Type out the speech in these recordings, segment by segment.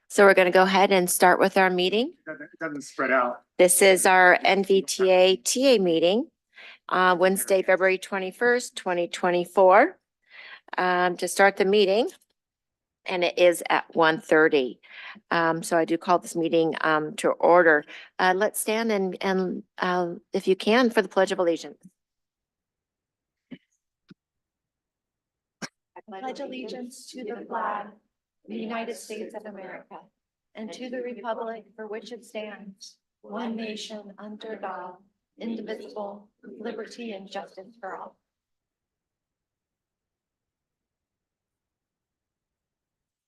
So we're going to go ahead and start with our meeting. It doesn't spread out. This is our NVTA-TA meeting, Wednesday, February 21st, 2024, to start the meeting. And it is at 1:30. So I do call this meeting to order. Let's stand and if you can, for the Pledge of Allegiance. I pledge allegiance to the flag of the United States of America and to the republic for which it stands, one nation under God, indivisible, with liberty and justice for all.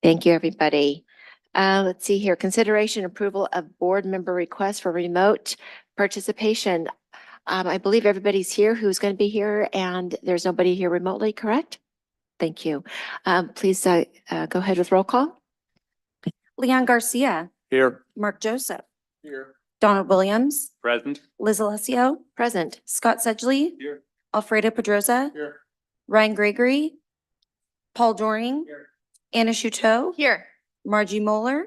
Thank you, everybody. Let's see here. Consideration approval of board member requests for remote participation. I believe everybody's here who's going to be here, and there's nobody here remotely, correct? Thank you. Please go ahead with roll call. Leon Garcia, Here. Mark Joseph, Here. Donald Williams, Present. Liz Alessio, Present. Scott Sedgley, Here. Alfredo Pedrosa, Here. Ryan Gregory, Paul Doring, Here. Anna Shuto, Here. Margie Moeller,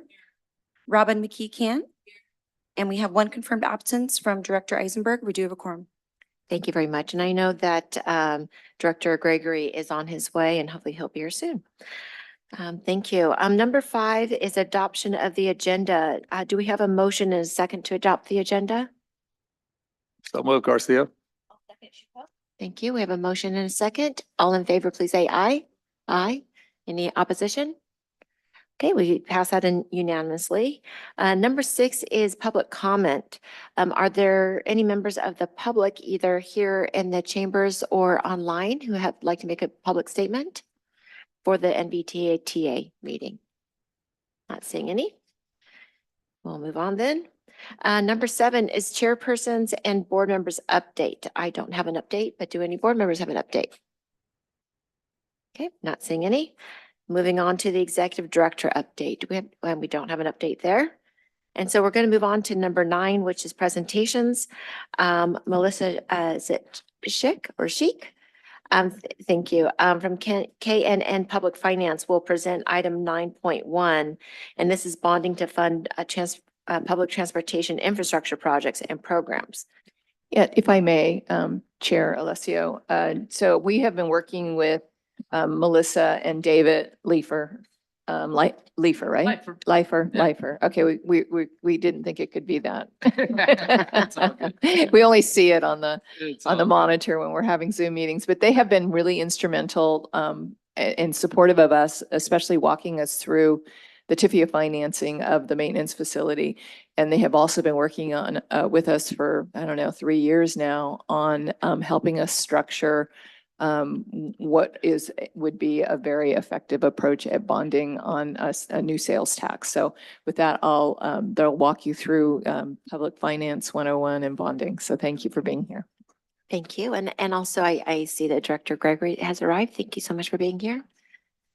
Robin McKee-Can, and we have one confirmed absence from Director Eisenberg. We do have a quorum. Thank you very much. And I know that Director Gregory is on his way, and hopefully he'll be here soon. Thank you. Number 5 is adoption of the agenda. Do we have a motion and a second to adopt the agenda? So moved, Garcia. Thank you. We have a motion and a second. All in favor, please say aye. Aye. Any opposition? Okay, we pass that in unanimously. Number 6 is public comment. Are there any members of the public, either here in the chambers or online, who have like to make a public statement for the NVTA-TA meeting? Not seeing any. We'll move on then. Number 7 is chairpersons and board members update. I don't have an update, but do any board members have an update? Okay, not seeing any. Moving on to the executive director update. We don't have an update there. And so we're going to move on to number 9, which is presentations. Melissa, is it Schick or Chic? Thank you. From KNN Public Finance will present item 9.1, and this is bonding to fund public transportation infrastructure projects and programs. Yeah, if I may, Chair Alessio. So we have been working with Melissa and David Leifer, Leifer, right? Leifer. Okay, we didn't think it could be that. We only see it on the monitor when we're having Zoom meetings, but they have been really instrumental and supportive of us, especially walking us through the TIFIA financing of the maintenance facility. And they have also been working on with us for, I don't know, 3 years now on helping us structure what would be a very effective approach at bonding on a new sales tax. So with that, they'll walk you through Public Finance 101 and bonding. So thank you for being here. Thank you. And also I see that Director Gregory has arrived. Thank you so much for being here.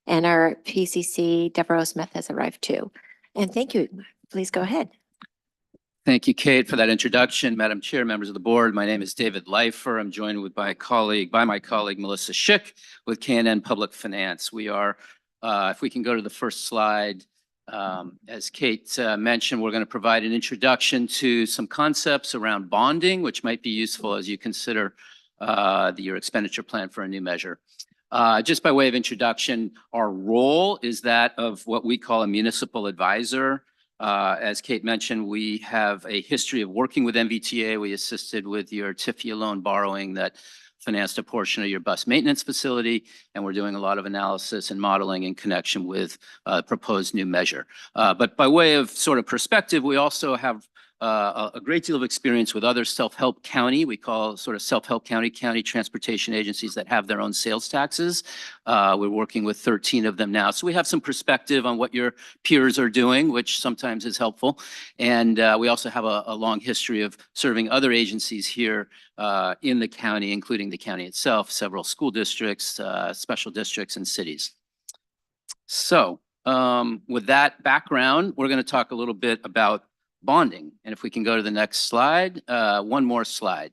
And our PCC, Deborah Smith, has arrived too. And thank you. Please go ahead. Thank you, Kate, for that introduction. Madam Chair, members of the board, my name is David Leifer. I'm joined with my colleague Melissa Schick with KNN Public Finance. We are, if we can go to the first slide, as Kate mentioned, we're going to provide an introduction to some concepts around bonding, which might be useful as you consider your expenditure plan for a new measure. Just by way of introduction, our role is that of what we call a municipal advisor. As Kate mentioned, we have a history of working with NVTA. We assisted with your TIFIA loan borrowing that financed a portion of your bus maintenance facility, and we're doing a lot of analysis and modeling in connection with proposed new measure. But by way of sort of perspective, we also have a great deal of experience with other self-help county, we call sort of self-help county transportation agencies that have their own sales taxes. We're working with 13 of them now. So we have some perspective on what your peers are doing, which sometimes is helpful. And we also have a long history of serving other agencies here in the county, including the county itself, several school districts, special districts, and cities. So with that background, we're going to talk a little bit about bonding. And if we can go to the next slide, one more slide.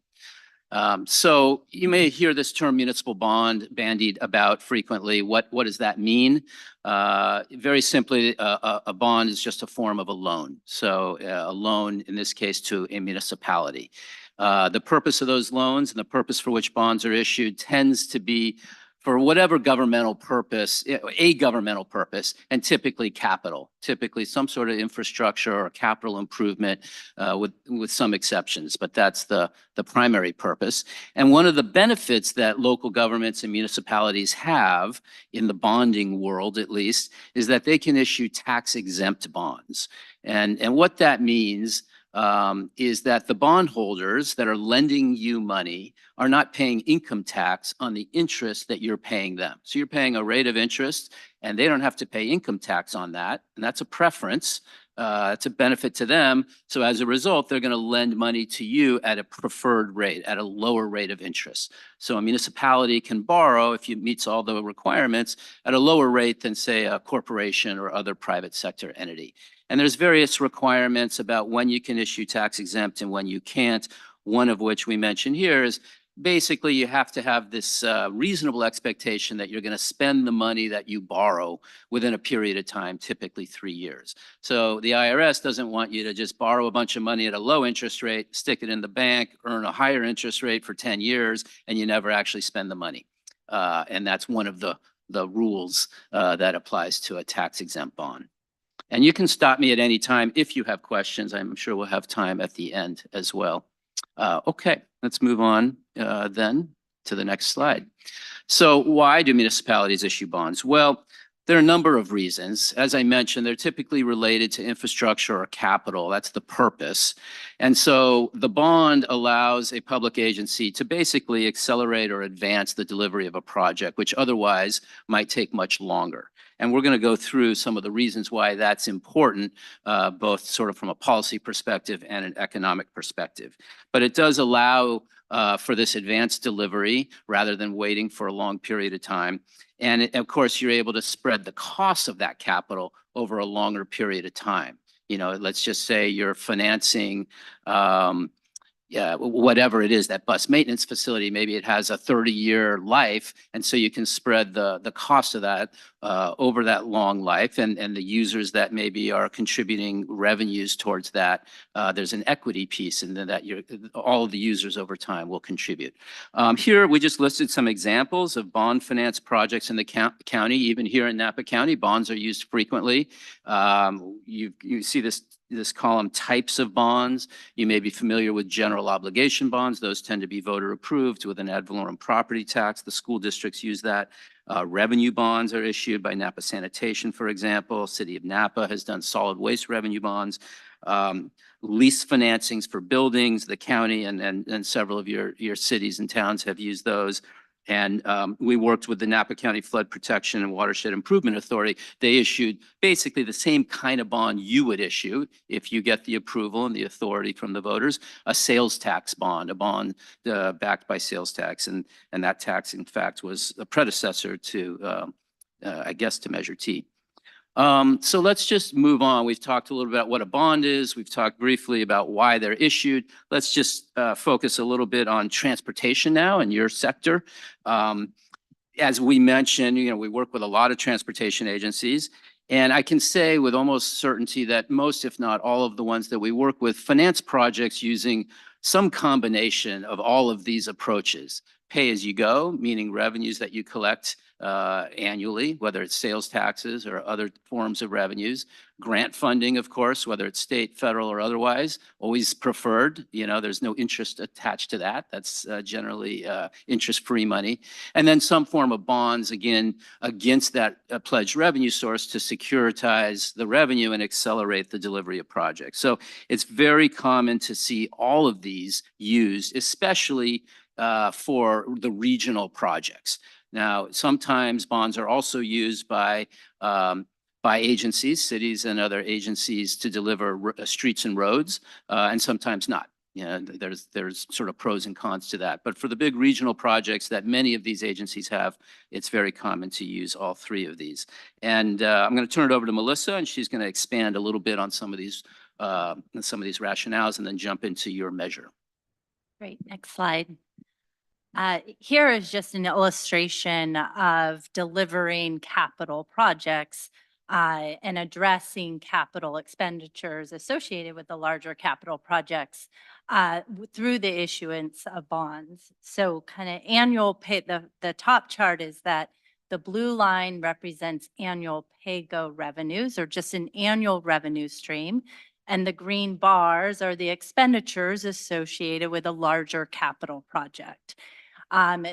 So you may hear this term municipal bond bandied about frequently. What does that mean? Very simply, a bond is just a form of a loan. So a loan, in this case, to a municipality. The purpose of those loans and the purpose for which bonds are issued tends to be for whatever governmental purpose, a governmental purpose, and typically capital, typically some sort of infrastructure or capital improvement, with some exceptions, but that's the primary purpose. And one of the benefits that local governments and municipalities have in the bonding world, at least, is that they can issue tax exempt bonds. And what that means is that the bondholders that are lending you money are not paying income tax on the interest that you're paying them. So you're paying a rate of interest and they don't have to pay income tax on that. And that's a preference. It's a benefit to them. So as a result, they're going to lend money to you at a preferred rate, at a lower rate of interest. So a municipality can borrow, if it meets all the requirements, at a lower rate than, say, a corporation or other private sector entity. And there's various requirements about when you can issue tax exempt and when you can't. One of which we mentioned here is basically you have to have this reasonable expectation that you're going to spend the money that you borrow within a period of time, typically 3 years. So the IRS doesn't want you to just borrow a bunch of money at a low interest rate, stick it in the bank, earn a higher interest rate for 10 years, and you never actually spend the money. And that's one of the rules that applies to a tax exempt bond. And you can stop me at any time if you have questions. I'm sure we'll have time at the end as well. Okay, let's move on then to the next slide. So why do municipalities issue bonds? Well, there are a number of reasons. As I mentioned, they're typically related to infrastructure or capital. That's the purpose. And so the bond allows a public agency to basically accelerate or advance the delivery of a project, which otherwise might take much longer. And we're going to go through some of the reasons why that's important, both sort of from a policy perspective and an economic perspective. But it does allow for this advanced delivery rather than waiting for a long period of time. And of course, you're able to spread the costs of that capital over a longer period of time. You know, let's just say you're financing whatever it is, that bus maintenance facility, maybe it has a 30-year life. And so you can spread the cost of that over that long life, and the users that maybe are contributing revenues towards that, there's an equity piece, and that all of the users over time will contribute. Here, we just listed some examples of bond finance projects in the county. Even here in Napa County, bonds are used frequently. You see this column, types of bonds. You may be familiar with general obligation bonds. Those tend to be voter approved with an ad valorem property tax. The school districts use that. Revenue bonds are issued by Napa Sanitation, for example. City of Napa has done solid waste revenue bonds. Lease financings for buildings, the county and several of your cities and towns have used those. And we worked with the Napa County Flood Protection and Watershed Improvement Authority. They issued basically the same kind of bond you would issue if you get the approval and the authority from the voters, a sales tax bond, a bond backed by sales tax. And that tax, in fact, was a predecessor to, I guess, to Measure T. So let's just move on. We've talked a little bit about what a bond is. We've talked briefly about why they're issued. Let's just focus a little bit on transportation now in your sector. As we mentioned, we work with a lot of transportation agencies, and I can say with almost certainty that most, if not all of the ones that we work with, finance projects using some combination of all of these approaches. Pay as you go, meaning revenues that you collect annually, whether it's sales taxes or other forms of revenues. Grant funding, of course, whether it's state, federal, or otherwise, always preferred. There's no interest attached to that. That's generally interest-free money. And then some form of bonds, again, against that pledged revenue source to securitize the revenue and accelerate the delivery of projects. So it's very common to see all of these used, especially for the regional projects. Now, sometimes bonds are also used by agencies, cities and other agencies to deliver streets and roads, and sometimes not. There's sort of pros and cons to that. But for the big regional projects that many of these agencies have, it's very common to use all three of these. And I'm going to turn it over to Melissa, and she's going to expand a little bit on some of these rationales and then jump into your measure. Great, next slide. Here is just an illustration of delivering capital projects and addressing capital expenditures associated with the larger capital projects through the issuance of bonds. So kind of annual pay, the top chart is that the blue line represents annual pay-go revenues or just an annual revenue stream. And the green bars are the expenditures associated with a larger capital project.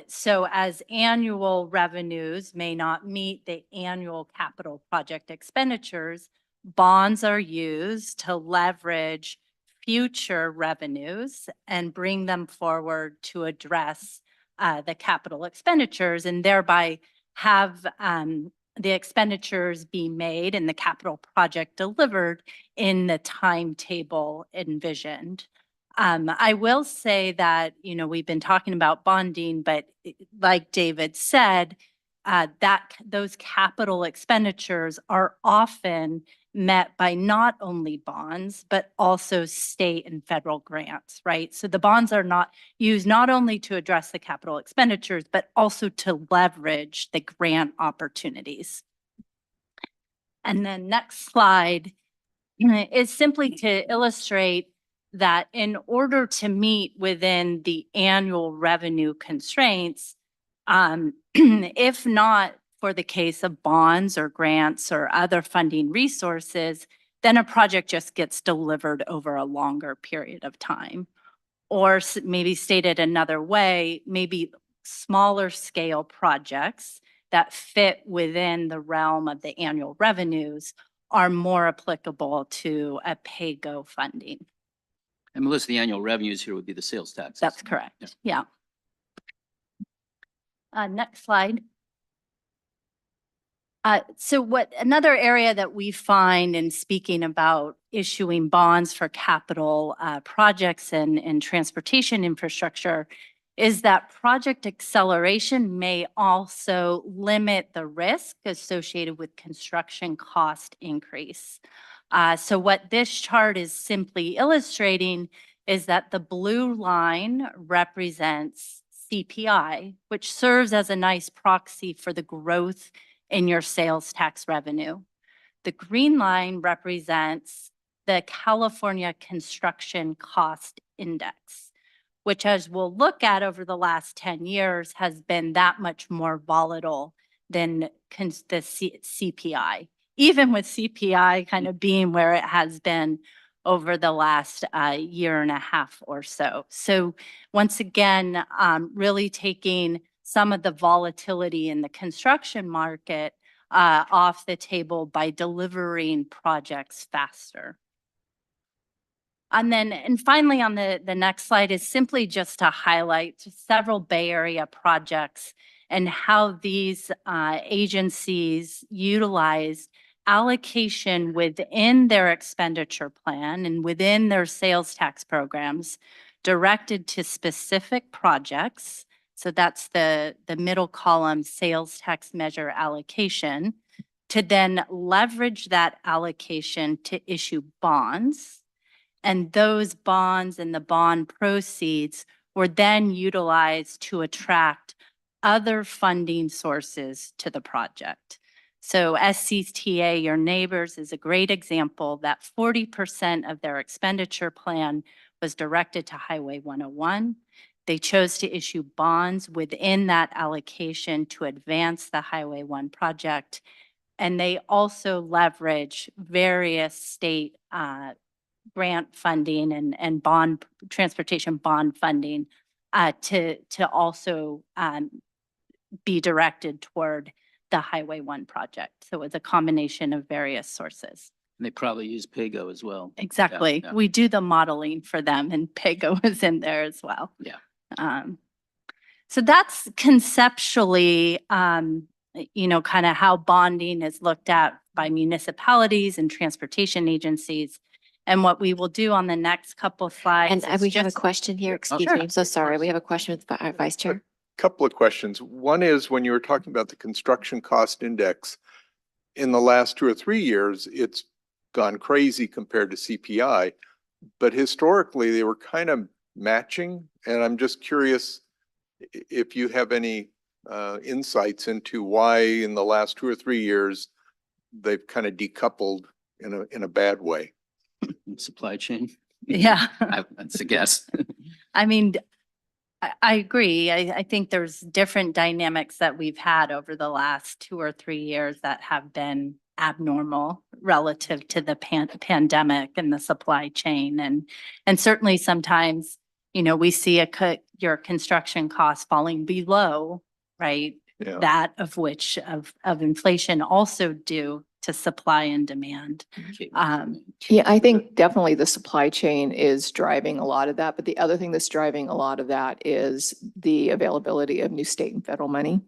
So as annual revenues may not meet the annual capital project expenditures, bonds are used to leverage future revenues and bring them forward to address the capital expenditures and thereby have the expenditures be made and the capital project delivered in the timetable envisioned. I will say that, we've been talking about bonding, but like David said, that those capital expenditures are often met by not only bonds, but also state and federal grants, right? So the bonds are not used not only to address the capital expenditures, but also to leverage the grant opportunities. And then next slide is simply to illustrate that in order to meet within the annual revenue constraints, if not for the case of bonds or grants or other funding resources, then a project just gets delivered over a longer period of time. Or maybe stated another way, maybe smaller scale projects that fit within the realm of the annual revenues are more applicable to a pay-go funding. And Melissa, the annual revenues here would be the sales taxes. That's correct. Yeah. Next slide. So another area that we find in speaking about issuing bonds for capital projects and transportation infrastructure is that project acceleration may also limit the risk associated with construction cost increase. So what this chart is simply illustrating is that the blue line represents CPI, which serves as a nice proxy for the growth in your sales tax revenue. The green line represents the California Construction Cost Index, which, as we'll look at over the last 10 years, has been that much more volatile than the CPI, even with CPI kind of being where it has been over the last year and a half or so. So once again, really taking some of the volatility in the construction market off the table by delivering projects faster. And finally on the next slide is simply just to highlight several Bay Area projects and how these agencies utilize allocation within their expenditure plan and within their sales tax programs directed to specific projects. So that's the middle column, sales tax measure allocation, to then leverage that allocation to issue bonds. And those bonds and the bond proceeds were then utilized to attract other funding sources to the project. So SCTA, Your Neighbors, is a great example that 40% of their expenditure plan was directed to Highway 101. They chose to issue bonds within that allocation to advance the Highway 1 project. And they also leverage various state grant funding and bond transportation bond funding to also be directed toward the Highway 1 project. So it's a combination of various sources. And they probably use PAYGO as well. Exactly. Yeah. We do the modeling for them and PAYGO is in there as well. Yeah. So that's conceptually, kind of how bonding is looked at by municipalities and transportation agencies. And what we will do on the next couple slides. And we have a question here. Excuse Sure. me. I'm so sorry. We have a question with our Vice Chair. Couple of questions. One is when you were talking about the construction cost index, in the last 2 or 3 years, it's gone crazy compared to CPI, but historically they were kind of matching. And I'm just curious, if you have any insights into why in the last 2 or 3 years, they've kind of decoupled in a bad way. Supply chain. Yeah. That's a guess. I mean, I agree. I think there's different dynamics that we've had over the last 2 or 3 years that have been abnormal relative to the pandemic and the supply chain. And certainly sometimes, we see your construction costs falling below, right? Yeah. That of which of inflation also due to supply and demand. Yeah, I think definitely the supply chain is driving a lot of that, but the other thing that's driving a lot of that is the availability of new state and federal money.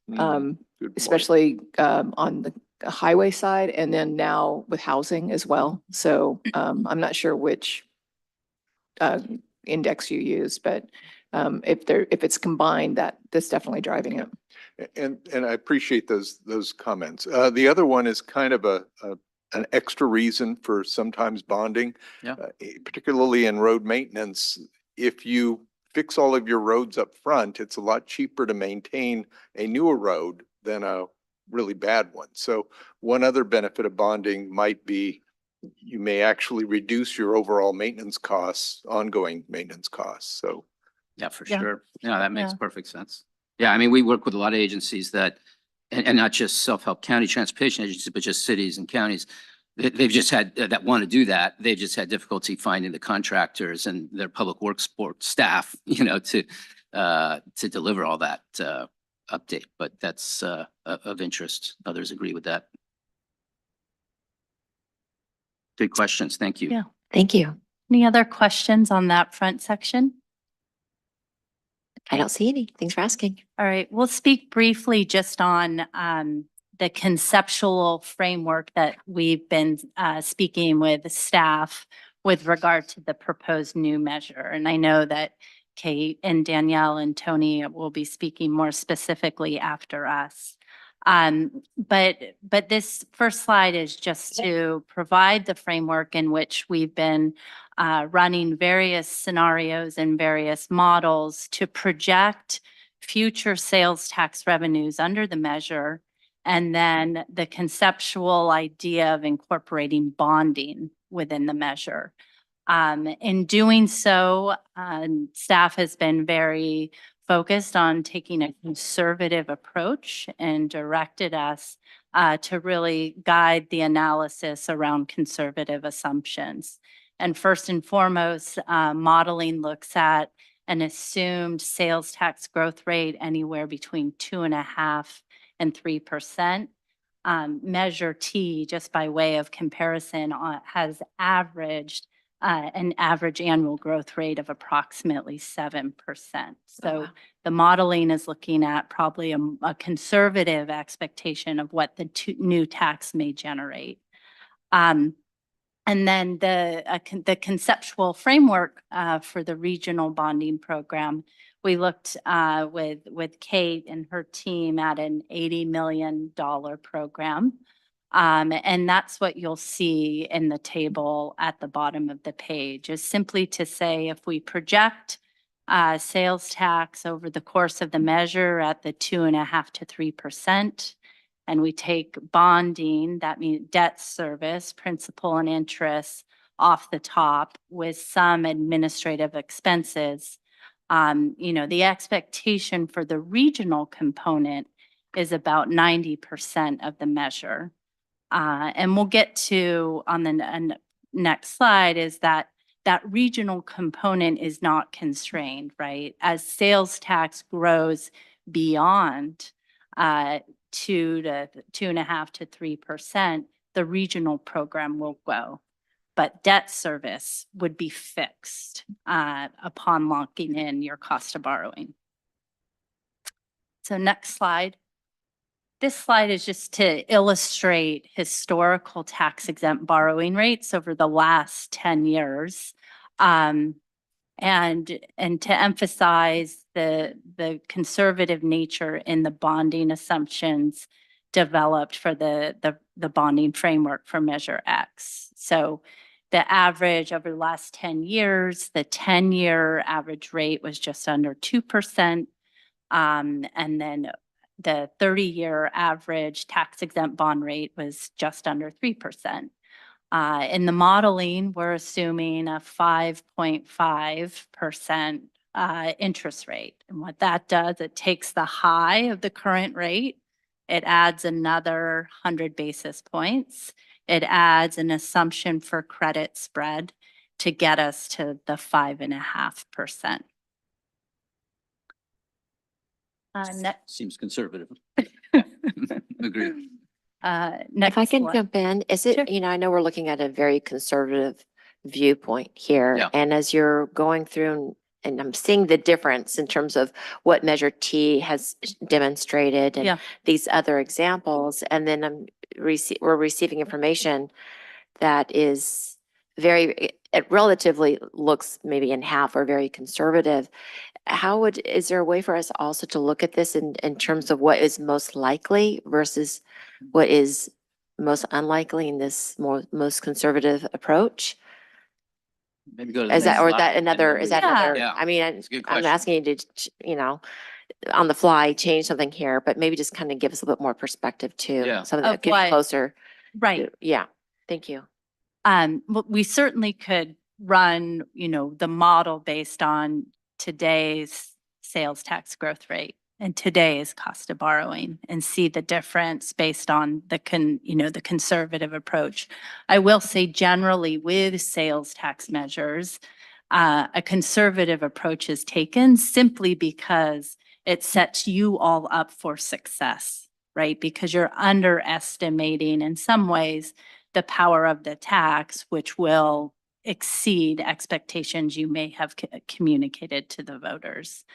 Good point. Especially on the highway side, and then now with housing as well. So I'm not sure which index you use, but if it's combined, that's definitely driving it. And I appreciate those comments. The other one is kind of an extra reason for sometimes bonding. Yeah. Particularly in road maintenance. If you fix all of your roads up front, it's a lot cheaper to maintain a newer road than a really bad one. So one other benefit of bonding might be you may actually reduce your overall maintenance costs, ongoing maintenance costs. So Yeah, for Yeah. sure. Yeah, that makes Yeah. perfect sense. Yeah, I mean, we work with a lot of agencies that, and not just self-help county transportation agencies, but just cities and counties. They've just had, that want to do that. They've just had difficulty finding the contractors and their public works support staff, to deliver all that update. But that's of interest. Others agree with that. Good questions. Thank you. Yeah. Thank you. Any other questions on that front section? I don't see any. Thanks for asking. All right, we'll speak briefly just on the conceptual framework that we've been speaking with staff with regard to the proposed new measure. And I know that Kate and Danielle and Tony will be speaking more specifically after us. But this first slide is just to provide the framework in which we've been running various scenarios and various models to project future sales tax revenues under the measure, and then the conceptual idea of incorporating bonding within the measure. In doing so, staff has been very focused on taking a conservative approach and directed us to really guide the analysis around conservative assumptions. And first and foremost, modeling looks at an assumed sales tax growth rate anywhere between 2.5% and 3%. Measure T, just by way of comparison, has averaged an average annual growth rate of approximately 7%. So wow. the modeling is looking at probably a conservative expectation of what the new tax may generate. And then the conceptual framework for the regional bonding program, we looked with Kate and her team at an $80 million program. And that's what you'll see in the table at the bottom of the page, is simply to say if we project sales tax over the course of the measure at the 2.5% to 3%, and we take bonding, that means debt service, principal and interest off the top with some administrative expenses. The expectation for the regional component is about 90% of the measure. And we'll get to on the next slide is that regional component is not constrained, right? As sales tax grows beyond 2.5% to 3%, the regional program will grow. But debt service would be fixed upon locking in your cost of borrowing. So next slide. This slide is just to illustrate historical tax exempt borrowing rates over the last 10 years. And to emphasize the conservative nature in the bonding assumptions developed for the bonding framework for Measure X. So the average over the last 10 years, the 10-year average rate was just under 2%. And then the 30-year average tax exempt bond rate was just under 3%. In the modeling, we're assuming a 5.5% interest rate. And what that does, it takes the high of the current rate, it adds another 100 basis points. It adds an assumption for credit spread to get us to the 5.5%. Seems conservative. Agreed. If I can slide. jump in, is Sure. it, I know we're looking at a very conservative viewpoint here. Yeah. And as you're going through and I'm seeing the difference in terms of what Measure T has demonstrated and Yeah. these other examples, and then we're receiving information that is it relatively looks maybe in half or very conservative. Is there a way for us also to look at this in terms of what is most likely versus what is most unlikely in this most conservative approach? Maybe go to the Is next that, or slide, that and another, then is we- that Yeah. another, Yeah, I mean, it's a good I'm question. asking you to, on the fly, change something here, but maybe just kind of give us a little bit more perspective too. Yeah. Something Of that gets what- closer. Right. Yeah, thank you. Well, we certainly could run, the model based on today's sales tax growth rate and today's cost of borrowing and see the difference based on the conservative approach. I will say generally with sales tax measures, a conservative approach is taken simply because it sets you all up for success, right? Because you're underestimating in some ways the power of the tax, which will exceed expectations you may have communicated to the voters.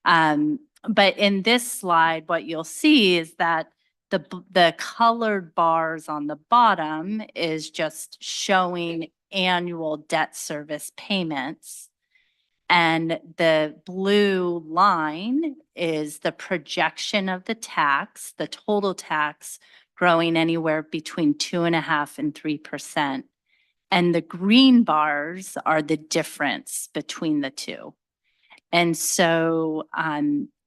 But in this slide, what you'll see is that the colored bars on the bottom is just showing annual debt service payments. And the blue line is the projection of the tax, the total tax growing anywhere between 2.5% and 3%. And the green bars are the difference between the two. And so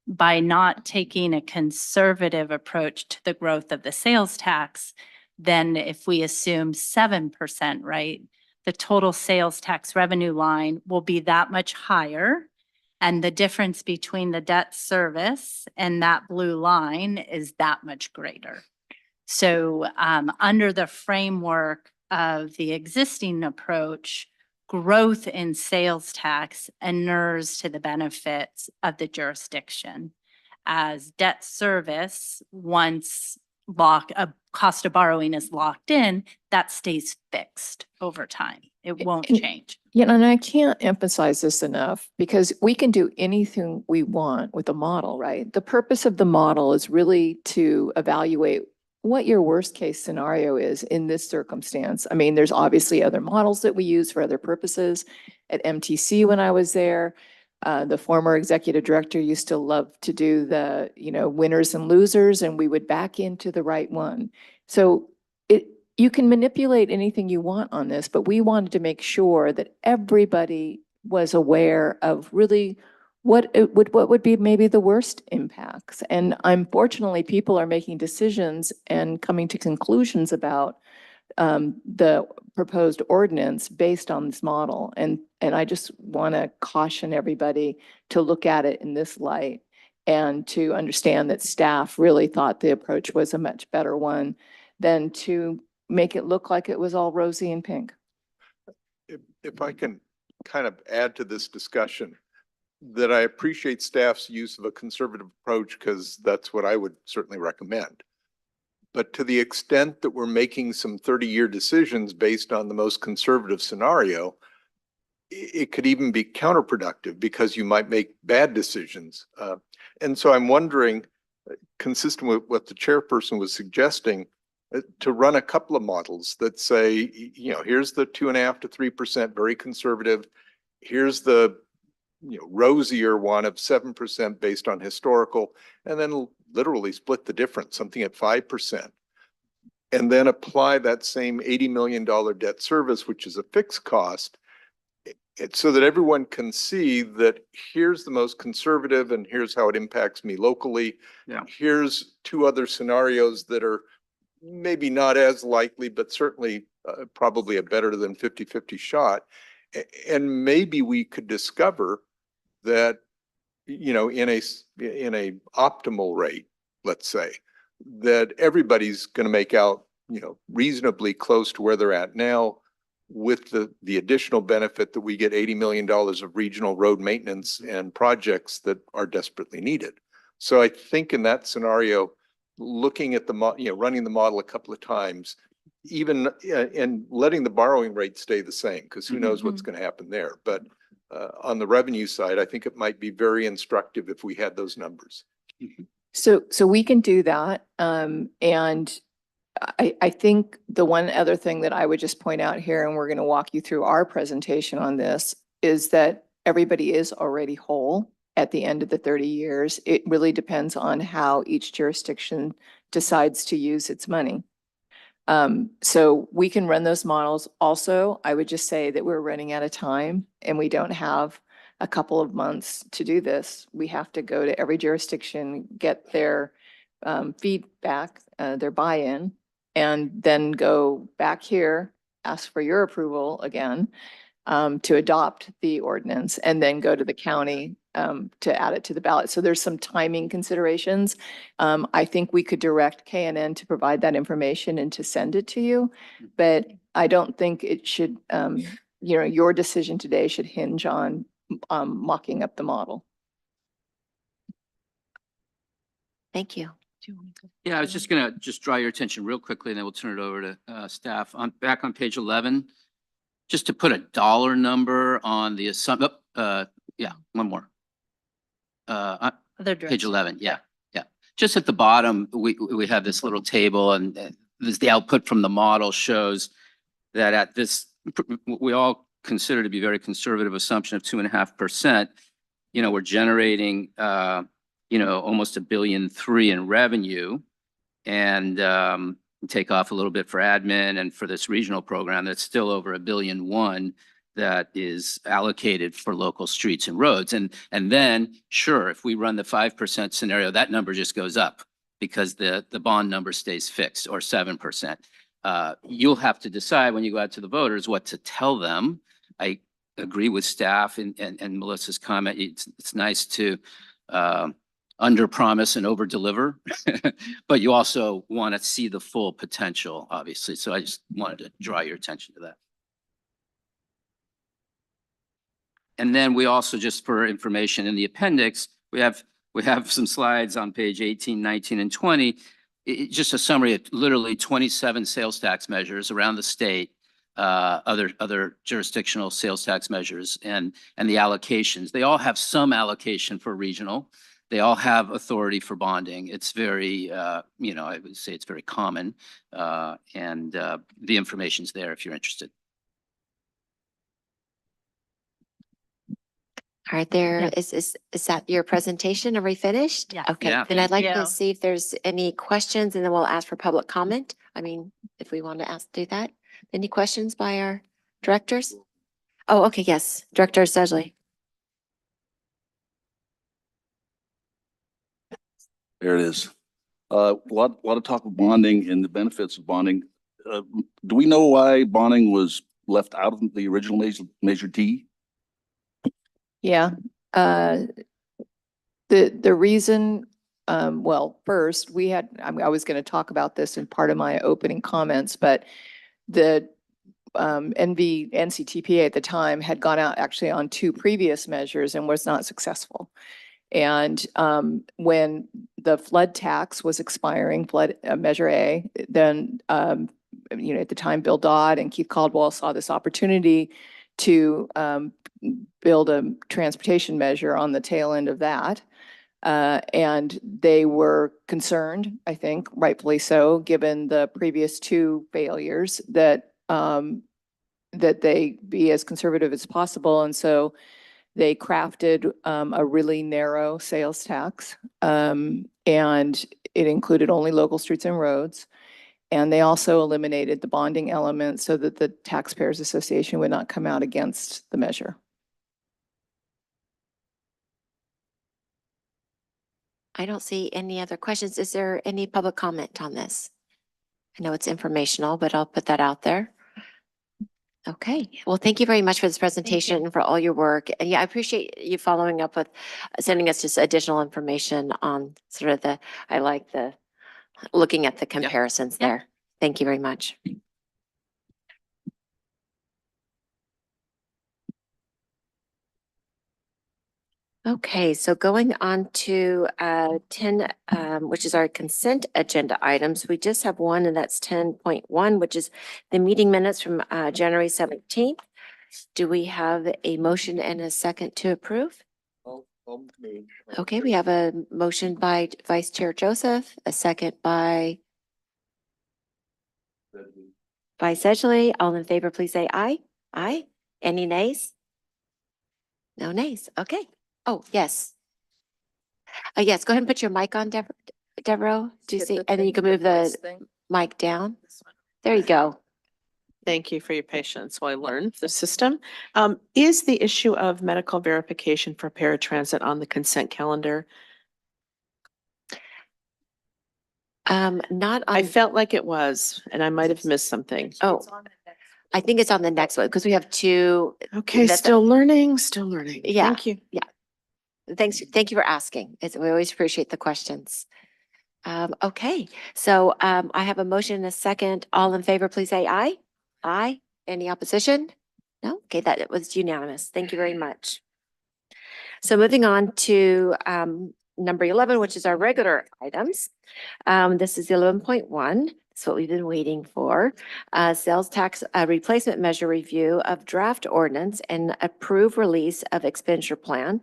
by not taking a conservative approach to the growth of the sales tax, then if we assume 7%, right, the total sales tax revenue line will be that much higher. And the difference between the debt service and that blue line is that much greater. So under the framework of the existing approach, growth in sales tax inures to the benefits of the jurisdiction. As debt service, once a cost of borrowing is locked in, that stays fixed over time. It won't And- change. And I can't emphasize this enough because we can do anything we want with a model, right? The purpose of the model is really to evaluate what your worst case scenario is in this circumstance. I mean, there's obviously other models that we use for other purposes. At MTC, when I was there, the former executive director used to love to do the, winners and losers, and we would back into the right one. So you can manipulate anything you want on this, but we wanted to make sure that everybody was aware of really what would be maybe the worst impacts. And unfortunately, people are making decisions and coming to conclusions about the proposed ordinance based on this model. And I just want to caution everybody to look at it in this light and to understand that staff really thought the approach was a much better one than to make it look like it was all rosy and pink. If I can kind of add to this discussion, that I appreciate staff's use of a conservative approach because that's what I would certainly recommend. But to the extent that we're making some 30-year decisions based on the most conservative scenario, it could even be counterproductive because you might make bad decisions. And so I'm wondering, consistent with what the chairperson was suggesting, to run a couple of models that say, here's the 2.5% to 3%, very conservative. Here's the rosier one of 7% based on historical, and then literally split the difference, something at 5%. And then apply that same $80 million debt service, which is a fixed cost, so that everyone can see that here's the most conservative and here's how it impacts me locally. Yeah. Here's two other scenarios that are maybe not as likely, but certainly probably a better than 50-50 shot. And maybe we could discover that, you know, in a optimal rate, let's say, that everybody's going to make out, you know, reasonably close to where they're at now, with the additional benefit that we get $80 million of regional road maintenance and projects that are desperately needed. So I think in that scenario, looking at running the model a couple of times, even and letting the borrowing rate stay the same, because who knows what's going to happen there. But on the revenue side, I think it might be very instructive if we had those numbers. So we can do that. And I think the one other thing that I would just point out here, and we're going to walk you through our presentation on this, is that everybody is already whole at the end of the 30 years. It really depends on how each jurisdiction decides to use its money. So we can run those models. Also, I would just say that we're running out of time and we don't have a couple of months to do this. We have to go to every jurisdiction, get their feedback, their buy-in, and then go back here, ask for your approval again to adopt the ordinance, and then go to the county to add it to the ballot. So there's some timing considerations. I think we could direct KNN to provide that information and to send it to you, but I don't think it should, you know, your decision today should hinge on mocking up the model. Thank you. Yeah, I was just gonna draw your attention real quickly, and then we'll turn it over to staff. Back on page 11, just to put a dollar number on the assumption. Yeah, one more. Other Page direction. 11, yeah. Just at the bottom, we have this little table, and this, the output from the model shows that at this, we all consider to be very conservative assumption of 2.5%. You know, we're generating, you know, almost $1.3 billion in revenue, and take off a little bit for admin and for this regional program, that's still over $1.1 billion that is allocated for local streets and roads. And then, sure, if we run the 5% scenario, that number just goes up because the bond number stays fixed, or 7%. You'll have to decide when you go out to the voters what to tell them. I agree with staff and Melissa's comment. It's nice to under promise and over deliver, but you also want to see the full potential, obviously. So I just wanted to draw your attention to that. And then we also, just for information in the appendix, we have some slides on page 18, 19, and 20. Just a summary of literally 27 sales tax measures around the state, other jurisdictional sales tax measures, and the allocations. They all have some allocation for regional. They all have authority for bonding. It's very, you know, I would say it's very common, and the information's there if you're interested. All right, is that your presentation? Are we finished? Yeah. Okay, Yeah. then I'd like Thank to you. see if there's any questions, and then we'll ask for public comment. I mean, if we want to do that. Any questions by our directors? Oh, okay, yes, Director Sedgley. There it is. A lot of talk of bonding and the benefits of bonding. Do we know why bonding was left out of the original Measure T? Yeah. The reason, well, first I was going to talk about this in part of my opening comments, but the NVTA at the time had gone out actually on 2 previous measures and was not successful. And when the flood tax was expiring, flood Measure A, then you know, at the time, Bill Dodd and Keith Caldwell saw this opportunity to build a transportation measure on the tail end of that. And they were concerned, I think, rightfully so, given the previous 2 failures, that they be as conservative as possible. And so they crafted a really narrow sales tax, and it included only local streets and roads. And they also eliminated the bonding element so that the Taxpayers Association would not come out against the measure. I don't see any other questions. Is there any public comment on this? I know it's informational, but I'll put that out there. Okay, well, thank you very much for this presentation and for all your work. And yeah, I appreciate you following up with sending us just additional information on sort of I like the, looking at the comparisons Yeah. there. Thank you very much. Okay, so going on to 10, which is our consent agenda items. We just have one, and that's 10.1, which is the meeting minutes from January 17th. Do we have a motion and a second to approve? Okay, we have a motion by Vice Chair Joseph, a second by Vice Edgley. All in favor, please say aye. Aye. Any nays? No nays. Okay. Oh, yes. Yes, go ahead and put your mic on, Devereaux. Do you Hit see? the And then you can move plus the thing. mic down. There you go. Thank you for your patience while I learn the system. Is the issue of medical verification for paratransit on the consent calendar? Not I on, felt like it was, and I might have missed something. oh, I think it's on the next one because we have two. Okay, that's- still learning, still learning. Yeah. Thank you. Thanks. Thank you for asking. We always appreciate the questions. Okay, so I have a motion and a second. All in favor, please say aye. Aye. Any opposition? No? Okay, that was unanimous. Thank you very much. So moving on to number 11, which is our regular items. This is 11.1. That's what we've been waiting for. Sales tax replacement measure review of draft ordinance and approve release of expenditure plan.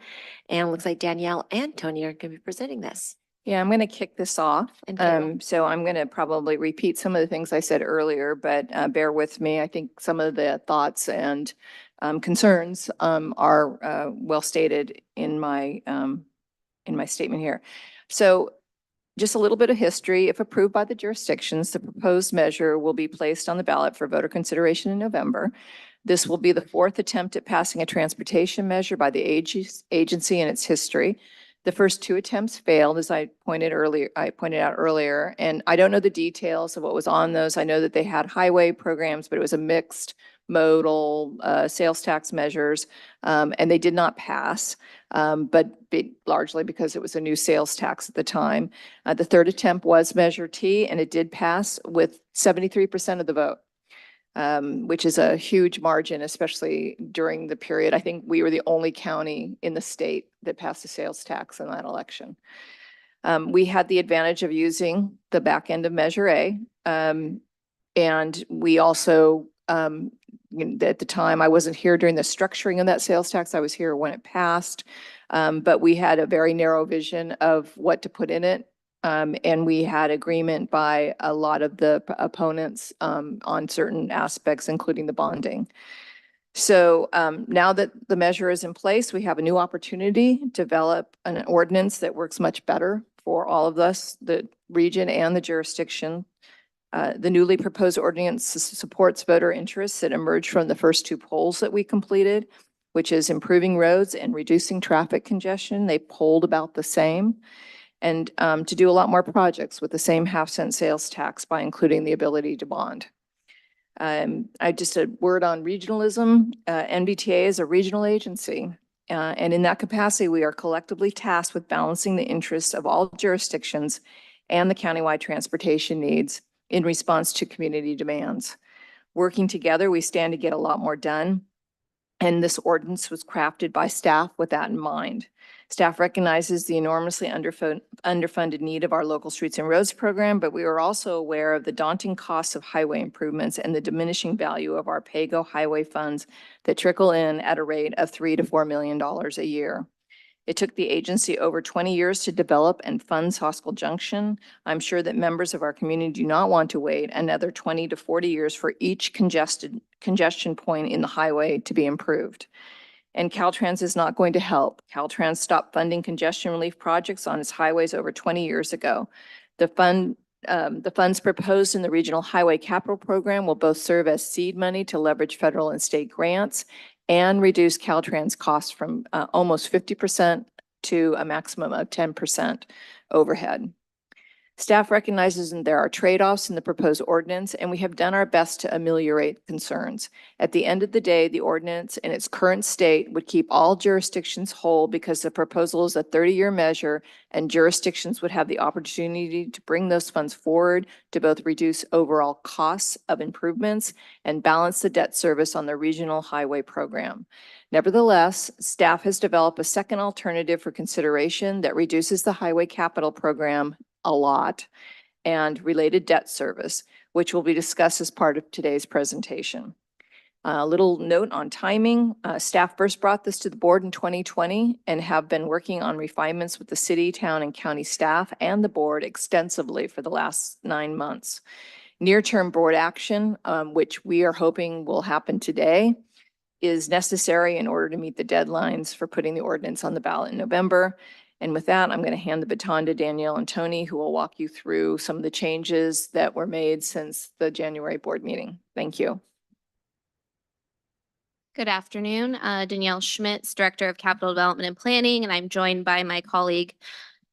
And it looks like Danielle and Tony are going to be presenting this. Yeah, I'm going to kick this off. And Carol. So I'm going to probably repeat some of the things I said earlier, but bear with me. I think some of the thoughts and concerns are well stated in my statement here. So just a little bit of history. If approved by the jurisdictions, the proposed measure will be placed on the ballot for voter consideration in November. This will be the fourth attempt at passing a transportation measure by the agency in its history. The first two attempts failed, as I pointed out earlier, and I don't know the details of what was on those. I know that they had highway programs, but it was a mixed modal sales tax measures, and they did not pass, but largely because it was a new sales tax at the time. The third attempt was Measure T, and it did pass with 73% of the vote. Which is a huge margin, especially during the period. I think we were the only county in the state that passed a sales tax in that election. We had the advantage of using the back end of Measure A. And we also, at the time, I wasn't here during the structuring of that sales tax. I was here when it passed. But we had a very narrow vision of what to put in it. And we had agreement by a lot of the opponents on certain aspects, including the bonding. So now that the measure is in place, we have a new opportunity to develop an ordinance that works much better for all of us, the region and the jurisdiction. The newly proposed ordinance supports voter interests that emerged from the first two polls that we completed, which is improving roads and reducing traffic congestion. They polled about the same. And to do a lot more projects with the same half-cent sales tax by including the ability to bond. Just a word on regionalism. NVTA is a regional agency. And in that capacity, we are collectively tasked with balancing the interests of all jurisdictions and the countywide transportation needs in response to community demands. Working together, we stand to get a lot more done. And this ordinance was crafted by staff with that in mind. Staff recognizes the enormously underfunded need of our local streets and roads program, but we are also aware of the daunting costs of highway improvements and the diminishing value of our pay-go highway funds that trickle in at a rate of $3 to $4 million a year. It took the agency over 20 years to develop and fund Hoskel Junction. I'm sure that members of our community do not want to wait another 20 to 40 years for each congestion point in the highway to be improved. And Caltrans is not going to help. Caltrans stopped funding congestion relief projects on its highways over 20 years ago. The funds proposed in the Regional Highway Capital Program will both serve as seed money to leverage federal and state grants and reduce Caltrans costs from almost 50% to a maximum of 10% overhead. Staff recognizes that there are trade-offs in the proposed ordinance, and we have done our best to ameliorate concerns. At the end of the day, the ordinance in its current state would keep all jurisdictions whole because the proposal is a 30-year measure, and jurisdictions would have the opportunity to bring those funds forward to both reduce overall costs of improvements and balance the debt service on the regional highway program. Nevertheless, staff has developed a second alternative for consideration that reduces the highway capital program a lot and related debt service, which will be discussed as part of today's presentation. A little note on timing. Staff first brought this to the board in 2020 and have been working on refinements with the city, town, and county staff and the board extensively for the last 9 months. Near-term board action, which we are hoping will happen today, is necessary in order to meet the deadlines for putting the ordinance on the ballot in November. And with that, I'm going to hand the baton to Danielle and Tony, who will walk you through some of the changes that were made since the January board meeting. Thank you. Good afternoon, Danielle Schmitz, Director of Capital Development and Planning, and I'm joined by my colleague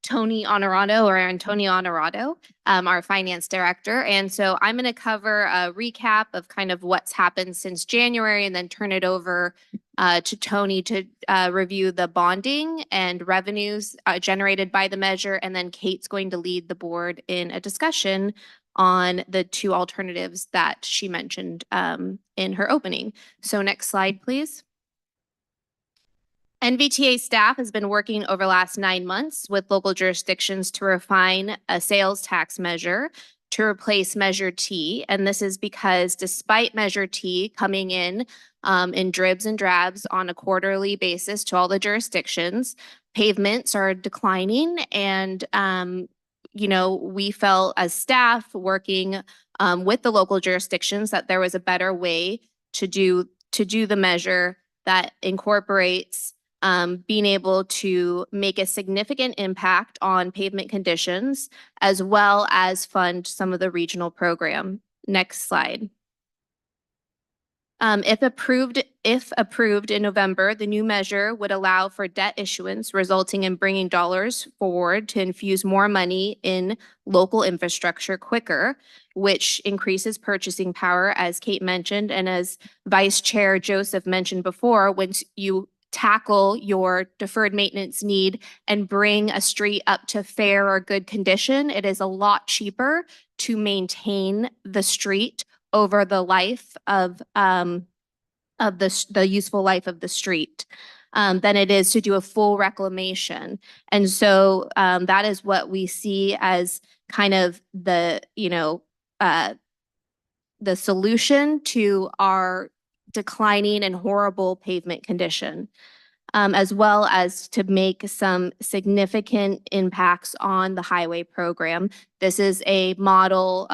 Tony Antonio Honorado, our Finance Director. And so I'm going to cover a recap of kind of what's happened since January and then turn it over to Tony to review the bonding and revenues generated by the measure. And then Kate's going to lead the board in a discussion on the two alternatives that she mentioned in her opening. So next slide, please. NVTA staff has been working over the last 9 months with local jurisdictions to refine a sales tax measure to replace Measure T. And this is because despite Measure T coming in dribs and drabs on a quarterly basis to all the jurisdictions, pavements are declining. And, we felt as staff working with the local jurisdictions that there was a better way to do the measure that incorporates being able to make a significant impact on pavement conditions, as well as fund some of the regional program. Next slide. If approved in November, the new measure would allow for debt issuance, resulting in bringing dollars forward to infuse more money in local infrastructure quicker, which increases purchasing power, as Kate mentioned, and as Vice Chair Joseph mentioned before, once you tackle your deferred maintenance need and bring a street up to fair or good condition, it is a lot cheaper to maintain the street over the life of the useful life of the street than it is to do a full reclamation. And so that is what we see as kind of the solution to our declining and horrible pavement condition, as well as to make some significant impacts on the highway program. This is a model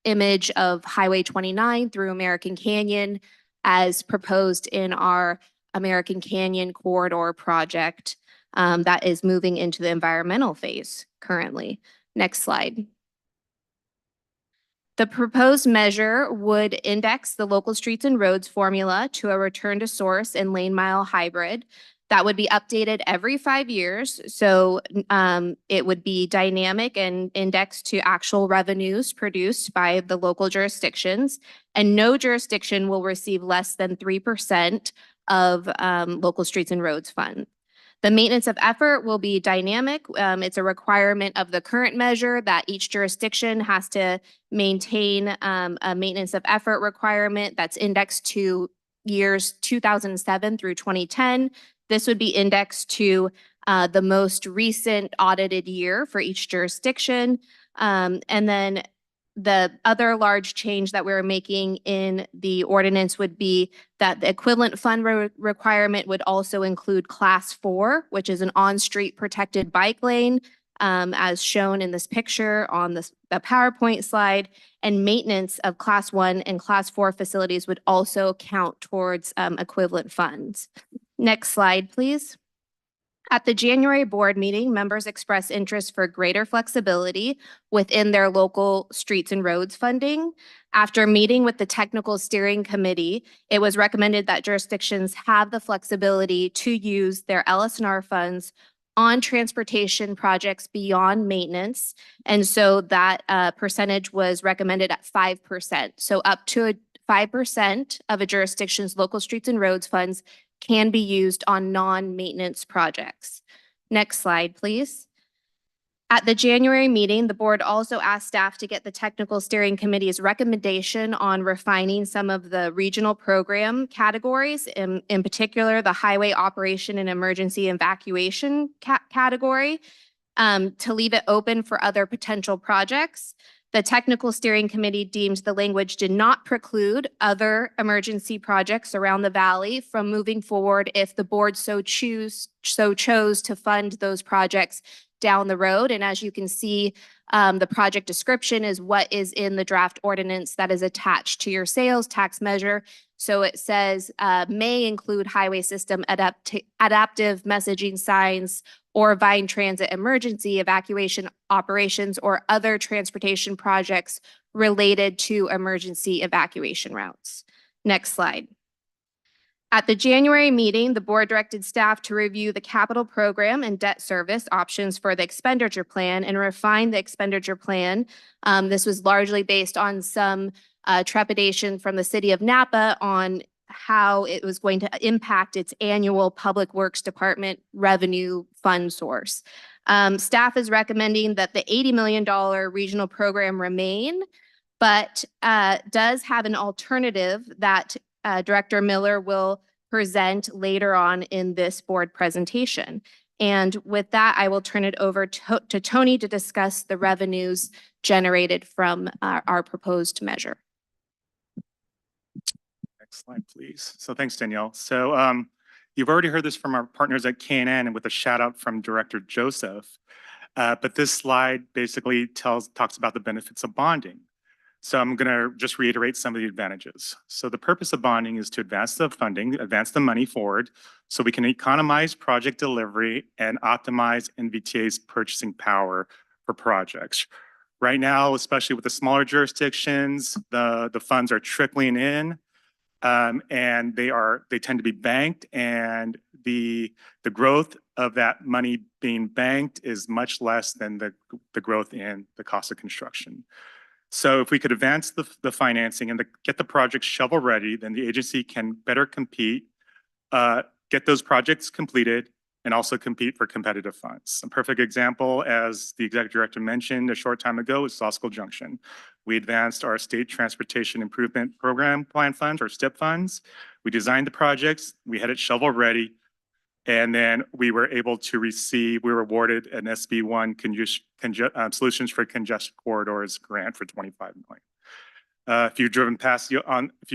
image of Highway 29 through American Canyon as proposed in our American Canyon Corridor project that is moving into the environmental phase currently. Next slide. The proposed measure would index the local streets and roads formula to a return to source and lane mile hybrid that would be updated every 5 years. So it would be dynamic and indexed to actual revenues produced by the local jurisdictions, and no jurisdiction will receive less than 3% of local streets and roads fund. The maintenance of effort will be dynamic. It's a requirement of the current measure that each jurisdiction has to maintain a maintenance of effort requirement that's indexed to years 2007 through 2010. This would be indexed to the most recent audited year for each jurisdiction. And then the other large change that we're making in the ordinance would be that the equivalent fund requirement would also include Class 4, which is an on-street protected bike lane, as shown in this picture on the PowerPoint slide, and maintenance of Class 1 and Class 4 facilities would also count towards equivalent funds. Next slide, please. At the January board meeting, members expressed interest for greater flexibility within their local streets and roads funding. After meeting with the technical steering committee, it was recommended that jurisdictions have the flexibility to use their LS&R funds on transportation projects beyond maintenance. And so that percentage was recommended at 5%. So up to 5% of a jurisdiction's local streets and roads funds can be used on non-maintenance projects. Next slide, please. At the January meeting, the board also asked staff to get the technical steering committee's recommendation on refining some of the regional program categories, in particular, the highway operation and emergency evacuation category, to leave it open for other potential projects. The technical steering committee deemed the language did not preclude other emergency projects around the valley from moving forward if the board so chose to fund those projects down the road. And as you can see, the project description is what is in the draft ordinance that is attached to your sales tax measure. So it says may include highway system adaptive messaging signs or Vine Transit emergency evacuation operations or other transportation projects related to emergency evacuation routes. Next slide. At the January meeting, the board directed staff to review the capital program and debt service options for the expenditure plan and refine the expenditure plan. This was largely based on some trepidation from the city of Napa on how it was going to impact its annual Public Works Department revenue fund source. Staff is recommending that the $80 million regional program remain, but does have an alternative that Director Miller will present later on in this board presentation. And with that, I will turn it over to Tony to discuss the revenues generated from our proposed measure. Next slide, please. So thanks, Danielle. So you've already heard this from our partners at KNN and with a shout out from Director Joseph. But this slide basically talks about the benefits of bonding. So I'm going to just reiterate some of the advantages. So the purpose of bonding is to advance the funding, advance the money forward, so we can economize project delivery and optimize NVTA's purchasing power for projects. Right now, especially with the smaller jurisdictions, the funds are trickling in, and they tend to be banked, and the growth of that money being banked is much less than the growth in the cost of construction. So if we could advance the financing and get the project shovel ready, then the agency can better compete, get those projects completed, and also compete for competitive funds. A perfect example, as the executive director mentioned a short time ago, is Sausco Junction. We advanced our State Transportation Improvement Program Plan funds, or STIP funds. We designed the projects, we had it shovel ready, and then we were able to we were awarded an SB1 Solutions for Congestion Corridors grant for $25 million. If you've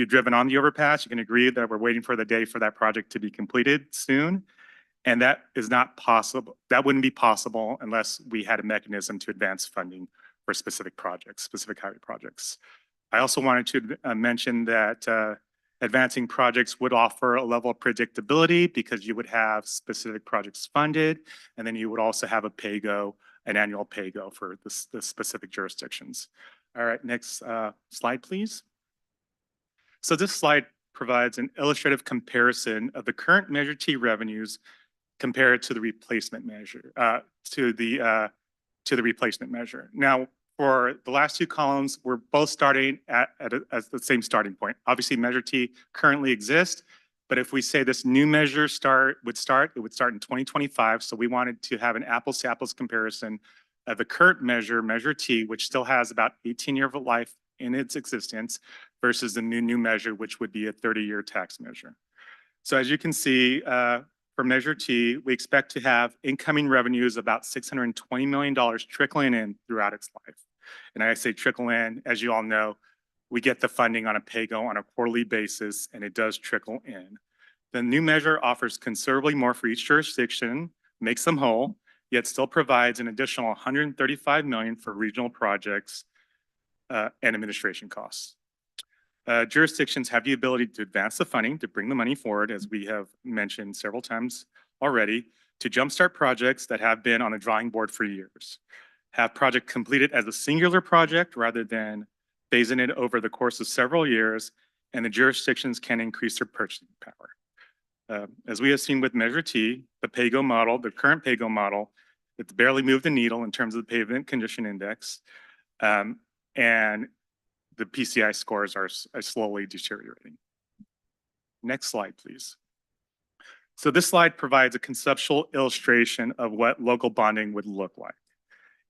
driven on the overpass, you can agree that we're waiting for the day for that project to be completed soon. And that is not possible. That wouldn't be possible unless we had a mechanism to advance funding for specific projects, specific highway projects. I also wanted to mention that advancing projects would offer a level of predictability because you would have specific projects funded, and then you would also have a pay-go, an annual pay-go for the specific jurisdictions. All right, next slide, please. So this slide provides an illustrative comparison of the current Measure T revenues compared to the replacement measure, to the replacement measure. Now, for the last two columns, we're both starting at the same starting point. Obviously, Measure T currently exists, but if we say this new measure it would start in 2025. So we wanted to have an apples to apples comparison of the current measure, Measure T, which still has about 18 years of life in its existence, versus the new measure, which would be a 30-year tax measure. So as you can see, for Measure T, we expect to have incoming revenues about $620 million trickling in throughout its life. And I say trickle in, as you all know, we get the funding on a pay-go on a quarterly basis, and it does trickle in. The new measure offers considerably more for each jurisdiction, makes them whole, yet still provides an additional $135 million for regional projects and administration costs. Jurisdictions have the ability to advance the funding, to bring the money forward, as we have mentioned several times already, to jumpstart projects that have been on the drawing board for years. Have project completed as a singular project rather than phasing it over the course of several years, and the jurisdictions can increase their purchasing power. As we have seen with Measure T, the PAYGO model, the current PAYGO model, it's barely moved the needle in terms of the pavement condition index. And the PCI scores are slowly deteriorating. Next slide, please. So this slide provides a conceptual illustration of what local bonding would look like.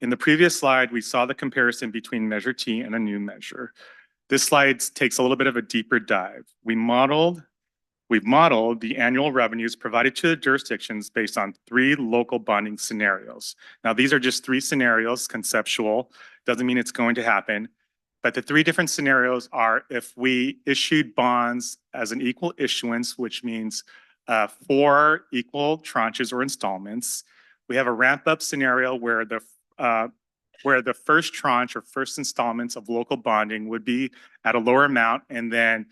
In the previous slide, we saw the comparison between Measure T and a new measure. This slide takes a little bit of a deeper dive. We've modeled the annual revenues provided to the jurisdictions based on 3 local bonding scenarios. Now, these are just 3 scenarios, conceptual, doesn't mean it's going to happen. But the 3 different scenarios are if we issued bonds as an equal issuance, which means 4 equal tranches or installments. We have a ramp up scenario where the first tranche or first installments of local bonding would be at a lower amount, and then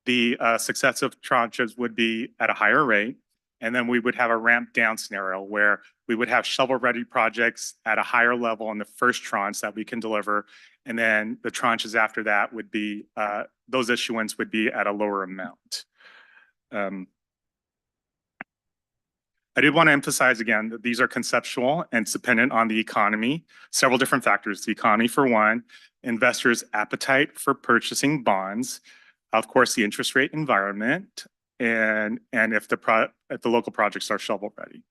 the successive tranches would be at a higher rate. And then we would have a ramp down scenario where we would have shovel-ready projects at a higher level in the first tranche that we can deliver. And then the tranches after that would be, those issuance would be at a lower amount. I did want to emphasize again that these are conceptual and it's dependent on the economy, several different factors. The economy for one, investors' appetite for purchasing bonds, of course, the interest rate environment, and if the local projects are shovel ready.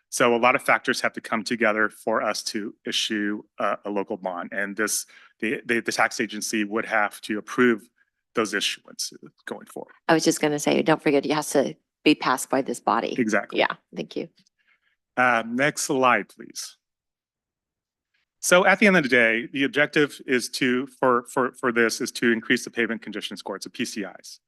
So a lot of factors have to come together for us to issue a local bond, and the tax agency would have to approve those issuances going forward. I was just going to say, don't forget, it has to be passed by this body. Exactly. Yeah, thank you. Next slide, please. So at the end of the day, the objective is for this is to increase the pavement condition score. It's a PCIs.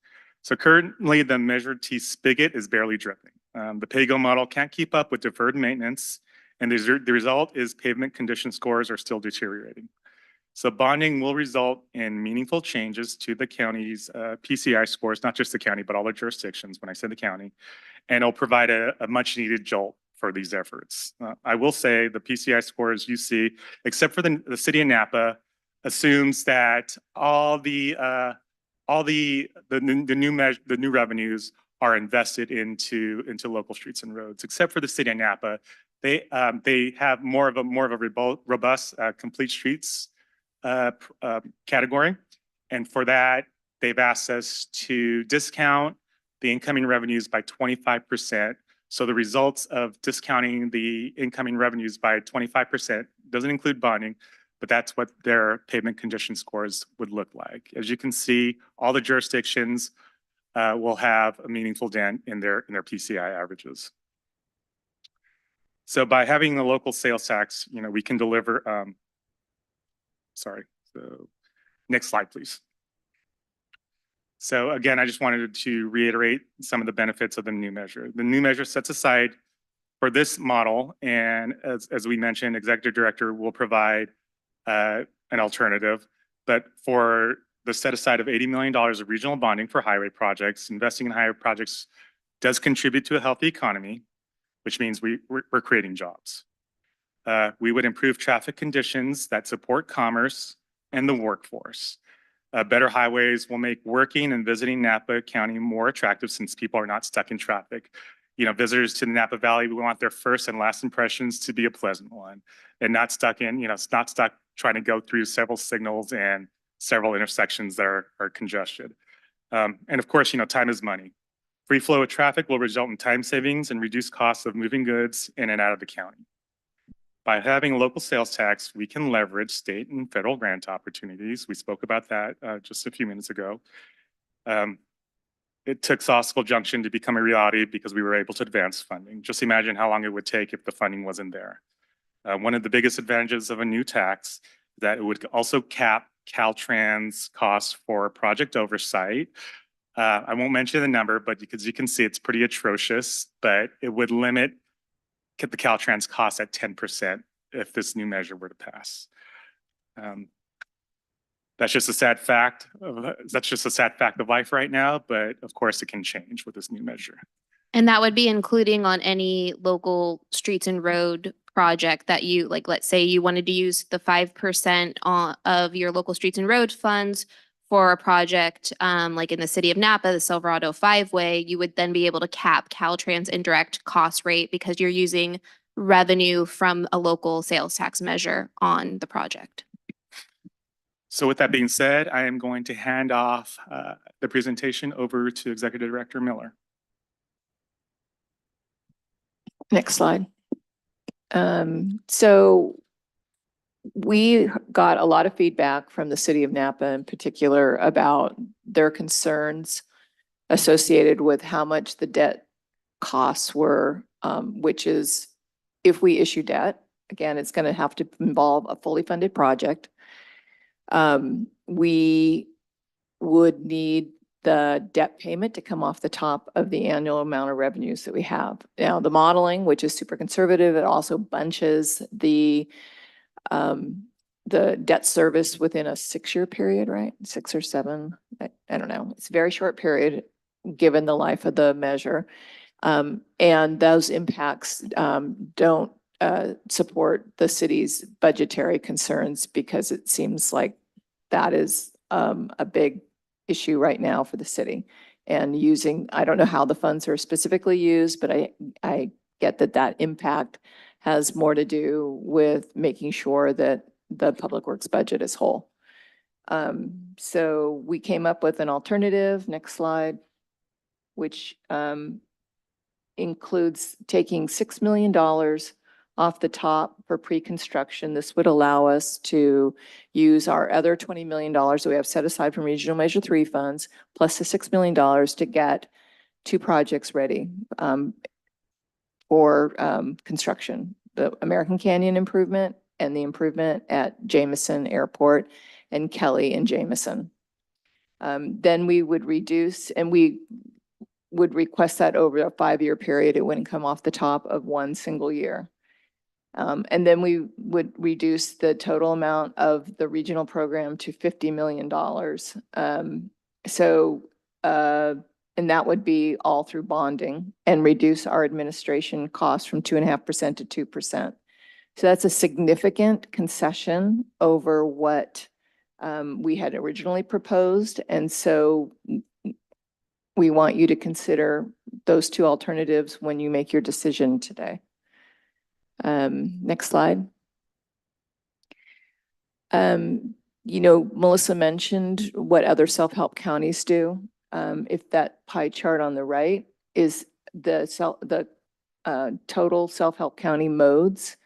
So currently the Measure T spigot is barely dripping. The PAYGO model can't keep up with deferred maintenance, and the result is pavement condition scores are still deteriorating. So bonding will result in meaningful changes to the county's PCI scores, not just the county, but all the jurisdictions when I say the county, and it'll provide a much needed jolt for these efforts. I will say the PCI scores you see, except for the city of Napa, assumes that all the new revenues are invested into local streets and roads. Except for the city of Napa, they have more of a robust complete streets category, and for that they've asked us to discount the incoming revenues by 25%. So the results of discounting the incoming revenues by 25% doesn't include bonding, but that's what their pavement condition scores would look like. As you can see, all the jurisdictions will have a meaningful dent in their PCI averages. So by having the local sales tax, we can deliver. So next slide, please. So again, I just wanted to reiterate some of the benefits of the new measure. The new measure sets aside for this model, and as we mentioned, Executive Director will provide an alternative, but for the set aside of $80 million of regional bonding for highway projects, investing in highway projects does contribute to a healthy economy, which means we're creating jobs. We would improve traffic conditions that support commerce and the workforce. Better highways will make working and visiting Napa County more attractive since people are not stuck in traffic. Visitors to the Napa Valley, we want their first and last impressions to be a pleasant one and not stuck in, not stuck trying to go through several signals and several intersections that are congested. And of course, time is money. Free flow of traffic will result in time savings and reduce costs of moving goods in and out of the county. By having a local sales tax, we can leverage state and federal grant opportunities. We spoke about that just a few minutes ago. It took Sauskel Junction to become a reality because we were able to advance funding. Just imagine how long it would take if the funding wasn't there. One of the biggest advantages of a new tax is that it would also cap Caltrans costs for project oversight. I won't mention the number, but because you can see it's pretty atrocious, but it would limit the Caltrans cost at 10% if this new measure were to pass. That's just a sad fact. That's just a sad fact of life right now, but of course it can change with this new measure. And that would be including on any local streets and road project that let's say you wanted to use the 5% of your local streets and road funds for a project, like in the city of Napa, the Silverado 5-Way, you would then be able to cap Caltrans indirect cost rate because you're using revenue from a local sales tax measure on the project. So with that being said, I am going to hand off the presentation over to Executive Director Miller. Next slide. So we got a lot of feedback from the city of Napa in particular about their concerns associated with how much the debt costs were, which is if we issue debt, again, it's going to have to involve a fully funded project. We would need the debt payment to come off the top of the annual amount of revenues that we have. Now, the modeling, which is super conservative, it also bunches the debt service within a 6-year period, right? 6 or 7, I don't know. It's a very short period, given the life of the measure. And those impacts don't support the city's budgetary concerns because it seems like that is a big issue right now for the city. And I don't know how the funds are specifically used, but I get that impact has more to do with making sure that the public works budget is whole. So we came up with an alternative, next slide, which includes taking $6 million off the top for pre-construction. This would allow us to use our other $20 million that we have set aside from Regional Measure 3 funds, plus the $6 million to get 2 projects ready for construction. The American Canyon improvement and the improvement at Jameson Airport and Kelly and Jameson. Then we would reduce, and we would request that over a 5-year period. It wouldn't come off the top of one single year. And then we would reduce the total amount of the regional program to $50 million. And that would be all through bonding and reduce our administration costs from 2.5% to 2%. So that's a significant concession over what we had originally proposed. And so we want you to consider those 2 alternatives when you make your decision today. Next slide. Melissa mentioned what other self-help counties do. If that pie chart on the right is the total self-help county modes,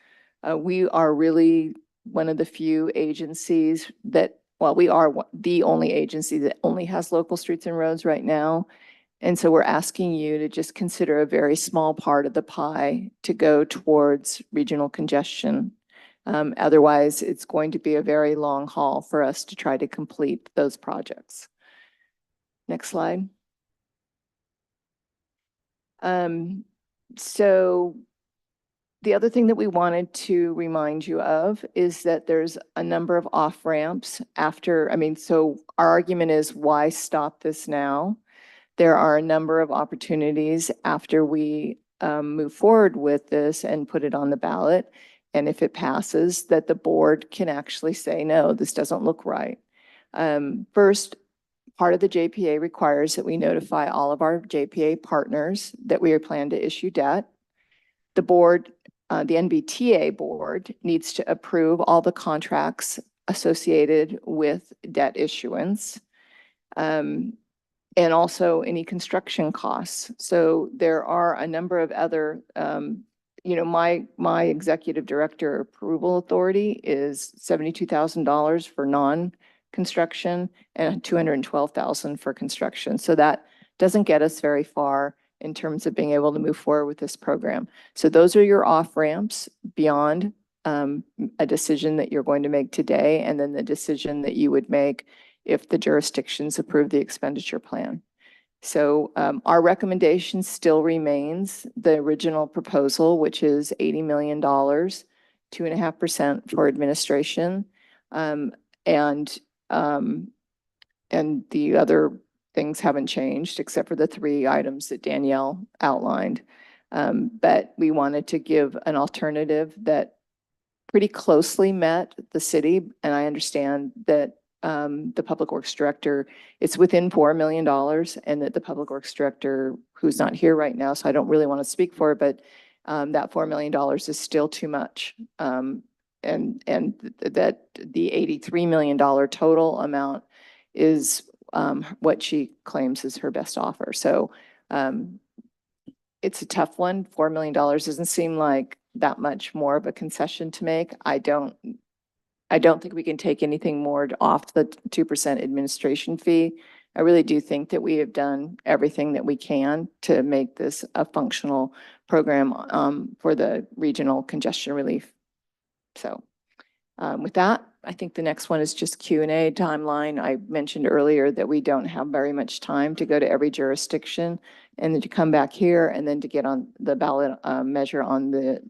we are really one of the few agencies that, well, we are the only agency that only has local streets and roads right now. And so we're asking you to just consider a very small part of the pie to go towards regional congestion. Otherwise, it's going to be a very long haul for us to try to complete those projects. Next slide. So the other thing that we wanted to remind you of is that there's a number of off-ramps so our argument is, why stop this now? There are a number of opportunities after we move forward with this and put it on the ballot. And if it passes, that the board can actually say, no, this doesn't look right. First, part of the JPA requires that we notify all of our JPA partners that we are planning to issue debt. The board, the NVTA board, needs to approve all the contracts associated with debt issuance. And also any construction costs. So there are a number of other, my executive director approval authority is $72,000 for non-construction and $212,000 for construction. So that doesn't get us very far in terms of being able to move forward with this program. So those are your off-ramps beyond a decision that you're going to make today, and then the decision that you would make if the jurisdictions approve the expenditure plan. So our recommendation still remains the original proposal, which is $80 million, 2.5% for administration. And the other things haven't changed except for the 3 items that Danielle outlined. But we wanted to give an alternative that pretty closely met the city. And I understand that the Public Works Director, it's within $4 million, and that the Public Works Director, who's not here right now, so I don't really want to speak for it, but that $4 million is still too much. And that the $83 million total amount is what she claims is her best offer. So it's a tough one. $4 million doesn't seem like that much more of a concession to make. I don't think we can take anything more off the 2% administration fee. I really do think that we have done everything that we can to make this a functional program for the regional congestion relief. So with that, I think the next one is just Q&A timeline. I mentioned earlier that we don't have very much time to go to every jurisdiction and then to come back here and then to get on the ballot measure on the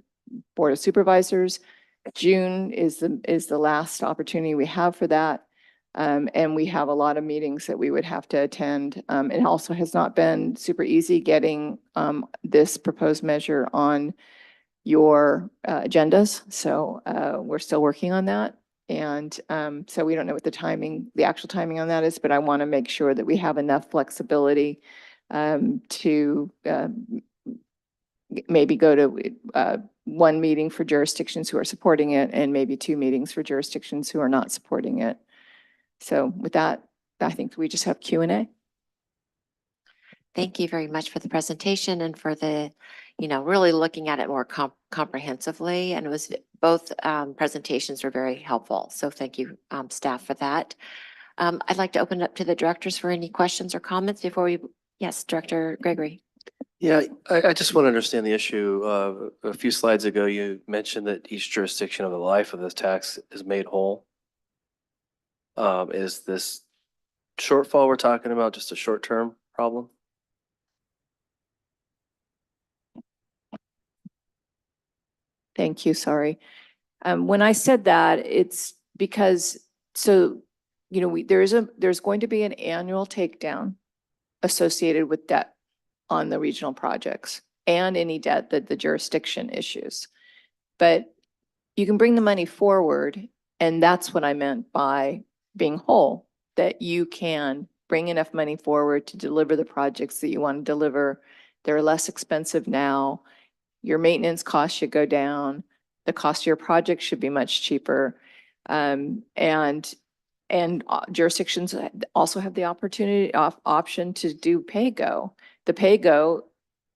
Board of Supervisors. June is the last opportunity we have for that. And we have a lot of meetings that we would have to attend. It also has not been super easy getting this proposed measure on your agendas. So we're still working on that. And so we don't know what the actual timing on that is, but I want to make sure that we have enough flexibility to maybe go to one meeting for jurisdictions who are supporting it and maybe 2 meetings for jurisdictions who are not supporting it. So with that, I think we just have Q&A. Thank you very much for the presentation and for the, really looking at it more comprehensively. And it was both presentations were very helpful. So thank you, staff, for that. I'd like to open it up to the directors for any questions or comments before we, yes, Director Gregory. Yeah, I just want to understand the issue. A few slides ago, you mentioned that each jurisdiction over the life of this tax is made whole. Is this shortfall we're talking about just a short-term problem? Thank you, sorry. When I said that, it's because, there's going to be an annual takedown associated with debt on the regional projects and any debt that the jurisdiction issues. But you can bring the money forward, and that's what I meant by being whole, that you can bring enough money forward to deliver the projects that you want to deliver. They're less expensive now. Your maintenance costs should go down. The cost of your project should be much cheaper. And jurisdictions also have the option to do pay-go. The pay-go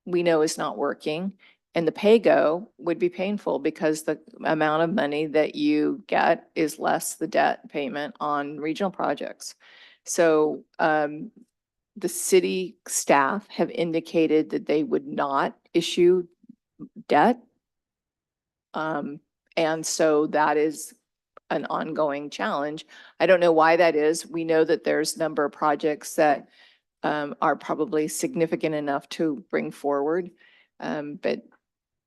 we know is not working, and the pay-go would be painful because the amount of money that you get is less the debt payment on regional projects. So the city staff have indicated that they would not issue debt. And so that is an ongoing challenge. I don't know why that is. We know that there's a number of projects that are probably significant enough to bring forward. But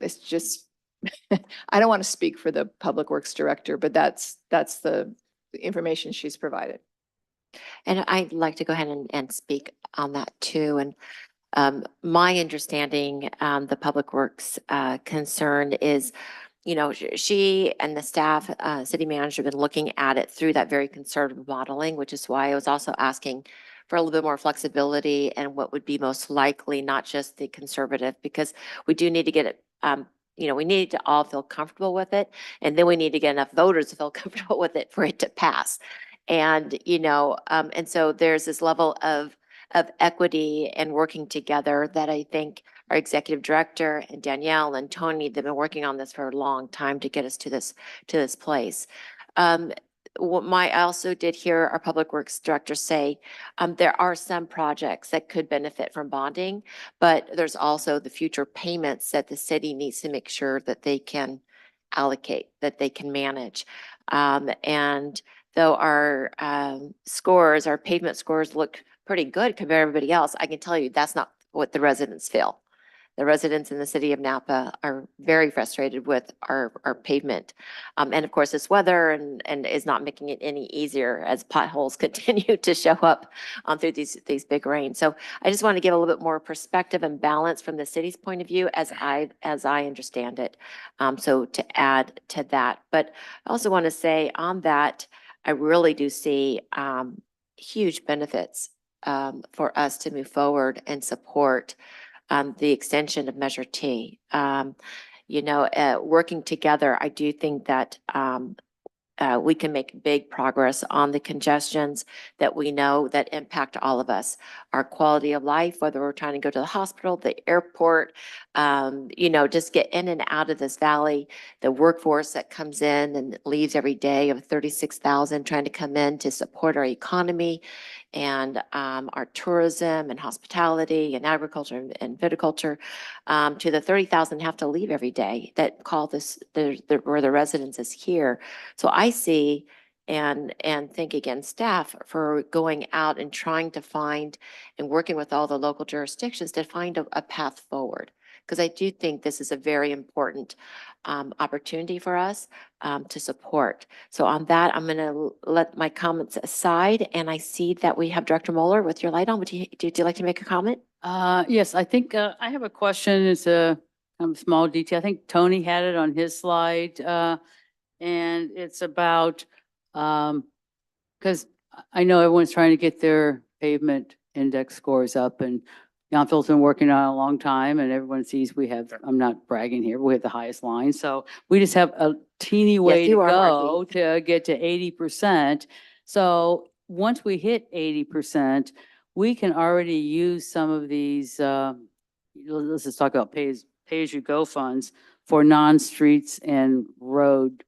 it's just, I don't want to speak for the Public Works Director, but that's the information she's provided. And I'd like to go ahead and speak on that too. And my understanding, the Public Works concern is, she and the staff, city manager have been looking at it through that very conservative modeling, which is why I was also asking for a little bit more flexibility and what would be most likely, not just the conservative, because we do need to get it, we need to all feel comfortable with it. And then we need to get enough voters to feel comfortable with it for it to pass. And, and so there's this level of equity and working together that I think our executive director and Danielle and Tony, they've been working on this for a long time to get us to this place. I also did hear our Public Works Director say there are some projects that could benefit from bonding, but there's also the future payments that the city needs to make sure that they can allocate, that they can manage. And though our scores, our pavement scores look pretty good compared to everybody else, I can tell you that's not what the residents feel. The residents in the city of Napa are very frustrated with our pavement. And of course, this weather and is not making it any easier as potholes continue to show up through these big rains. So I just want to give a little bit more perspective and balance from the city's point of view as I understand it. So to add to that, but I also want to say on that, I really do see huge benefits for us to move forward and support the extension of Measure T. Working together, I do think that we can make big progress on the congestions that we know that impact all of us. Our quality of life, whether we're trying to go to the hospital, the airport, just get in and out of this valley. The workforce that comes in and leaves every day of 36,000 trying to come in to support our economy and our tourism and hospitality and agriculture and viticulture, to the 30,000 have to leave every day that call this, where the residence is here. So I see and thank again staff for going out and trying to find and working with all the local jurisdictions to find a path forward. Because I do think this is a very important opportunity for us to support. So on that, I'm going to let my comments aside, and I see that we have Director Mueller with your light on. Would you like to make a comment? Yes, I think I have a question. It's a kind of small detail. I think Tony had it on his slide. And it's about, because I know everyone's trying to get their pavement index scores up, and Yountville's been working on it a long time, and everyone sees we have, I'm not bragging here, but we have the highest line. So we just have a teeny way to you are, go Marky. to get to 80%. So once we hit 80%, we can already use some of these, let's just talk about pay-as-you-go funds for non-streets and road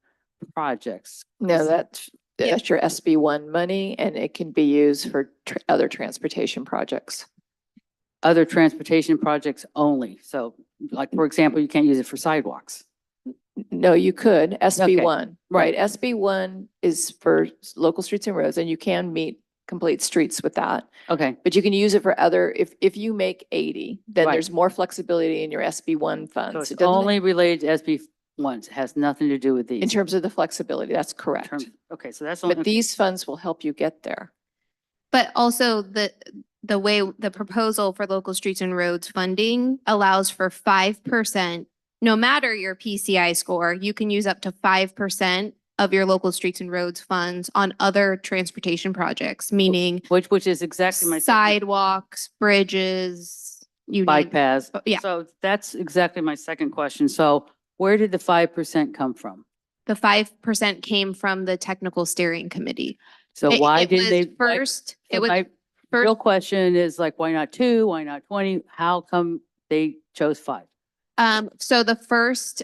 projects. No, that's your SB1 money, and it can be used for other transportation projects. Other transportation projects only. So like, for example, you can't use it for sidewalks. No, you could, SB1, Right. right? SB1 is for local streets and roads, and you can meet complete streets with that. Okay, But you can use it for other, if you make 80, then Right. there's more flexibility in your SB1 so funds. it's It doesn't- only related to SB1s. It has nothing to do with these. In terms of the flexibility, that's correct. Okay, so that's But only, these funds will help you get there. But also the way the proposal for local streets and roads funding allows for 5%. No matter your PCI score, you can use up to 5% of your local streets and roads funds on other transportation projects, meaning which is exactly my. sidewalks, bridges, you Bike name it. paths. Yeah. So that's exactly my second question. So where did the 5% come from? The 5% came from the technical steering committee. So It- why it didn't was they? First, it was My first. real question is like, why not 2? Why not 20? How come they chose 5? So the first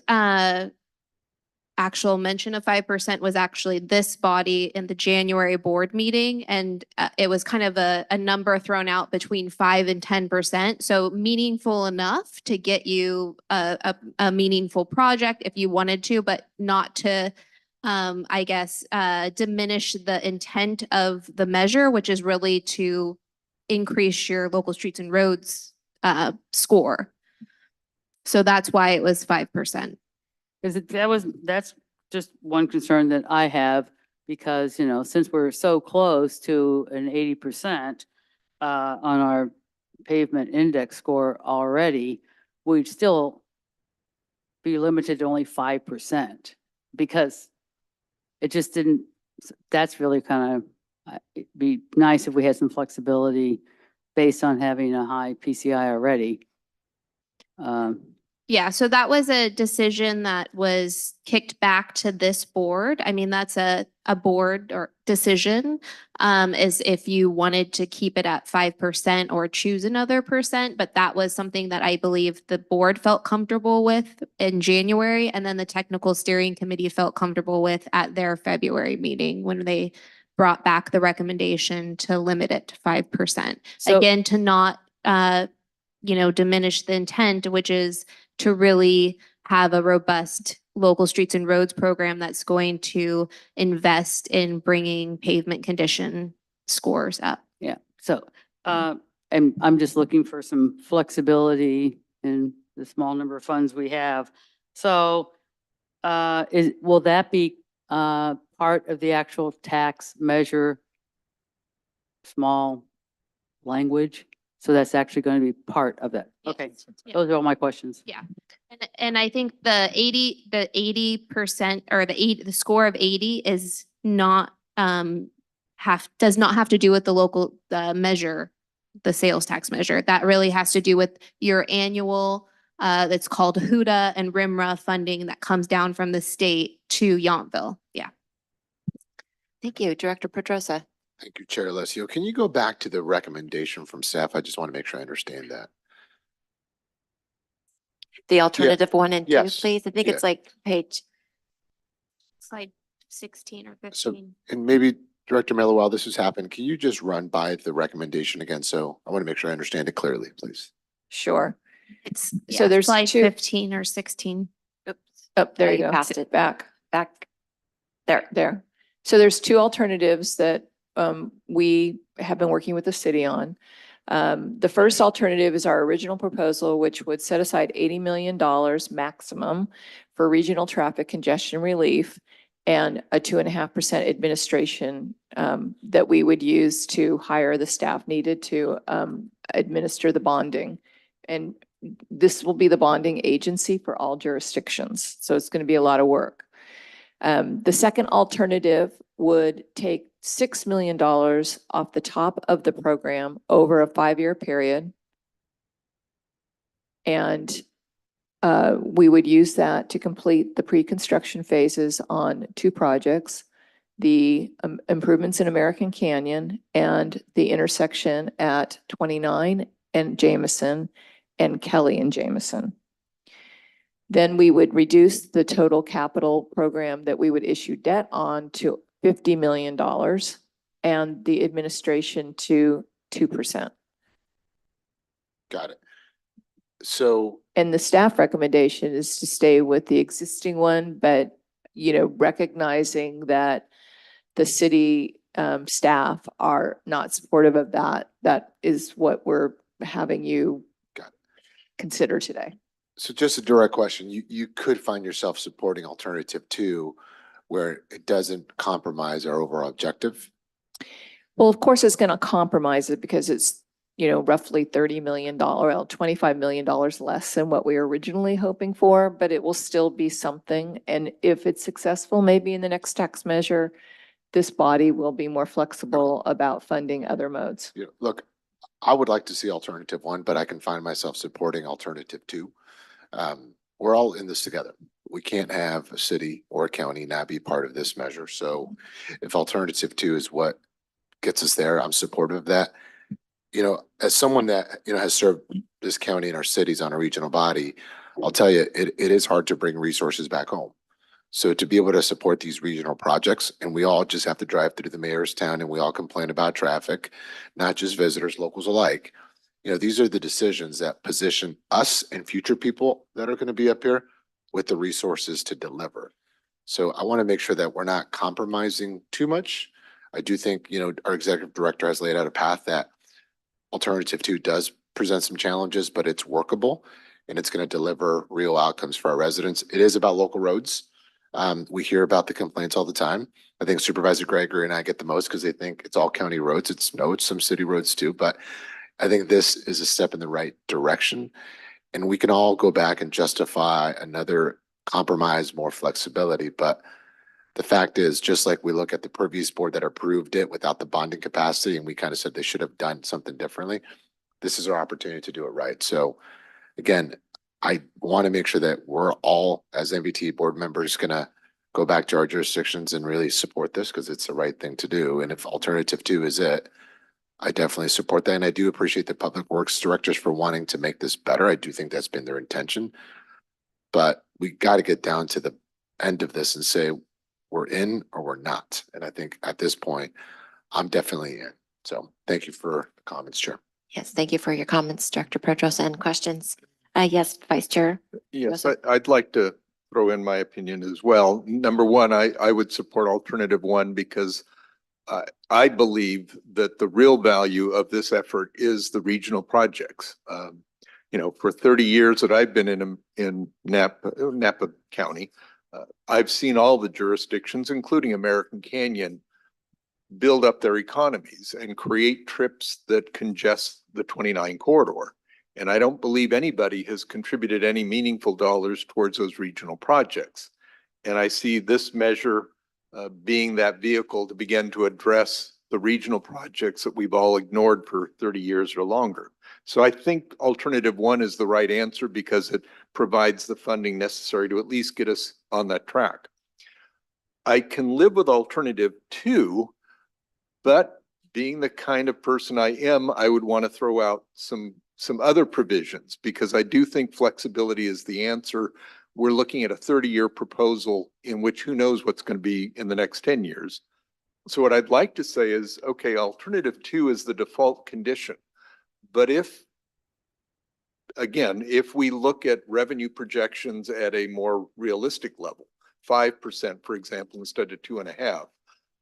actual mention of 5% was actually this body in the January board meeting. And it was kind of a number thrown out between 5 and 10%. So meaningful enough to get you a meaningful project if you wanted to, but not to, diminish the intent of the measure, which is really to increase your local streets and roads score. So that's why it was 5%. That's just one concern that I have, because, since we're so close to an 80% on our pavement index score already, we'd still be limited to only 5%, because it just didn't, that's really kind of, it'd be nice if we had some flexibility based on having a high PCI already. Yeah, so that was a decision that was kicked back to this board. I mean, that's a board or decision, is if you wanted to keep it at 5% or choose another percent. But that was something that I believe the board felt comfortable with in January, and then the technical steering committee felt comfortable with at their February meeting when they brought back the recommendation to limit it to 5%. So- Again, to not diminish the intent, which is to really have a robust local streets and roads program that's going to invest in bringing pavement condition scores up. Yeah, so, and I'm just looking for some flexibility in the small number of funds we have. So, will that be, part of the actual tax measure? Small language? So that's actually going to be part of it. Okay, Yeah. those are all my questions. Yeah. And I think the 80% or the score of 80 is not does not have to do with the local measure, the sales tax measure. That really has to do with your annual, that's called HUDA and RIMRA funding that comes down from the state to Yountville. Yeah. Thank you. Director Pedrosa. Thank you, Chair Alessio. Can you go back to the recommendation from staff? I just want to make sure I understand that. The alternative 1 and 2, Yes. please. I think Yeah. it's like page. Slide 16 or So, 15. and maybe Director Miller, while this has happened, can you just run by the recommendation again? So I want to make sure I understand it clearly, please. Sure. It's, So yeah, there's slide 2 15 or 16. Oops. Oh, there Yeah, you you go. passed it. Back. There. There. So there's 2 alternatives that we have been working with the city on. The first alternative is our original proposal, which would set aside $80 million maximum for regional traffic congestion relief and a 2.5% administration that we would use to hire the staff needed to administer the bonding. And this will be the bonding agency for all jurisdictions. So it's going to be a lot of work. The second alternative would take $6 million off the top of the program over a 5-year period. And we would use that to complete the pre-construction phases on 2 projects, the improvements in American Canyon and the intersection at 29 and Jameson and Kelly and Jameson. Then we would reduce the total capital program that we would issue debt on to $50 million and the administration to 2%. Got it. So, And the staff recommendation is to stay with the existing one, but, recognizing that the city staff are not supportive of that. That is what we're having you consider today. so just a direct question. You could find yourself supporting alternative 2 where it doesn't compromise our overall objective. Well, of course, it's going to compromise it because it's, roughly $30 million, well, $25 million less than what we were originally hoping for, but it will still be something. And if it's successful, maybe in the next tax measure, this body will be more flexible about funding other modes. Look, I would like to see alternative 1, but I can find myself supporting alternative 2. We're all in this together. We can't have a city or a county not be part of this measure. So if alternative 2 is what gets us there, I'm supportive of that. As someone that, has served this county and our cities on a regional body, I'll tell you, it is hard to bring resources back home. So to be able to support these regional projects, and we all just have to drive through the mayor's town and we all complain about traffic, not just visitors, locals alike. These are the decisions that position us and future people that are going to be up here with the resources to deliver. So I want to make sure that we're not compromising too much. I do think, our executive director has laid out a path that alternative 2 does present some challenges, but it's workable and it's going to deliver real outcomes for our residents. It is about local roads. We hear about the complaints all the time. I think Supervisor Gregory and I get the most because they think it's all county roads. It's some city roads too, but I think this is a step in the right direction. And we can all go back and justify another compromise, more flexibility. But the fact is, just like we look at the previous board that approved it without the bonding capacity, and we kind of said they should have done something differently, this is our opportunity to do it right. So again, I want to make sure that we're all, as NVT board members, going to go back to our jurisdictions and really support this because it's the right thing to do. And if alternative 2 is it, I definitely support that. And I do appreciate the public works directors for wanting to make this better. I do think that's been their intention. But we got to get down to the end of this and say we're in or we're not. And I think at this point, I'm definitely in. So thank you for the comments, Chair. Yes, thank you for your comments, Director Pedrosa, and questions. Yes, Vice Chair. Yes, Joseph? I'd like to throw in my opinion as well. Number 1, I would support alternative 1 because I believe that the real value of this effort is the regional projects. For 30 years that I've been in Napa County, I've seen all the jurisdictions, including American Canyon, build up their economies and create trips that congest the 29 corridor. And I don't believe anybody has contributed any meaningful dollars towards those regional projects. And I see this measure being that vehicle to begin to address the regional projects that we've all ignored for 30 years or longer. So I think alternative one is the right answer because it provides the funding necessary to at least get us on that track. I can live with alternative two, but being the kind of person I am, I would want to throw out some other provisions because I do think flexibility is the answer. We're looking at a 30-year proposal in which who knows what's going to be in the next 10 years. So what I'd like to say is, okay, alternative two is the default condition. But if we look at revenue projections at a more realistic level, 5%, for example, instead of 2.5%,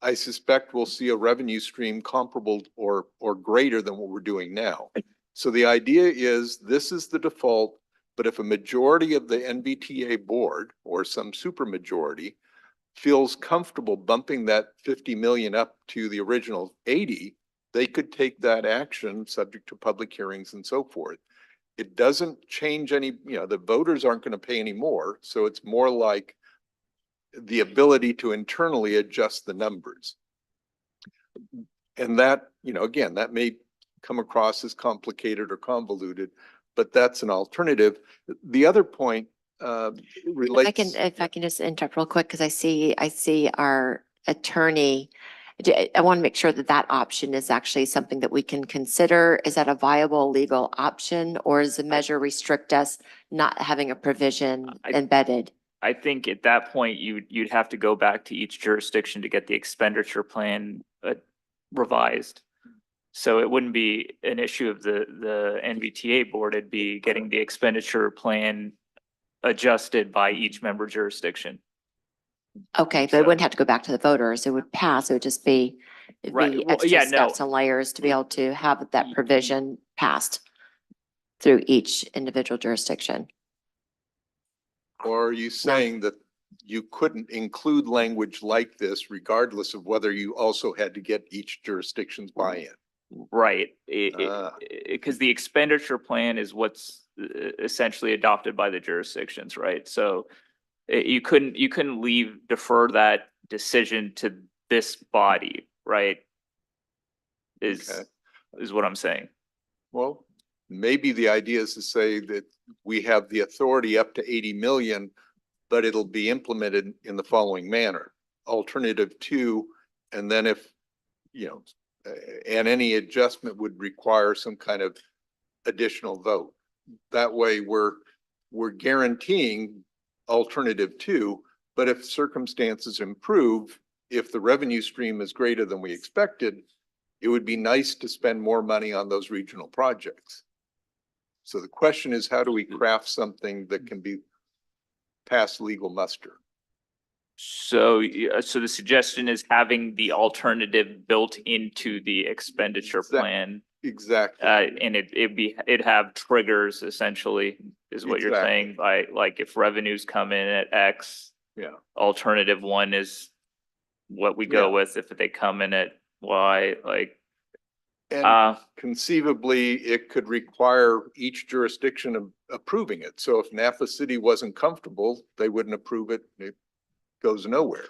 I suspect we'll see a revenue stream comparable or greater than what we're doing now. So the idea is this is the default, but if a majority of the NVTA board or some supermajority feels comfortable bumping that 50 million up to the original 80, they could take that action subject to public hearings and so forth. It doesn't change any, the voters aren't going to pay any more. So it's more like the ability to internally adjust the numbers. And that, again, that may come across as complicated or convoluted, but that's an alternative. The other point relates. If I can just interrupt real quick, because I see our attorney. I want to make sure that that option is actually something that we can consider. Is that a viable legal option, or does the measure restrict us not having a provision embedded? I think at that point, you'd have to go back to each jurisdiction to get the expenditure plan revised. So it wouldn't be an issue of the NVTA board, it'd be getting the expenditure plan adjusted by each member jurisdiction. Okay, but it wouldn't have to go back to the voters. It would pass. It would just be, Right. Well, extra yeah, no. steps and layers to be able to have that provision passed through each individual jurisdiction. Or are you saying that you couldn't include language like this regardless of whether you also had to get each jurisdiction's buy-in? Right, because the expenditure plan is what's essentially adopted by the jurisdictions, right? So you couldn't defer that decision to this body, right? Is what I'm saying. Well, maybe the idea is to say that we have the authority up to 80 million, but it'll be implemented in the following manner. Alternative two, and then if, and any adjustment would require some kind of additional vote. That way we're guaranteeing alternative two, but if circumstances improve, if the revenue stream is greater than we expected, it would be nice to spend more money on those regional projects. So the question is, how do we craft something that can be past legal muster? So the suggestion is having the alternative built into the expenditure plan. Exactly. And it'd have triggers essentially is what you're saying, by like if revenues come in at X, alternative one is what we go with. If they come in at Y, and conceivably it could require each jurisdiction approving it. So if Napa City wasn't comfortable, they wouldn't approve it. It goes nowhere.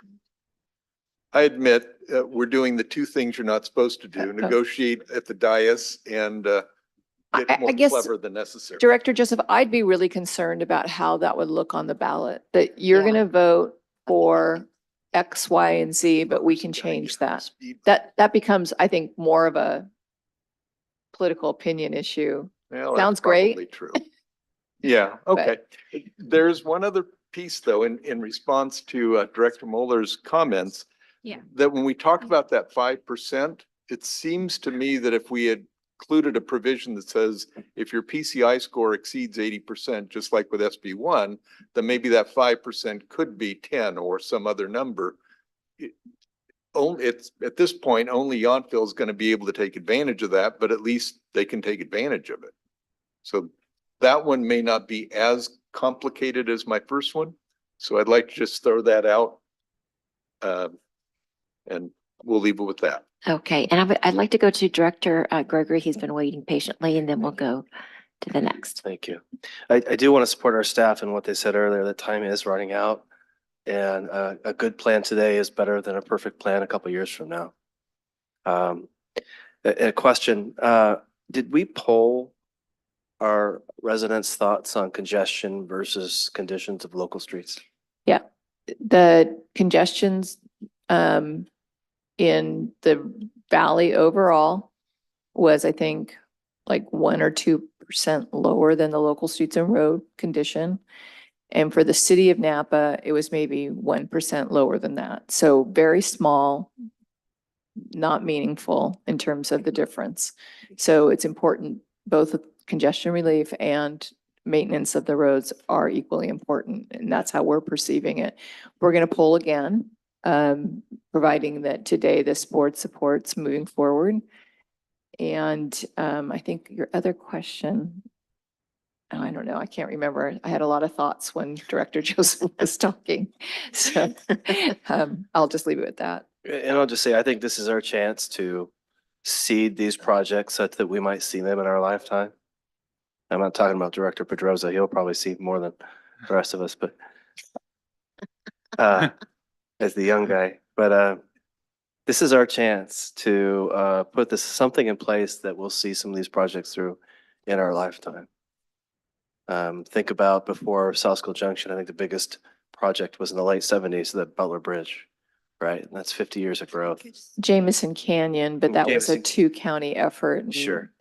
I admit we're doing the two things you're not supposed to do, negotiate at the dais and get more clever than necessary. Director Joseph, I'd be really concerned about how that would look on the ballot, that you're going to vote for X, Y, and Z, but we can change that. That becomes, I think, more of a political opinion issue. Well, sounds that's probably great. True. Yeah. Okay. There's one other piece though, in response to Director Muller's comments. Yeah. That when we talk about that 5%, it seems to me that if we had included a provision that says if your PCI score exceeds 80%, just like with SB1, then maybe that 5% could be 10 or some other number. It's at this point, only Yountville is going to be able to take advantage of that, but at least they can take advantage of it. So that one may not be as complicated as my first one. So I'd like to just throw that out. And we'll leave it with that. Okay, and I'd like to go to Director Gregory. He's been waiting patiently, and then we'll go to the next. Thank you. I do want to support our staff and what they said earlier, that time is running out. And a good plan today is better than a perfect plan a couple years from now. A question, did we poll our residents' thoughts on congestion versus conditions of local streets? Yeah, the congestions in the valley overall was, I think, like 1 or 2% lower than the local streets and road condition. And for the city of Napa, it was maybe 1% lower than that. So very small, not meaningful in terms of the difference. So it's important, both congestion relief and maintenance of the roads are equally important, and that's how we're perceiving it. We're going to poll again, providing that today this board supports moving forward. And I think your other question, oh, I don't know, I can't remember. I had a lot of thoughts when Director Joseph was talking. So I'll just leave it at that. And I'll just say, I think this is our chance to seed these projects such that we might see them in our lifetime. I'm not talking about Director Pedroza. He'll probably see more than the rest of us, but as the young guy, but this is our chance to put something in place that will see some of these projects through in our lifetime. Think about before South School Junction, I think the biggest project was in the late 70s, the Butler Bridge, right? And that's 50 years of growth. Jameson Canyon, but that was a Jameson- 2-county effort. And, Sure.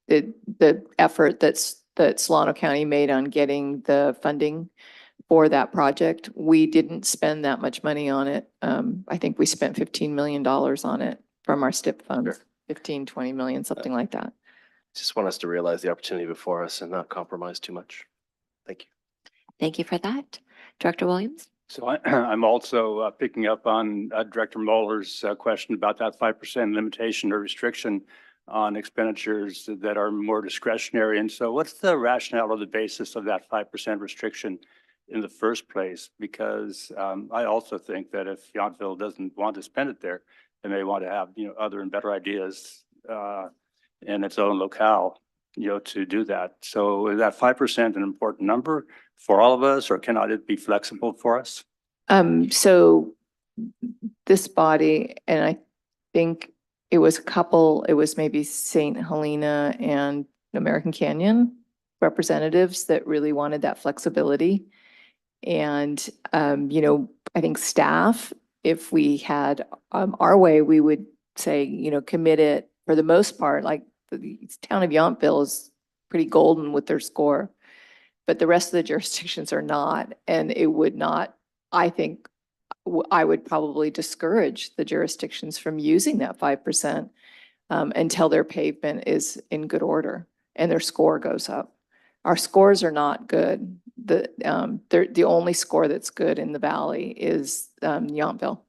The effort that Solano County made on getting the funding for that project, we didn't spend that much money on it. I think we spent $15 million on it from our STIP funds, Sure. 15, 20 million, something like that. Just want us to realize the opportunity before us and not compromise too much. Thank you. Thank you for that. Director Williams? So I'm also picking up on Director Muller's question about that 5% limitation or restriction on expenditures that are more discretionary. And so what's the rationale or the basis of that 5% restriction in the first place? Because I also think that if Yountville doesn't want to spend it there, they may want to have, other and better ideas in its own locale, to do that. So is that 5% an important number for all of us, or cannot it be flexible for us? So this body, and I think it was maybe St. Helena and American Canyon representatives that really wanted that flexibility. And, I think staff, if we had our way, we would say, commit it for the most part, like the town of Yountville is pretty golden with their score, but the rest of the jurisdictions are not. And it would not, I think, I would probably discourage the jurisdictions from using that 5% until their pavement is in good order and their score goes up. Our scores are not good. The only score that's good in the valley is Yountville.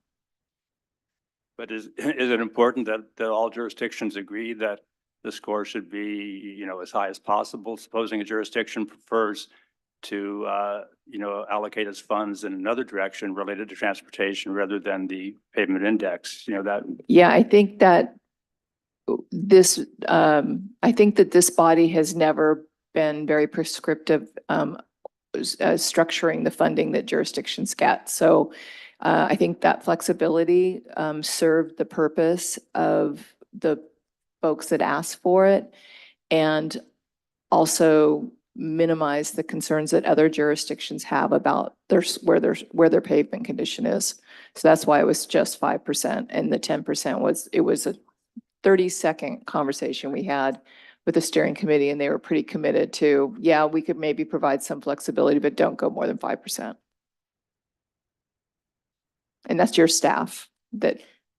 But is it important that all jurisdictions agree that the score should be, as high as possible? Supposing a jurisdiction prefers to, allocate its funds in another direction related to transportation rather than the pavement index, that. Yeah, I think that this body has never been very prescriptive structuring the funding that jurisdictions get. So I think that flexibility served the purpose of the folks that asked for it, and also minimize the concerns that other jurisdictions have about where their pavement condition is. So that's why it was just 5%, and the 10% was a 30-second conversation we had with the steering committee, and they were pretty committed to, yeah, we could maybe provide some flexibility, but don't go more than 5%. And that's your staff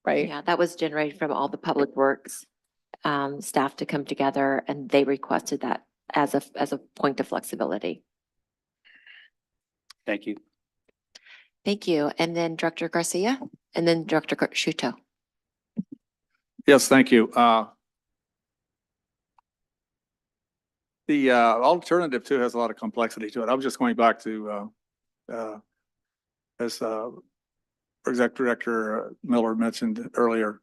right? Yeah, that was generated from all the public works staff to come together, and they requested that as a point of flexibility. Thank you. Thank you. And then Director Garcia, and then Director Shuto. Yes, thank you. The alternative too has a lot of complexity to it. I was just going back to as Executive Director Miller mentioned earlier,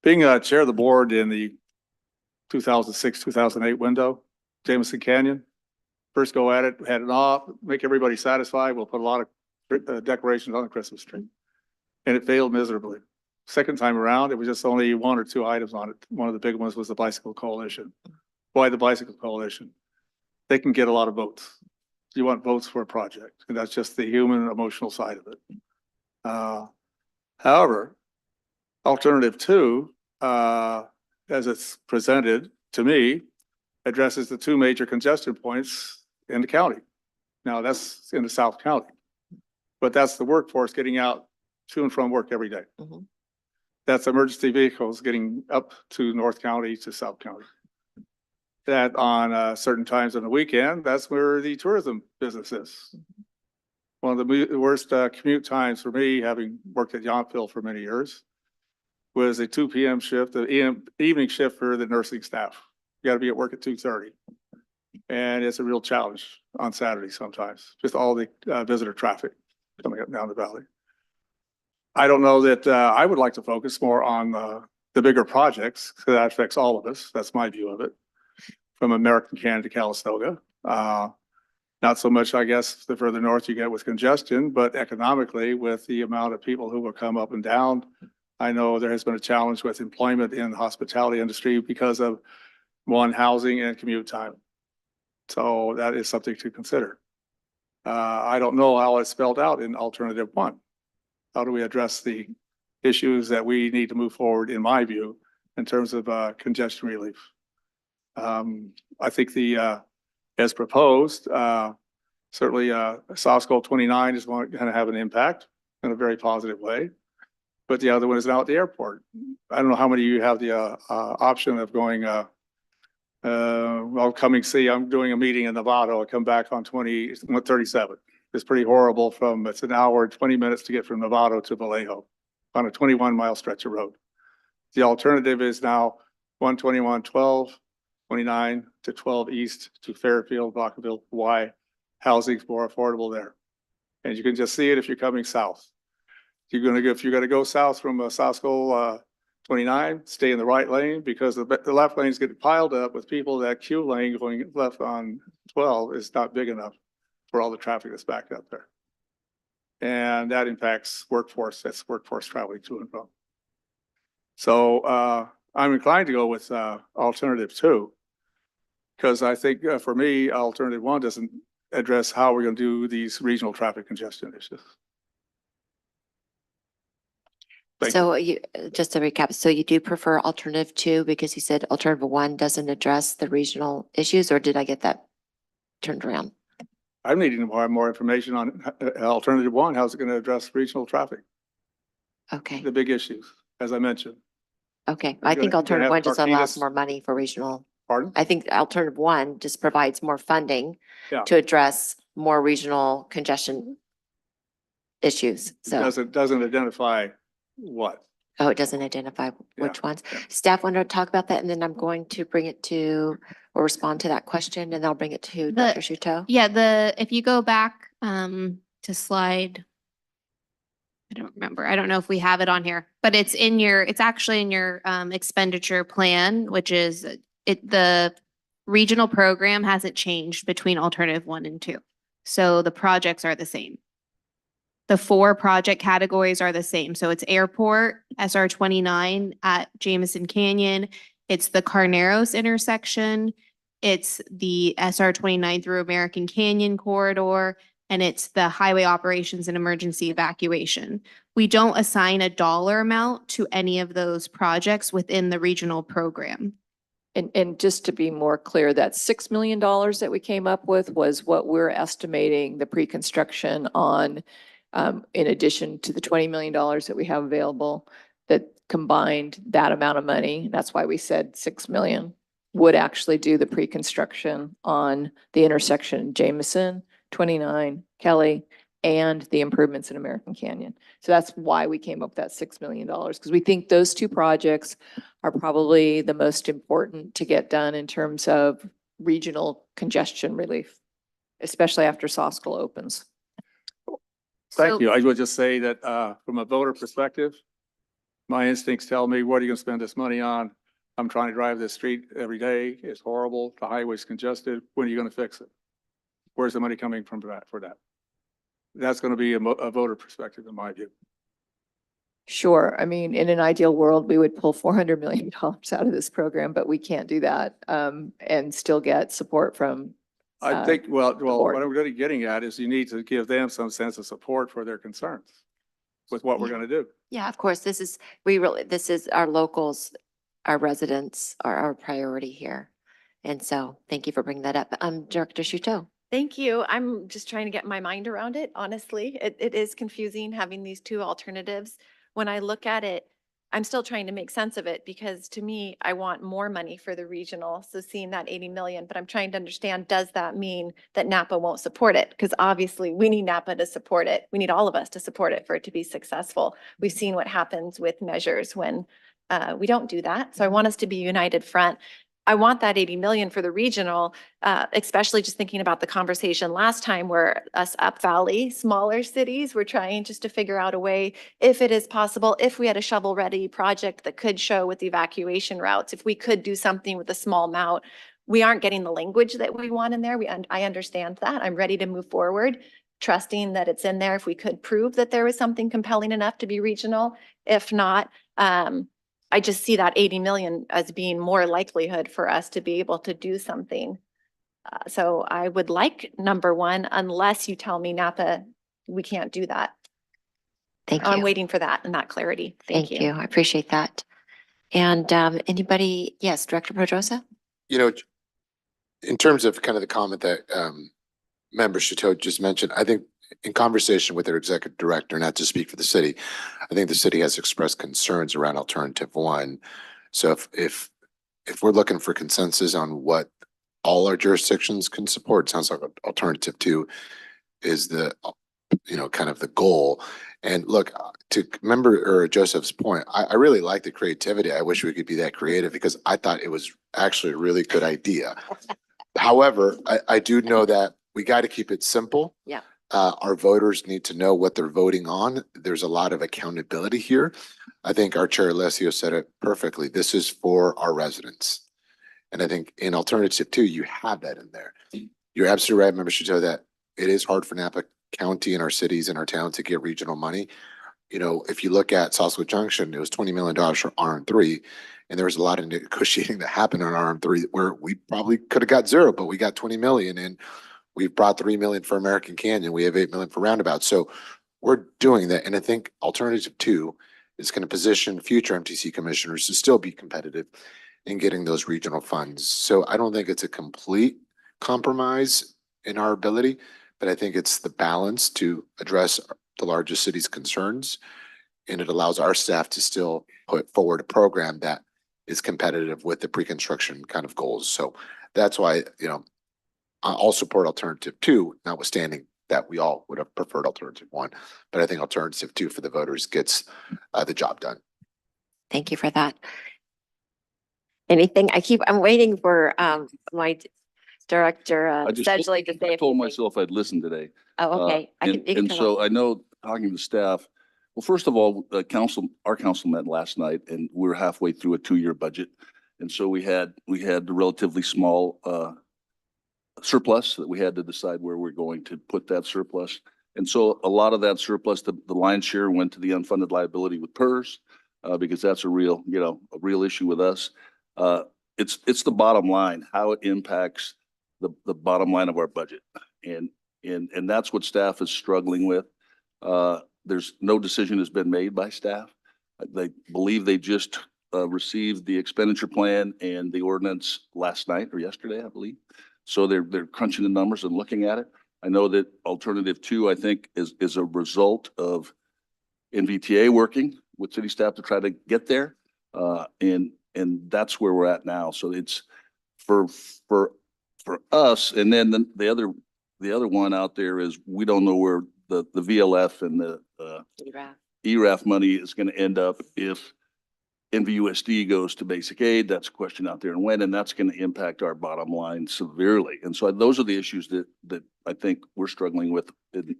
being a chair of the board in the 2006-2008 window, Jameson Canyon, First go at it, head it off, make everybody satisfied. We'll put a lot of decorations on the Christmas tree. And it failed miserably. Second time around, it was just only 1 or 2 items on it. One of the big ones was the Bicycle Coalition. Why the Bicycle Coalition? They can get a lot of votes. You want votes for a project, and that's just the human emotional side of it. However, alternative 2, as it's presented to me, addresses the 2 major congestion points in the county. Now, that's in the South County, but that's the workforce getting out to and from work every day. Mhm. That's emergency vehicles getting up to North County to South County. That on certain times on the weekend, that's where the tourism business is. One of the worst commute times for me, having worked at Yountville for many years, was a 2 p.m. shift, the evening shift for the nursing staff. You got to be at work at 2:30. And it's a real challenge on Saturday sometimes, just all the visitor traffic coming up down the valley. I don't know that I would like to focus more on the bigger projects, because that affects all of us. That's my view of it. From American Canyon to Calistoga. Not so much, I guess, the further north you get with congestion, but economically with the amount of people who will come up and down. I know there has been a challenge with employment in the hospitality industry because of, one, housing and commute time. So that is something to consider. I don't know how it's spelled out in alternative 1. How do we address the issues that we need to move forward, in my view, in terms of congestion relief? I think as proposed, certainly South School 29 is going to have an impact in a very positive way. But the other one is now at the airport. I don't know how many of you have the option of going, well, coming see, I'm doing a meeting in Novato. I come back on 37. It's pretty horrible it's an hour and 20 minutes to get from Novato to Vallejo on a 21-mile stretch of road. The alternative is now 121, 12, 29 to 12 east to Fairfield, Vacaville. Why? Housing's more affordable there. And you can just see it if you're coming south. If you're gonna go south from South School 29, stay in the right lane, because the left lane's getting piled up with people. That Q lane going left on 12 is not big enough for all the traffic that's backed up there. And that impacts workforce. That's workforce traveling to and from. So I'm inclined to go with alternative 2. Because I think for me, alternative 1 doesn't address how we're going to do these regional traffic congestion issues. Thank So just to recap, so you do prefer alternative 2 because you said alternative 1 doesn't address the regional issues, or did I get that turned around? I'm needing more information on alternative 1. How's it going to address regional traffic? Okay, The big issues, as I mentioned. okay. You're I gonna- think you're gonna alternative have 1 just allows Martinez- more money for regional. Pardon? I think alternative 1 just provides more funding Yeah. to address more regional congestion issues. So, Doesn't identify what. oh, it doesn't identify Yeah, which ones. yeah. Staff want to talk about that, and then I'm going to bring it to, or respond to that question, and I'll bring it to The- Dr. Shuto. Yeah, if you go back to slide, I don't remember. I don't know if we have it on here, but it's actually in your expenditure plan, which is the regional program hasn't changed between alternative 1 and 2. So the projects are the same. The 4 project categories are the same. So it's airport, SR 29 at Jamison Canyon. It's the Carneros intersection. It's the SR 29 through American Canyon corridor, and it's the highway operations and emergency evacuation. We don't assign a dollar amount to any of those projects within the regional program. And just to be more clear, that $6 million that we came up with was what we're estimating the pre-construction on, in addition to the $20 million that we have available, that combined that amount of money. That's why we said 6 million would actually do the pre-construction on the intersection Jamison, 29, Kelly, and the improvements in American Canyon. So that's why we came up with that $6 million, because we think those 2 projects are probably the most important to get done in terms of regional congestion relief, especially after Soskel opens. Thank you. I would just say that from a voter perspective, my instincts tell me, what are you going to spend this money on? I'm trying to drive this street every day. It's horrible. The highway's congested. When are you going to fix it? Where's the money coming from for that? That's going to be a voter perspective in my view. Sure. I mean, in an ideal world, we would pull $400 million out of this program, but we can't do that, and still get support from. I think, well, board. what I'm really getting at is you need to give them some sense of support for their concerns with what we're Yeah. going to do. Yeah, of course, this is our locals, our residents are our priority here. And so thank you for bringing that up. Director Shuto. Thank you. I'm just trying to get my mind around it, honestly. It is confusing having these two alternatives. When I look at it, I'm still trying to make sense of it because to me, I want more money for the regional. So seeing that 80 million, but I'm trying to understand, does that mean that Napa won't support it? Because obviously we need Napa to support it. We need all of us to support it for it to be successful. We've seen what happens with measures when we don't do that. So I want us to be united front. I want that 80 million for the regional, especially just thinking about the conversation last time where us up valley, smaller cities, we're trying just to figure out a way, if it is possible, if we had a shovel ready project that could show with the evacuation routes, if we could do something with a small amount. We aren't getting the language that we want in there. I understand that. I'm ready to move forward, trusting that it's in there if we could prove that there was something compelling enough to be regional. If not, I just see that 80 million as being more likelihood for us to be able to do something. So I would like number one, unless you tell me Napa, we can't do that. Thank you. I'm waiting for that and that clarity. Thank you. I appreciate that. And anybody, yes, Director Pedrosa? You know, in terms of kind of the comment that Member Chateau just mentioned, I think in conversation with their executive director, not to speak for the city, I think the city has expressed concerns around alternative one. So if we're looking for consensus on what all our jurisdictions can support, it sounds like alternative two is the, kind of the goal. And look, to Member Joseph's point, I really like the creativity. I wish we could be that creative because I thought it was actually a really good idea. However, I do know that we got to keep it simple. Yeah. Our voters need to know what they're voting on. There's a lot of accountability here. I think our Chair Alessio said it perfectly. This is for our residents. And I think in alternative two, you have that in there. You're absolutely right, Member Chateau, that it is hard for Napa County and our cities and our towns to get regional money. If you look at Southwood Junction, it was $20 million for RM3. And there was a lot of negotiating that happened on RM3 where we probably could have got zero, but we got 20 million. And we've brought 3 million for American Canyon. We have 8 million for Roundabout. So we're doing that. And I think alternative two is going to position future MTC commissioners to still be competitive in getting those regional funds. So I don't think it's a complete compromise in our ability, but I think it's the balance to address the largest city's concerns. And it allows our staff to still put forward a program that is competitive with the pre-construction kind of goals. So that's why, I'll support alternative two, notwithstanding that we all would have preferred alternative one. But I think alternative two for the voters gets the job done. Thank you for that. Anything? I'm waiting for my Director I just Sedgley to say. I a told few things. myself I'd listen today. Oh, okay. You can And come so up. I know, talking to staff, well, first of all, our council met last night and we're halfway through a 2-year budget. And so we had the relatively small surplus that we had to decide where we're going to put that surplus. And so a lot of that surplus, the lion's share went to the unfunded liability with PERS, because that's a real issue with us. It's the bottom line, how it impacts the bottom line of our budget. And that's what staff is struggling with. There's no decision has been made by staff. They believe they just received the expenditure plan and the ordinance last night or yesterday, I believe. So they're crunching the numbers and looking at it. I know that alternative two, I think, is a result of NVTA working with city staff to try to get there. And that's where we're at now. So it's for us. And then the other one out there is we don't know where the VLF and the ERAF money is going to end up if NVUSD goes to basic aid. That's a question out there and when, and that's going to impact our bottom line severely. And so those are the issues that I think we're struggling with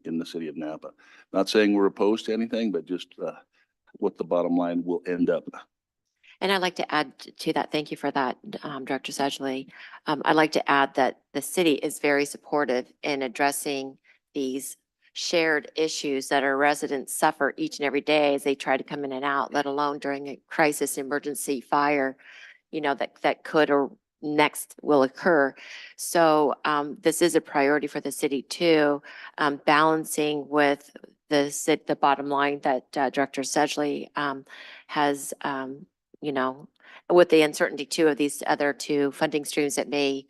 in the city of Napa. Not saying we're opposed to anything, but just what the bottom line will end up. And I'd like to add to that, thank you for that, Director Sedgley. I'd like to add that the city is very supportive in addressing these shared issues that our residents suffer each and every day as they try to come in and out, let alone during a crisis, emergency, fire, that could or next will occur. So this is a priority for the city too, balancing with the bottom line that Director Sedgley has, with the uncertainty too of these other two funding streams that may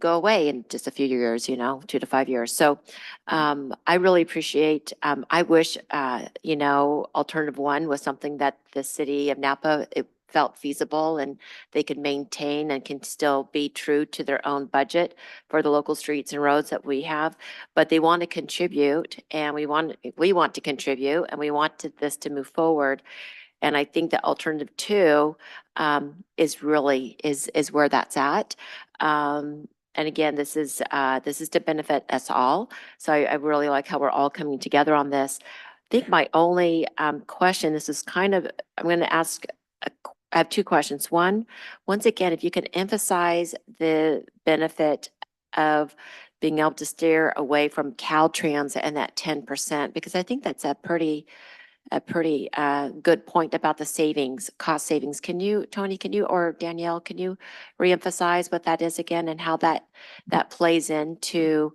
go away in just a few years, 2 to 5 years. So I really appreciate, I wish, alternative one was something that the city of Napa, it felt feasible and they could maintain and can still be true to their own budget for the local streets and roads that we have. But they want to contribute and we want to contribute and we want this to move forward. And I think that alternative two is really is where that's at. And again, this is to benefit us all. So I really like how we're all coming together on this. I think my only question, this is kind of, I'm going to ask, I have two questions. One, once again, if you can emphasize the benefit of being able to steer away from Caltrans and that 10%, because I think that's a pretty good point about the savings, cost savings. Can you, Tony, or Danielle, can you reemphasize what that is again and how that plays into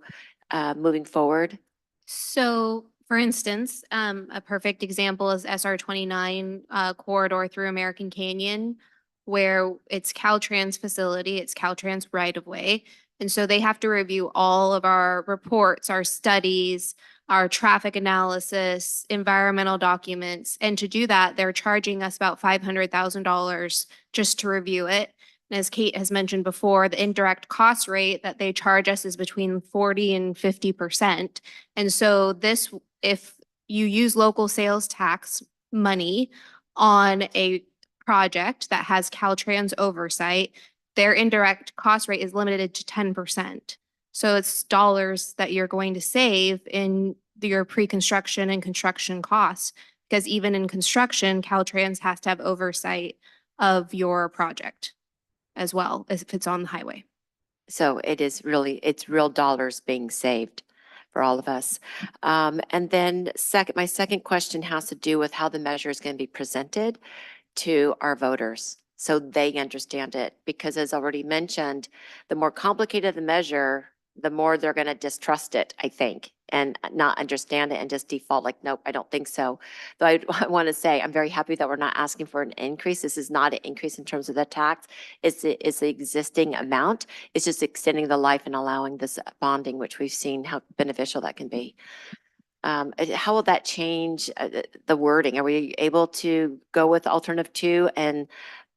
moving forward? So for instance, a perfect example is SR 29 corridor through American Canyon, where it's Caltrans facility, it's Caltrans right of way. And so they have to review all of our reports, our studies, our traffic analysis, environmental documents. And to do that, they're charging us about $500,000 just to review it. And as Kate has mentioned before, the indirect cost rate that they charge us is between 40 and 50%. And so this, if you use local sales tax money on a project that has Caltrans oversight, their indirect cost rate is limited to 10%. So it's dollars that you're going to save in your pre-construction and construction costs. Because even in construction, Caltrans has to have oversight of your project as well as if it's on the highway. So it's real dollars being saved for all of us. And then my second question has to do with how the measure is going to be presented to our voters so they understand it. Because as already mentioned, the more complicated the measure, the more they're going to distrust it, I think, and not understand it and just default like, nope, I don't think so. Though I want to say, I'm very happy that we're not asking for an increase. This is not an increase in terms of the tax. It's the existing amount. It's just extending the life and allowing this bonding, which we've seen how beneficial that can be. How will that change the wording? Are we able to go with alternative two and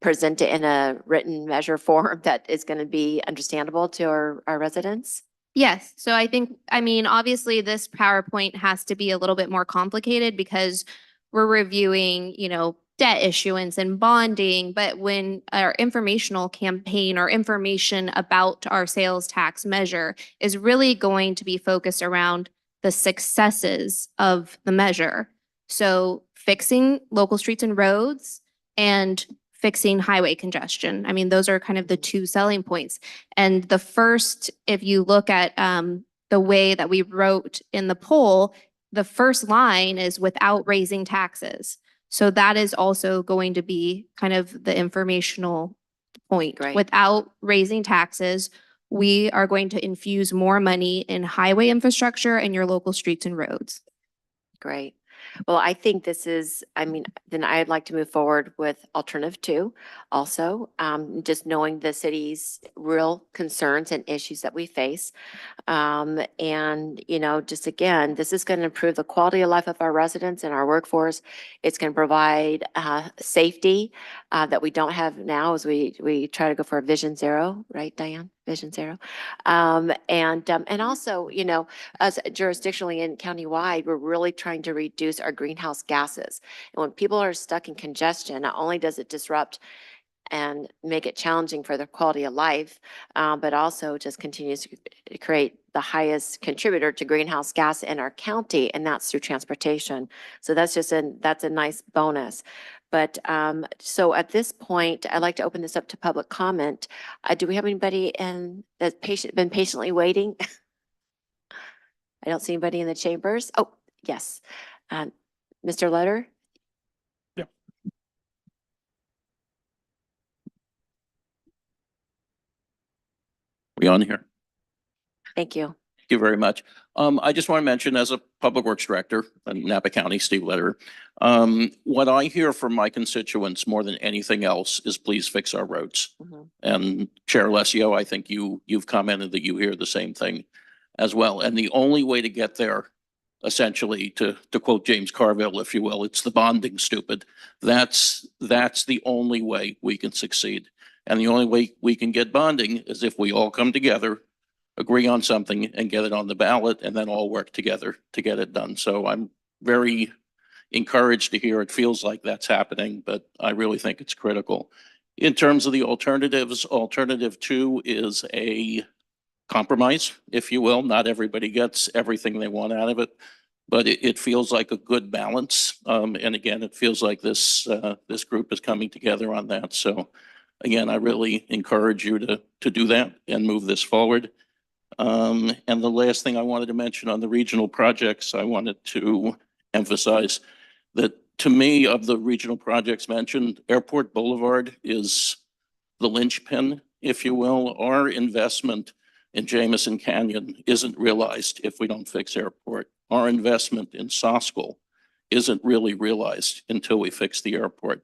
present it in a written measure form that is going to be understandable to our residents? Yes. So obviously this PowerPoint has to be a little bit more complicated because we're reviewing, debt issuance and bonding. But when our informational campaign or information about our sales tax measure is really going to be focused around the successes of the measure. So fixing local streets and roads and fixing highway congestion. Those are kind of the two selling points. And the first, if you look at the way that we wrote in the poll, the first line is without raising taxes. So that is also going to be kind of the informational point. Right. Without raising taxes, we are going to infuse more money in highway infrastructure and your local streets and roads. Great. Well, I think then I'd like to move forward with alternative two also, just knowing the city's real concerns and issues that we face. And, just again, this is going to improve the quality of life of our residents and our workforce. It's going to provide safety that we don't have now as we try to go for a vision zero, right, Diane? Vision zero. And also, as jurisdictionally and countywide, we're really trying to reduce our greenhouse gases. And when people are stuck in congestion, not only does it disrupt and make it challenging for their quality of life, but also just continues to create the highest contributor to greenhouse gas in our county, and that's through transportation. So that's a nice bonus. But so at this point, I'd like to open this up to public comment. Do we have anybody that's been patiently waiting? I don't see anybody in the chambers. Oh, yes. Mr. Letter? We on here? Thank you. Thank you very much. I just want to mention as a Public Works Director in Napa County, Steve Letter, what I hear from my constituents more than anything else is please fix our roads. Mhm. And Chair Alessio, I think you've commented that you hear the same thing as well. And the only way to get there, essentially, to quote James Carville, if you will, it's the bonding, stupid. That's the only way we can succeed. And the only way we can get bonding is if we all come together, agree on something and get it on the ballot and then all work together to get it done. So I'm very encouraged to hear it feels like that's happening, but I really think it's critical. In terms of the alternatives, alternative 2 is a compromise, if you will. Not everybody gets everything they want out of it, but it feels like a good balance. And again, it feels like this group is coming together on that. So again, I really encourage you to do that and move this forward. And the last thing I wanted to mention on the regional projects, I wanted to emphasize that to me, of the regional projects mentioned, Airport Boulevard is the linchpin, if you will. Our investment in Jamison Canyon isn't realized if we don't fix airport. Our investment in Soskell isn't really realized until we fix the airport.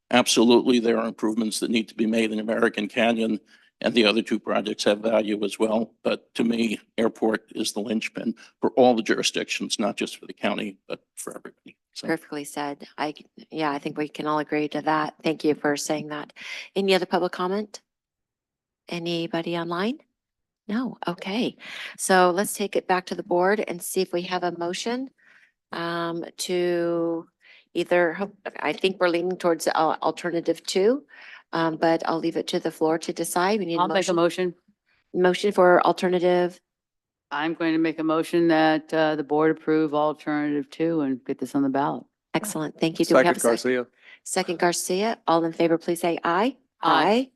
Absolutely, there are improvements that need to be made in American Canyon, and the other 2 projects have value as well. But to me, airport is the linchpin for all the jurisdictions, not just for the county, but for everybody. So. Perfectly said. I think we can all agree to that. Thank you for saying that. Any other public comment? Anybody online? No. Okay. So let's take it back to the board and see if we have a motion to either, I think we're leaning towards alternative 2, but I'll leave it to the floor to decide. We need I'll make a motion. Motion for alternative. I'm going to make a motion that the board approve alternative 2 and get this on the ballot. Excellent. Thank you. Do we have a second? Garcia. Second Garcia. All in favor, please say aye. Aye.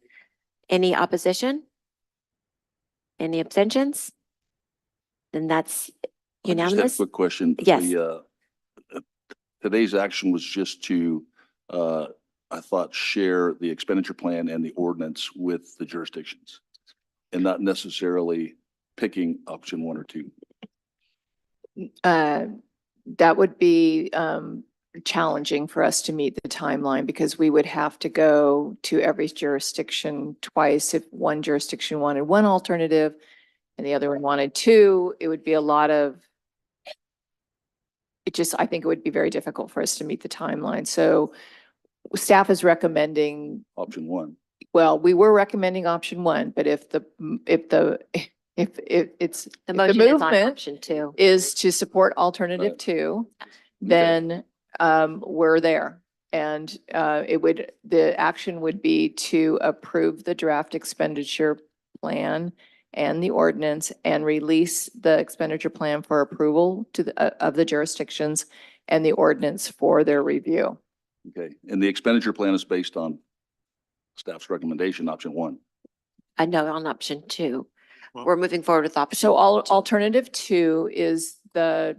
Any opposition? Any abstentions? Then that's I just have a unanimous. quick question. Yes. Today's action was just to, I thought, share the expenditure plan and the ordinance with the jurisdictions and not necessarily picking option 1 or 2. That would be challenging for us to meet the timeline because we would have to go to every jurisdiction twice. If one jurisdiction wanted one alternative and the other one wanted 2, it would be a lot of, I think it would be very difficult for us to meet the timeline. So staff is recommending Option 1. Well, we were recommending option 1, but if the it's The if motion is on movement option 2. is to support alternative Right. 2, then we're there. And the action would be to approve the draft expenditure plan and the ordinance and release the expenditure plan for approval to of the jurisdictions and the ordinance for their review. Okay. And the expenditure plan is based on staff's recommendation, option 1. I know on option 2. Well- We're moving forward with option. So alternative 2 is the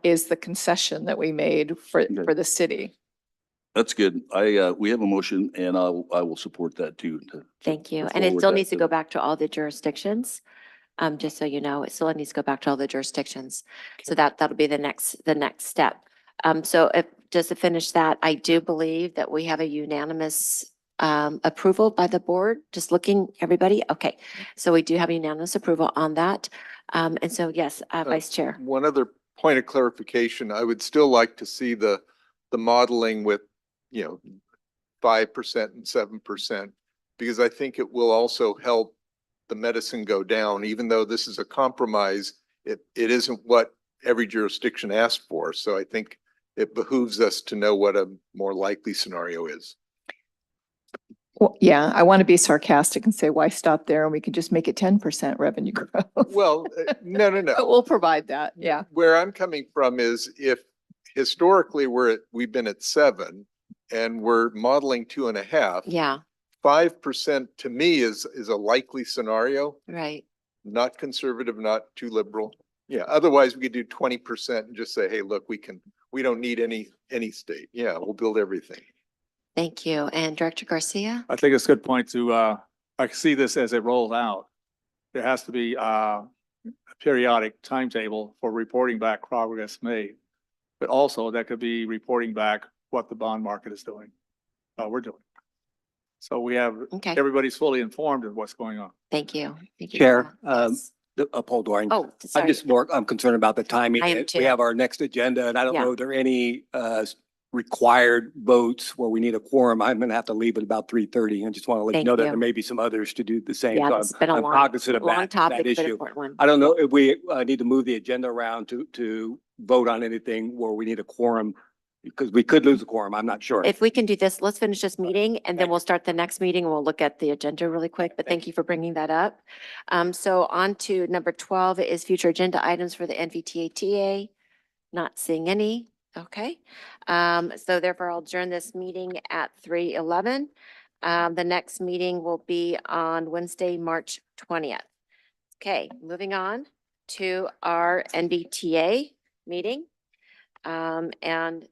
is the concession that we made for the city. That's good. We have a motion and I will support that too. Thank you. move And it forward still that needs to to- go back to all the jurisdictions. Just so you know, it still needs to go back to all the jurisdictions. So that'll be the next step. So just to finish that, I do believe that we have a unanimous approval by the board. Just looking, everybody. Okay. So we do have unanimous approval on that. And so, yes, Vice Chair. One other point of clarification, I would still like to see the modeling with, 5% and 7%, because I think it will also help the medicine go down, even though this is a compromise, it isn't what every jurisdiction asked for. So I think it behooves us to know what a more likely scenario is. Well, yeah, I want to be sarcastic and say, why stop there? And we can just make it 10% revenue growth. Well, no. But we'll provide that. Yeah. Where I'm coming from is if historically, we've been at 7 and we're modeling 2.5. Yeah, 5% to me is a likely scenario, right. not conservative, not too liberal. Yeah, otherwise we could do 20% and just say, hey, look, we don't need any state. Yeah, we'll build everything. Thank you. And Director Garcia? I think it's a good point to, I see this as it rolls out. There has to be a periodic timetable for reporting back progress made. But also that could be reporting back what the bond market is doing, we're doing. So we have, Okay, everybody's fully informed of what's going on. thank you. Thank you. Chair, Yes. Paul Doring. Oh, I'm sorry. just I'm concerned about the timing. I am We too. have our next agenda and I don't Yeah. know if there are any required votes where we need a quorum. I'm gonna have to leave at about 3:30. I just want to let you Thank know that you. there may be some others to do the same. Yeah, So this has been a I'm long, cognizant of long that topic, but issue. important one. I don't know if we need to move the agenda around to vote on anything where we need a quorum because we could lose a quorum. I'm not sure. If we can do this, let's finish this meeting and then we'll start the next meeting. We'll look at the agenda really quick, but thank you for bringing that up. So on to number 12 is future agenda items for the NVTA-TA. Not seeing any. Okay. So therefore I'll adjourn this meeting at 3:11. The next meeting will be on Wednesday, March 20th. Okay, moving on to our NVTA meeting. And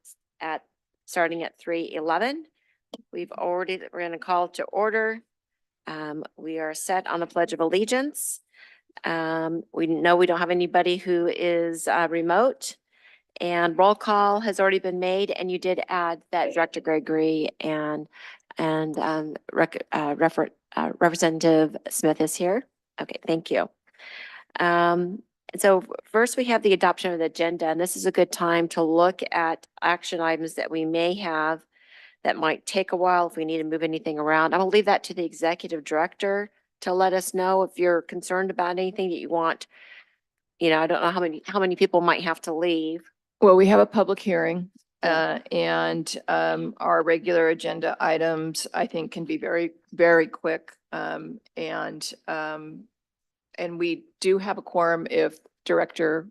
starting at 3:11, we're going to call to order. We are set on the Pledge of Allegiance. We know we don't have anybody who is remote. And roll call has already been made, and you did add that Director Gregory and Representative Smith is here. Okay, thank you. So first we have the adoption of the agenda, and this is a good time to look at action items that we may have that might take a while if we need to move anything around. I'm gonna leave that to the executive director to let us know if you're concerned about anything that you want. You know, I don't know how many people might have to leave. Well, we have a public hearing, Yeah. and our regular agenda items, I think, can be very, very quick. And we do have a quorum if Director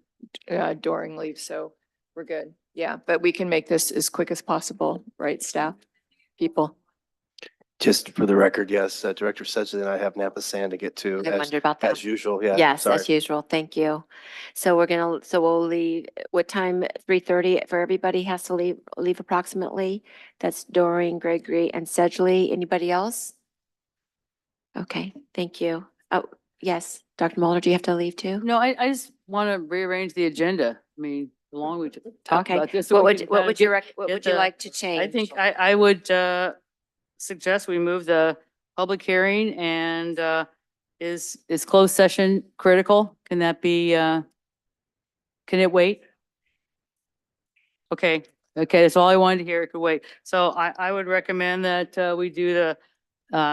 Doring leaves, so we're good. Yeah, but we can make this as quick as possible, right, staff, people? Just for the record, yes, Director Sedgley and I have Napa Sand to get to I wondered about that. as usual. Yeah. Yes, sorry. as usual. Thank you. So we'll leave, what time? 3:30 for everybody has to leave approximately. That's Doring, Gregory and Sedgley. Anybody else? Okay, thank you. Oh, yes, Dr. Mulder, do you have to leave too? No, I just want to rearrange the agenda. I mean, the longer we talk Okay. about this. so What we would, can what kinda would you get- what get would you the- like to change? I think I would suggest we move the public hearing and is closed session critical? Can that be can it wait? Okay, that's all I wanted to hear. It could wait. So I would recommend that we do the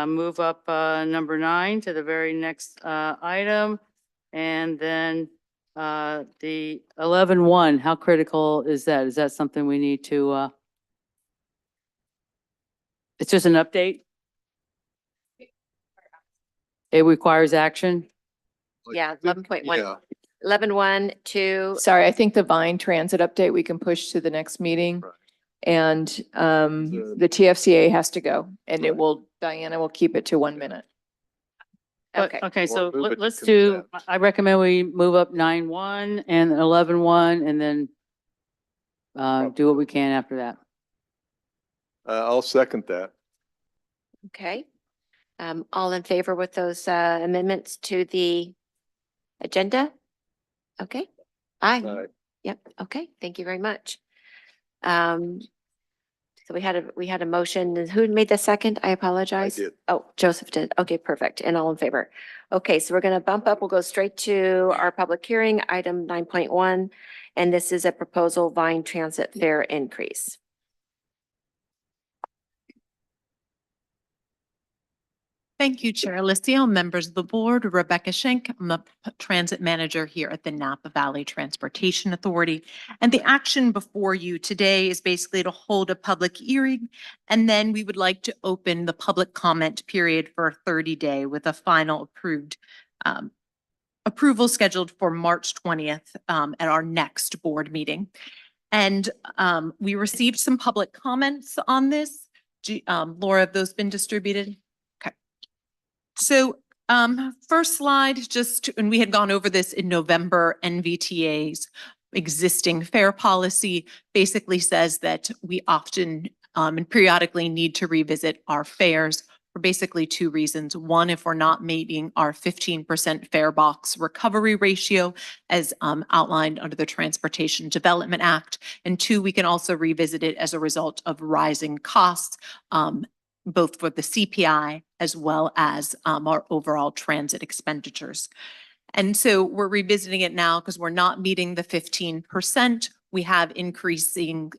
move up number 9 to the very next item. And then the 11-1, how critical is that? Is that something we need to it's just an update? It requires action? Yeah, 11.1, Yeah, 11.1 to, Sorry, I think the Vine Transit update we can push to the next meeting. Right. And the TFCA has to go, and Diana will keep it to 1 minute. okay. Okay, so move it to let's do, consent. I recommend we move up 9-1 and 11-1 and then do what we can after that. I'll second that. Okay. All in favor with those amendments to the agenda? Okay. Aye. Aye. Yep. Okay. Thank you very much. So we had a motion. Who made the second? I apologize. did. Oh, Joseph did. Okay, perfect. And all in favor. Okay, so we're going to bump up. We'll go straight to our public hearing, item 9.1. And this is a proposal Vine Transit fare increase. Thank you, Chair Alicio, members of the board, Rebecca Schenk. I'm the transit manager here at the Napa Valley Transportation Authority. And the action before you today is basically to hold a public hearing, and then we would like to open the public comment period for a 30-day with a final approval scheduled for March 20th at our next board meeting. And we received some public comments on this. Laura, have those been distributed? Okay. So first slide, and we had gone over this in November, NVTA's existing fare policy basically says that we often and periodically need to revisit our fares for basically two reasons. One, if we're not meeting our 15% fare box recovery ratio as outlined under the Transportation Development Act. And two, we can also revisit it as a result of rising costs, both for the CPI as well as our overall transit expenditures. And so we're revisiting it now because we're not meeting the 15%. We have increasing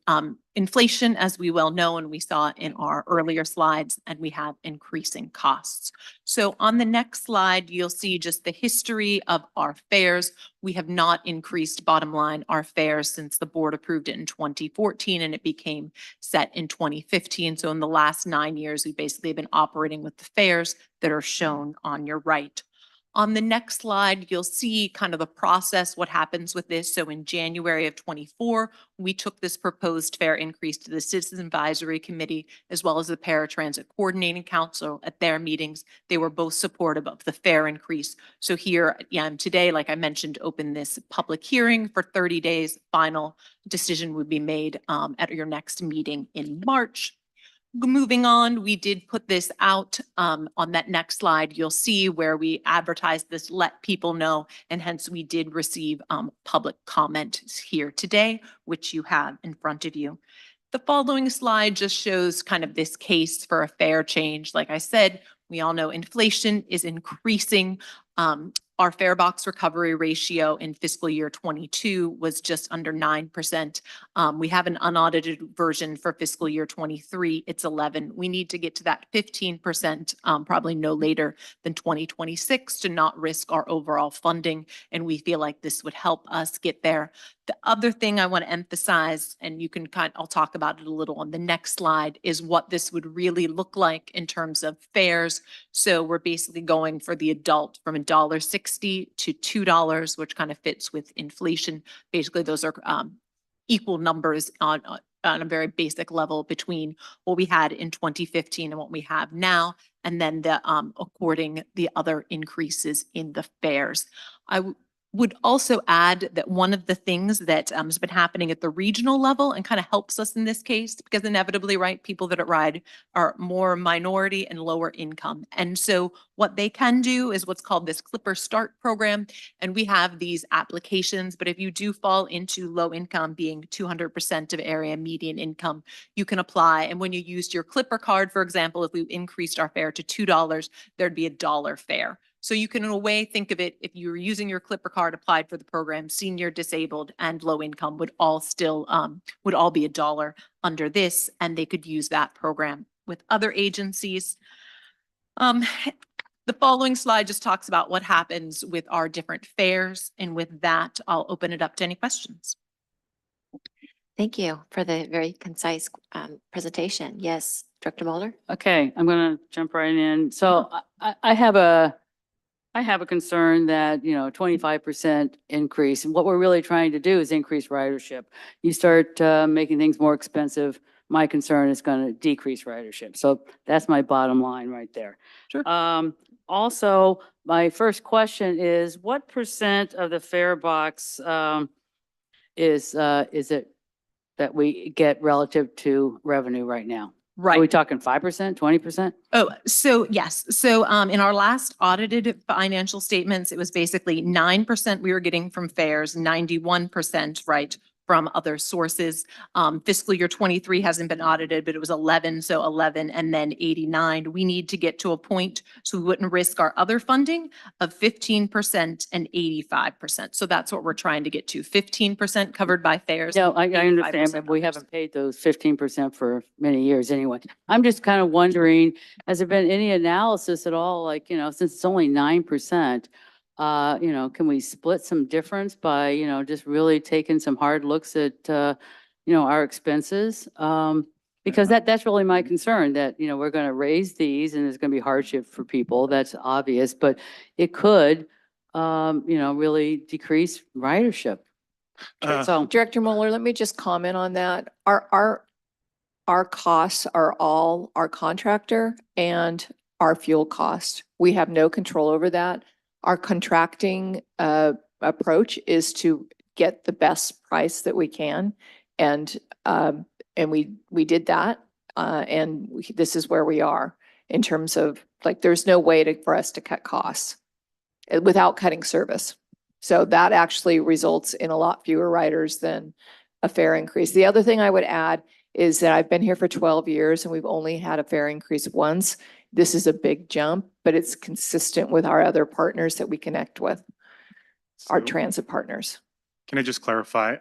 inflation, as we well know, and we saw in our earlier slides, and we have increasing costs. So on the next slide, you'll see just the history of our fares. We have not increased, bottom line, our fares since the board approved it in 2014 and it became set in 2015. So in the last 9 years, we basically have been operating with the fares that are shown on your right. On the next slide, you'll see kind of the process, what happens with this. So in January of 24, we took this proposed fare increase to the Citizen Advisory Committee, as well as the Paratransit Coordinating Council at their meetings. They were both supportive of the fare increase. So here today, like I mentioned, open this public hearing for 30 days. Final decision would be made at your next meeting in March. Moving on, we did put this out on that next slide. You'll see where we advertised this, let people know, and hence we did receive public comment here today, which you have in front of you. The following slide just shows kind of this case for a fare change. Like I said, we all know inflation is increasing. Our fare box recovery ratio in fiscal year 22 was just under 9%. We have an unaudited version for fiscal year 23. It's 11. We need to get to that 15%, probably no later than 2026 to not risk our overall funding. And we feel like this would help us get there. The other thing I want to emphasize, and you can I'll talk about it a little on the next slide, is what this would really look like in terms of fares. So we're basically going for the adult from $1.60 to $2, which kind of fits with inflation. Basically, those are equal numbers on a very basic level between what we had in 2015 and what we have now, and then the the other increases in the fares. I would also add that one of the things that has been happening at the regional level and kind of helps us in this case, because inevitably, right, people that ride are more minority and lower income. And so what they can do is what's called this Clipper Start program. And we have these applications, but if you do fall into low income, being 200% of area median income, you can apply. And when you used your Clipper card, for example, if we increased our fare to $2, there'd be $1 fare. So you can in a way think of it, if you were using your Clipper card, applied for the program, senior, disabled, and low income would all still be $1 under this, and they could use that program with other agencies. The following slide just talks about what happens with our different fares. And with that, I'll open it up to any questions. Thank you for the very concise presentation. Yes, Director Mueller? Okay, I'm going to jump right in. So I have a concern that, 25% increase, and what we're really trying to do is increase ridership. You start making things more expensive, my concern is going to decrease ridership. So that's my bottom line right there. Sure. Also, my first question is, what percent of the fare box is it that we get relative to revenue right now? Right. Are we talking 5%, 20%? Oh, so yes. So in our last audited financial statements, it was basically 9% we were getting from fares, 91%, right, from other sources. Fiscal year 23 hasn't been audited, but it was 11, so 11 and then 89. We need to get to a point so we wouldn't risk our other funding of 15% and 85%. So that's what we're trying to get to, 15% covered by fares. No, I 85% understand, but we haven't paid those 15% for many years anyway. I'm just kind of wondering, has there been any analysis at all, like, since it's only 9%, can we split some difference by, just really taking some hard looks at, our expenses? Because that's really my concern, that, we're going to raise these and there's going to be hardship for people. That's obvious, but it could, really decrease ridership. So, Director Mueller, let me just comment on that. Our costs are all our contractor and our fuel cost. We have no control over that. Our contracting approach is to get the best price that we can. And we did that. This is where we are in terms of, like, there's no way for us to cut costs without cutting service. So that actually results in a lot fewer riders than a fare increase. The other thing I would add is that I've been here for 12 years and we've only had a fare increase once. This is a big jump, but it's consistent with our other partners that we connect with, our So- transit partners. Can I just clarify?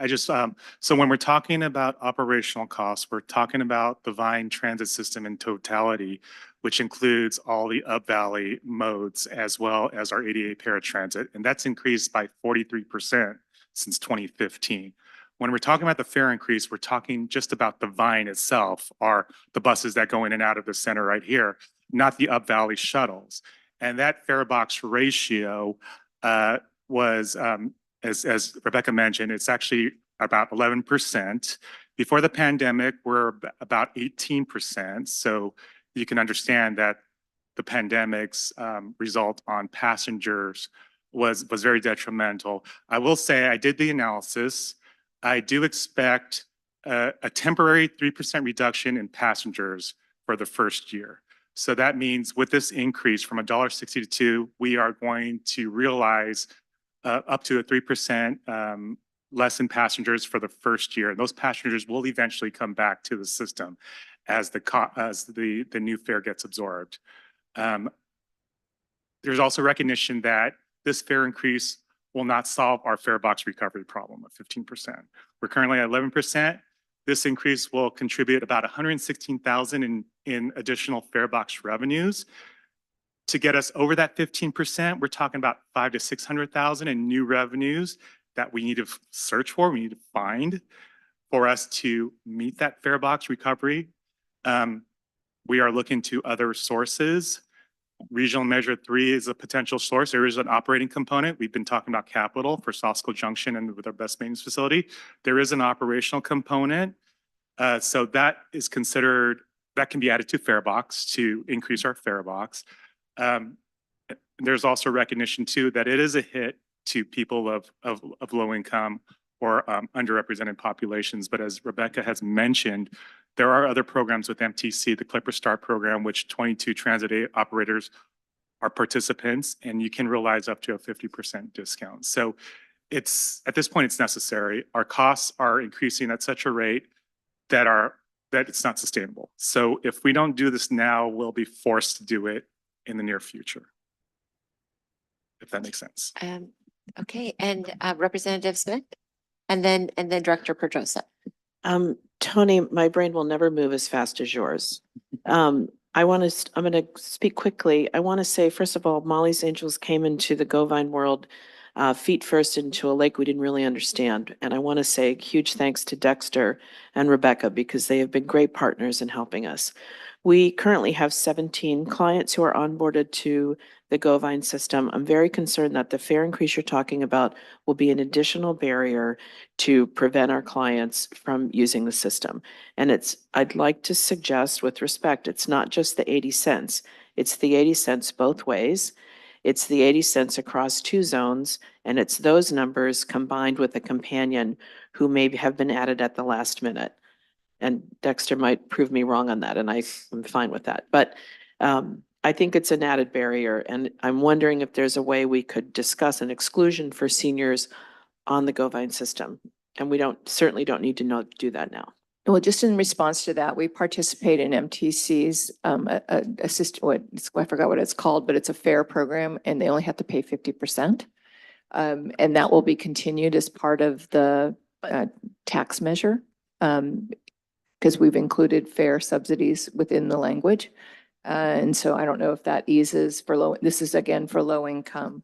So when we're talking about operational costs, we're talking about the Vine transit system in totality, which includes all the up valley modes as well as our ADA paratransit. And that's increased by 43% since 2015. When we're talking about the fare increase, we're talking just about the Vine itself, or the buses that go in and out of the center right here, not the up valley shuttles. And that fare box ratio was, as Rebecca mentioned, it's actually about 11%. Before the pandemic, we're about 18%. So you can understand that the pandemic's result on passengers was very detrimental. I will say I did the analysis. I do expect a temporary 3% reduction in passengers for the first year. So that means with this increase from $1.60 to $2, we are going to realize up to a 3% less in passengers for the first year. And those passengers will eventually come back to the system as the new fare gets absorbed. There's also recognition that this fare increase will not solve our fare box recovery problem of 15%. We're currently at 11%. This increase will contribute about $116,000 in additional fare box revenues. To get us over that 15%, we're talking about $500,000 to $600,000 in new revenues that we need to search for, we need to find for us to meet that fare box recovery. We are looking to other sources. Regional Measure 3 is a potential source. There is an operating component. We've been talking about capital for Sausco Junction and with our best maintenance facility. There is an operational component. So that is considered, that can be added to fare box to increase our fare box. There's also recognition too that it is a hit to people of low income or underrepresented populations. But as Rebecca has mentioned, there are other programs with MTC, the Clipper Start program, which 22 transit operators are participants, and you can realize up to a 50% discount. So it's, at this point, it's necessary. Our costs are increasing at such a rate that it's not sustainable. So if we don't do this now, we'll be forced to do it in the near future. If that makes sense. Okay, and Representative Smith, and then Director Pedrosa. Tony, my brain will never move as fast as yours. I'm going to speak quickly. I want to say, first of all, Molly's Angels came into the GoVine world feet first into a lake we didn't really understand. And I want to say huge thanks to Dexter and Rebecca because they have been great partners in helping us. We currently have 17 clients who are onboarded to the GoVine system. I'm very concerned that the fare increase you're talking about will be an additional barrier to prevent our clients from using the system. And I'd like to suggest with respect, it's not just the 80 cents. It's the 80 cents both ways. It's the 80 cents across two zones, and it's those numbers combined with a companion who may have been added at the last minute. And Dexter might prove me wrong on that, and I'm fine with that. But I think it's an added barrier, and I'm wondering if there's a way we could discuss an exclusion for seniors on the GoVine system. And we certainly don't need to do that now. Well, just in response to that, we participate in MTC's I forgot what it's called, but it's a fare program and they only have to pay 50%. And that will be continued as part of the tax measure. Because we've included fare subsidies within the language. And so I don't know if that eases this is again for low income.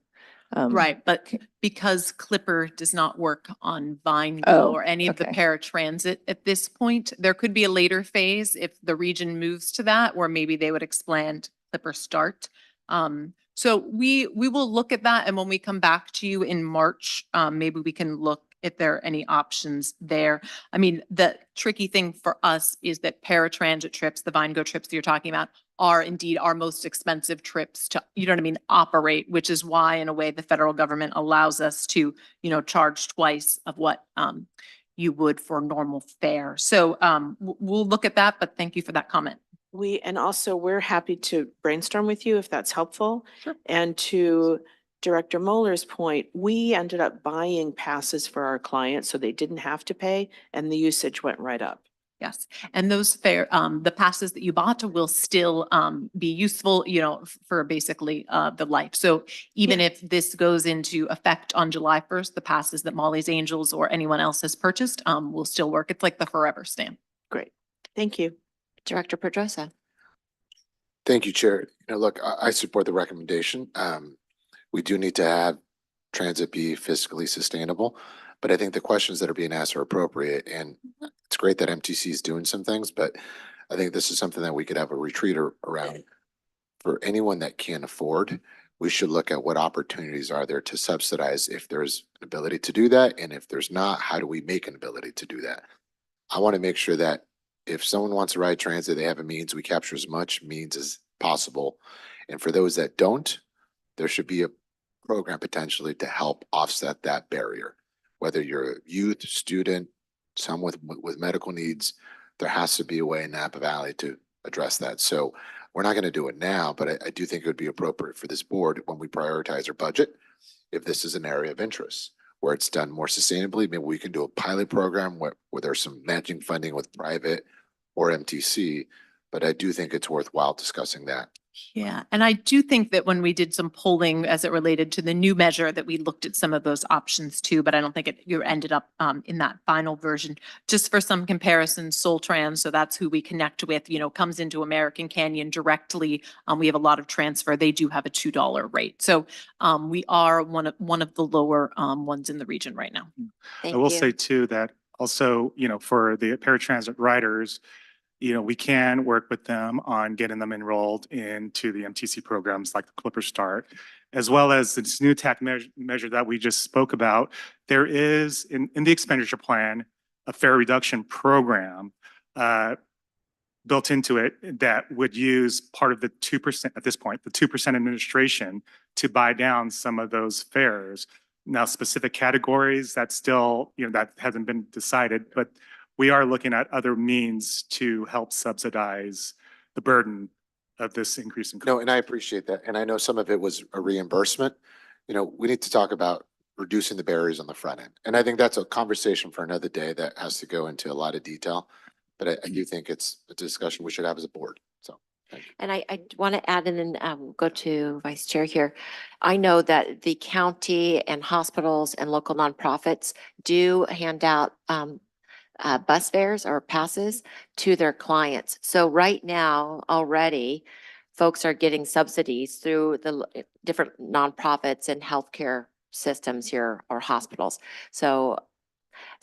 Right, but because Clipper does not work on Vine Oh, or any of the okay. paratransit at this point, there could be a later phase if the region moves to that, or maybe they would expand Clipper Start. So we will look at that, and when we come back to you in March, maybe we can look if there are any options there. I mean, the tricky thing for us is that paratransit trips, the Vine Go trips that you're talking about, are indeed our most expensive trips to, you know what I mean, operate, which is why in a way the federal government allows us to, charge twice of what you would for normal fare. So we'll look at that, but thank you for that comment. And also we're happy to brainstorm with you if that's helpful. Sure. And to Director Muller's point, we ended up buying passes for our clients so they didn't have to pay and the usage went right up. Yes, and those the passes that you bought will still be useful, for basically the life. So even if this goes into effect on July 1st, the passes that Molly's Angels or anyone else has purchased will still work. It's like the forever stamp. Great. Thank you. Director Pedrosa. Thank you, Chair. Look, I support the recommendation. We do need to have transit be fiscally sustainable, but I think the questions that are being asked are appropriate. And it's great that MTC is doing some things, but I think this is something that we could have a retreat around. For anyone that can't afford, we should look at what opportunities are there to subsidize if there's an ability to do that. And if there's not, how do we make an ability to do that? I want to make sure that if someone wants to ride transit, they have a means, we capture as much means as possible. And for those that don't, there should be a program potentially to help offset that barrier. Whether you're a youth, student, someone with medical needs, there has to be a way in Napa Valley to address that. So we're not going to do it now, but I do think it would be appropriate for this board when we prioritize our budget, if this is an area of interest where it's done more sustainably, maybe we can do a pilot program where there's some matching funding with private or MTC, but I do think it's worthwhile discussing that. Yeah, and I do think that when we did some polling as it related to the new measure, that we looked at some of those options too, but I don't think you ended up in that final version. Just for some comparison, Soul Trans, so that's who we connect with, comes into American Canyon directly. We have a lot of transfer. They do have a $2 rate. So we are one of the lower ones in the region right now. Thank I will you. say too that also, for the paratransit riders, we can work with them on getting them enrolled into the MTC programs like the Clipper Start, as well as this new TAC measure that we just spoke about. There is in the expenditure plan, a fare reduction program built into it that would use part of the 2% at this point, the 2% administration to buy down some of those fares. Now, specific categories that still, that hasn't been decided, but we are looking at other means to help subsidize the burden of this increase in cost. No, and I appreciate that. And I know some of it was a reimbursement. We need to talk about reducing the barriers on the front end. And I think that's a conversation for another day that has to go into a lot of detail. But I do think it's a discussion we should have as a board. So. And I want to add, and then go to Vice Chair here. I know that the county and hospitals and local nonprofits do hand out bus fares or passes to their clients. So right now, already, folks are getting subsidies through the different nonprofits and healthcare systems here or hospitals. So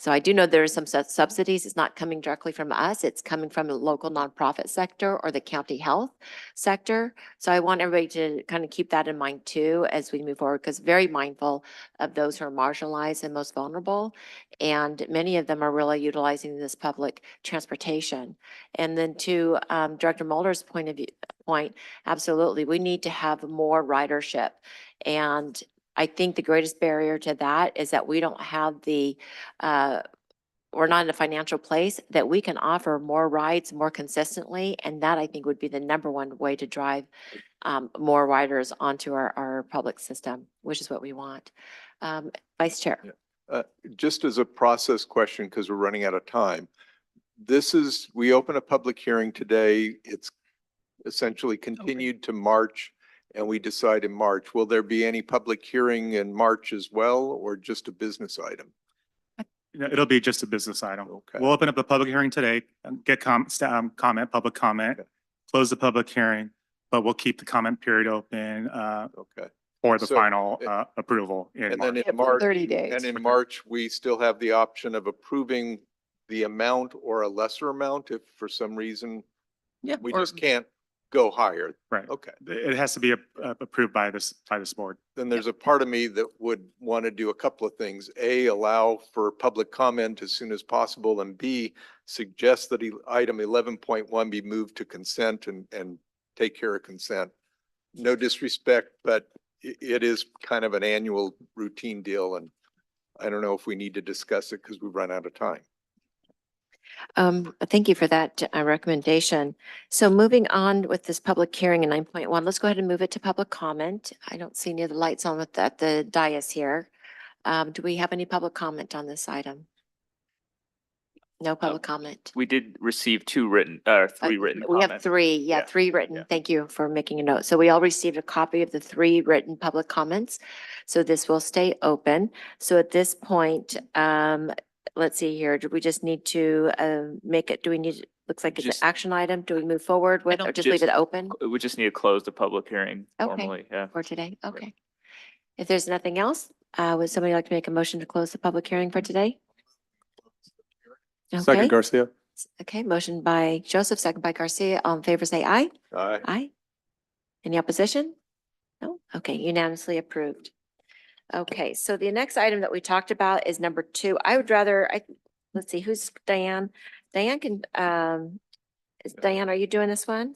I do know there are some subsidies. It's not coming directly from us. It's coming from the local nonprofit sector or the county health sector. So I want everybody to kind of keep that in mind too as we move forward, because very mindful of those who are marginalized and most vulnerable. And many of them are really utilizing this public transportation. And then to Director Mulder's point, absolutely, we need to have more ridership. And I think the greatest barrier to that is that we don't have we're not in a financial place that we can offer more rides more consistently. And that I think would be the #1 way to drive more riders onto our public system, which is what we want. Vice Chair. Just as a process question, because we're running out of time. We open a public hearing today. It's essentially continued to March. And we decide in March. Will there be any public hearing in March as well, or just a business item? It'll be just a business item. Okay. We'll open up the public hearing today, get public comment, close the public hearing, but we'll keep the comment period open for the final approval in And then March. in March, 30 days. and in March, we still have the option of approving the amount or a lesser amount if for some reason we just can't go higher. Right. Okay. It has to be approved by this board. Then there's a part of me that would want to do a couple of things. A, allow for public comment as soon as possible, and B, suggest that item 11.1 be moved to consent and take care of consent. No disrespect, but it is kind of an annual routine deal, and I don't know if we need to discuss it because we've run out of time. Thank you for that recommendation. So moving on with this public hearing in 9.1, let's go ahead and move it to public comment. I don't see any of the lights on with the dais here. Do we have any public comment on this item? No public comment. We did receive three written We have comments. three, Yeah. three written. Yeah. Thank you for making a note. So we all received a copy of the three written public comments. So this will stay open. So at this point, let's see here, do we just need to make it, do we need, looks like it's an Just- action item. Do we move forward with, or just leave it open We just need to close the public hearing Okay. formally, yeah. for today? Okay. If there's nothing else, would somebody like to make a motion to close the public hearing for today? Okay. Second Garcia. Okay, motion by Joseph, second by Garcia. All in favor, say aye. Aye. Aye. Any opposition? No? Okay, unanimously approved. Okay, so the next item that we talked about is number 2. I would rather, let's see, who's Diane? Diane can, Diane, are you doing this one?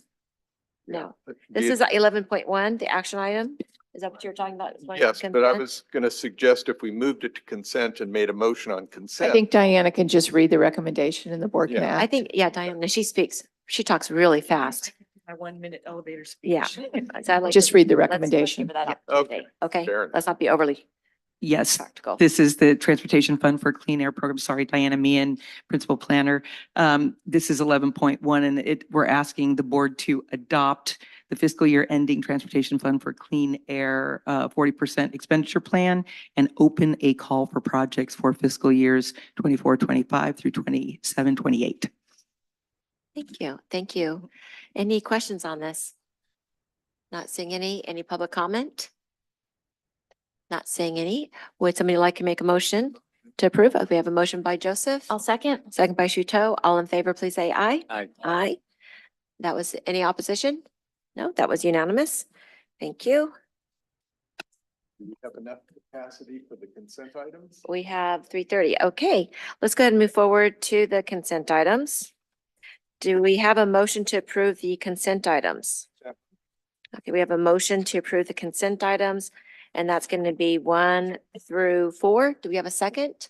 No. This is 11.1, the action item. Is that what you were talking about? Yes, but I was going to suggest if we moved it to consent and made a motion on I consent. think Diana can just read the recommendation and the board can Yeah. I act. think, yeah, Diane, she speaks, she talks really fast. My 1-minute elevator speech. Yeah. So I'd like Just to- read the let's recommendation. give her that Okay. opportunity. Okay, Fair enough. let's not be overly Yes, practical. this is the Transportation Fund for Clean Air Program. Sorry, Diana Meehan, Principal Planner. This is 11.1, and we're asking the board to adopt the fiscal year ending Transportation Fund for Clean Air 40% expenditure plan and open a call for projects for fiscal years 24-25 through 27-28. Thank you. Thank you. Any questions on this? Not seeing any public comment? Not seeing any. Would somebody like to make a motion to approve? We have a motion by Joseph. I'll second. Second by Shuto. All in favor, please say aye. Aye. Aye. That was any opposition? No, that was unanimous. Thank you. Do you have enough capacity for the consent items? We have 3:30. Okay, let's go ahead and move forward to the consent items. Do we have a motion to approve the consent items? Okay, we have a motion to approve the consent items, and that's going to be 1 through 4. Do we have a second?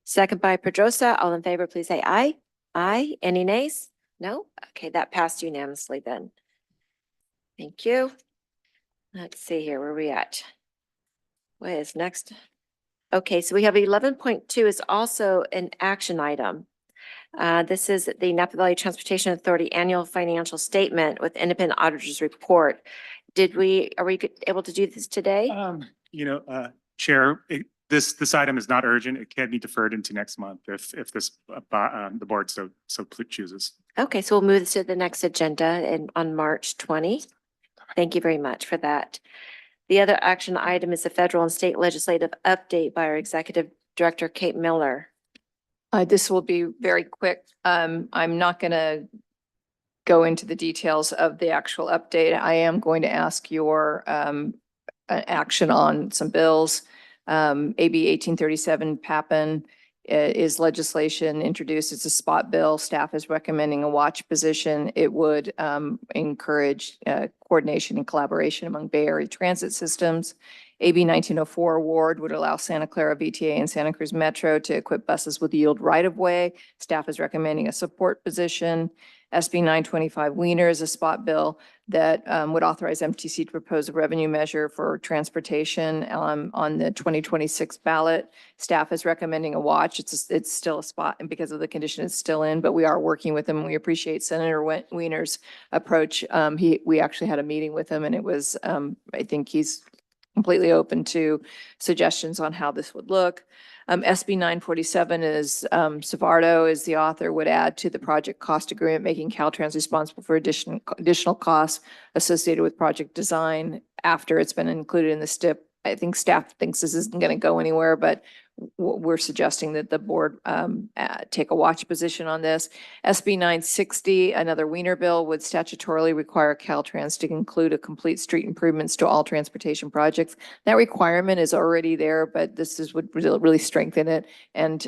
Second by Pedrosa. All in favor, please say aye. Aye. Any nays? No? Okay, that passed unanimously then. Thank you. Let's see here, where are we at? What is next? Okay, so we have 11.2 is also an action item. This is the Napa Valley Transportation Authority Annual Financial Statement with Independent Auditor's Report. Are we able to do this today? Chair, this item is not urgent. It can be deferred into next month if the board so chooses. Okay, so we'll move this to the next agenda and on March 20. Thank you very much for that. The other action item is the federal and state legislative update by our Executive Director, Kate Miller. This will be very quick. I'm not going to go into the details of the actual update. I am going to ask your action on some bills. AB 1837 Pappen is legislation introduced. It's a spot bill. Staff is recommending a watch position. It would encourage coordination and collaboration among Bay Area transit systems. AB 1904 award would allow Santa Clara VTA and Santa Cruz Metro to equip buses with yield right-of-way. Staff is recommending a support position. SB 925 Wiener is a spot bill that would authorize MTC to propose a revenue measure for transportation on the 2026 ballot. Staff is recommending a watch. It's still a spot, and because of the condition it's still in, but we are working with them. We appreciate Senator Wiener's approach. We actually had a meeting with him, and it was, I think he's completely open to suggestions on how this would look. SB 947 is, Savardo is the author, would add to the project cost agreement, making Caltrans responsible for additional costs associated with project design after it's been included in the STIP. I think staff thinks this isn't going to go anywhere, but we're suggesting that the board take a watch position on this. SB 960, another Wiener bill, would statutorily require Caltrans to include a complete street improvements to all transportation projects. That requirement is already there, but this would really strengthen it and